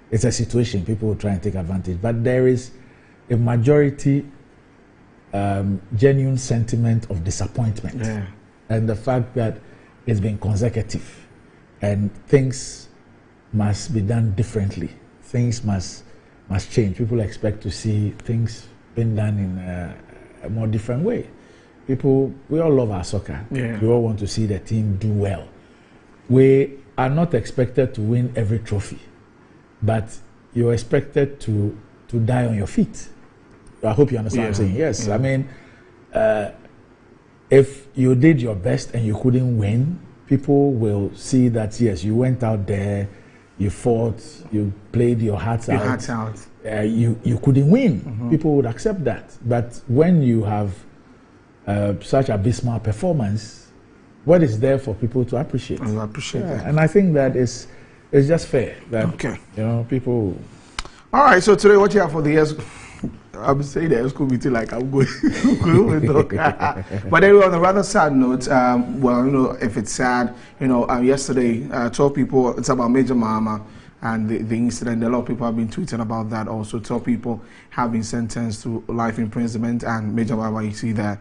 it's a situation people will try and take advantage. But there is a majority genuine sentiment of disappointment. And the fact that it's been consecutive and things must be done differently. Things must change. People expect to see things being done in a more different way. We all love our soccer. We all want to see the team do well. We are not expected to win every trophy, but you're expected to die on your feet. I hope you understand what I'm saying. Yes. I mean, if you did your best and you couldn't win, people will see that, yes, you went out there, you fought, you played your hearts out. You couldn't win. People would accept that. But when you have such abysmal performance, what is there for people to appreciate?
I appreciate that.
And I think that it's just fair that people.
All right. So today, what you have for the years? I'm saying the school meeting like I'm going. But anyway, on a rather sad note, if it's sad, yesterday, 12 people. It's about Major Mahama and the incident. A lot of people have been tweeting about that. Also, 12 people have been sentenced to life imprisonment, and Major Mahama, you see that.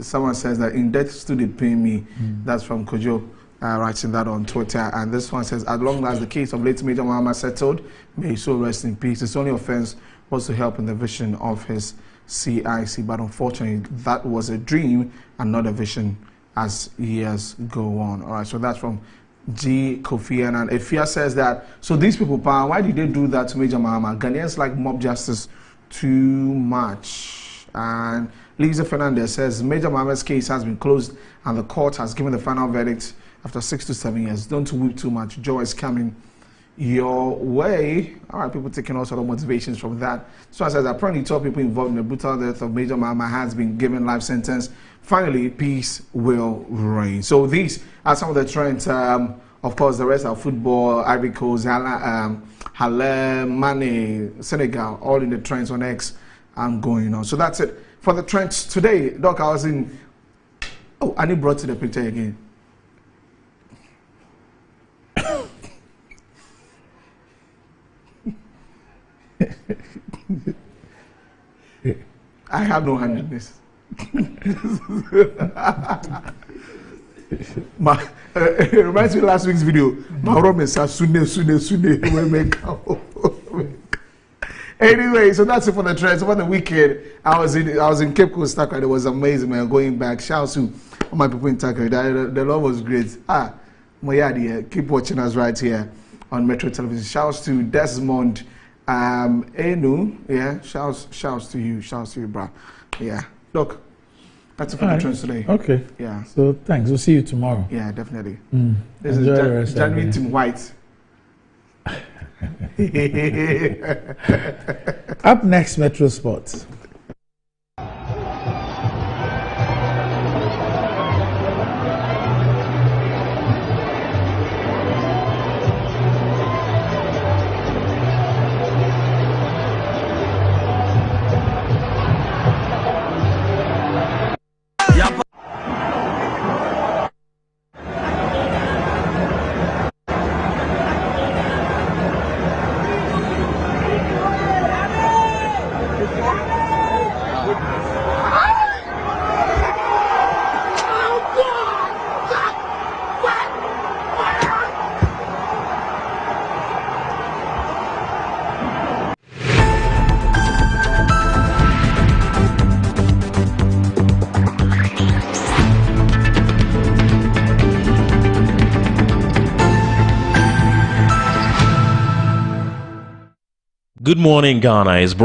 Someone says that in death stood they pay me. That's from Kojo, writing that on Twitter. And this one says, as long as the case of late Major Mahama settled, may he so rest in peace. His only offense was to help in the vision of his CIC. But unfortunately, that was a dream and not a vision as years go on. All right, so that's from G. Kofi. And Efia says that, so these people, why did they do that to Major Mahama? Ghanaians like mob justice too much. And Lisa Fernandez says Major Mahama's case has been closed and the court has given the final verdict after 6 to 7 years. Don't weep too much. Joy is coming your way. All right, people taking all sort of motivations from that. So I says apparently 12 people involved in the brutal death of Major Mahama has been given life sentence. Finally, peace will reign. So these are some of the trends. Of course, the rest are football, Ivory Coast, Harlem, Mane, Senegal, all in the trends on X and going on. So that's it for the trends today. Doc, I was in. Oh, I need brought to the picture again. I have no hand in this. It reminds me of last week's video. My room is Anyway, so that's it for the trends. Over the weekend, I was in Cape Coast, Takra. It was amazing, man. Going back, shout out to all my people in Takra. The love was great. Moyadi, keep watching us right here on Metro Television. Shouts to Desmond Enu. Yeah, shouts to you, bro. Yeah, look. That's it for the trends today.
Okay.
Yeah.
So thanks. We'll see you tomorrow.
Yeah, definitely.
This
Enjoy the
is
January Team White.
Up next, Metro Sports.
Good Morning Ghana is brought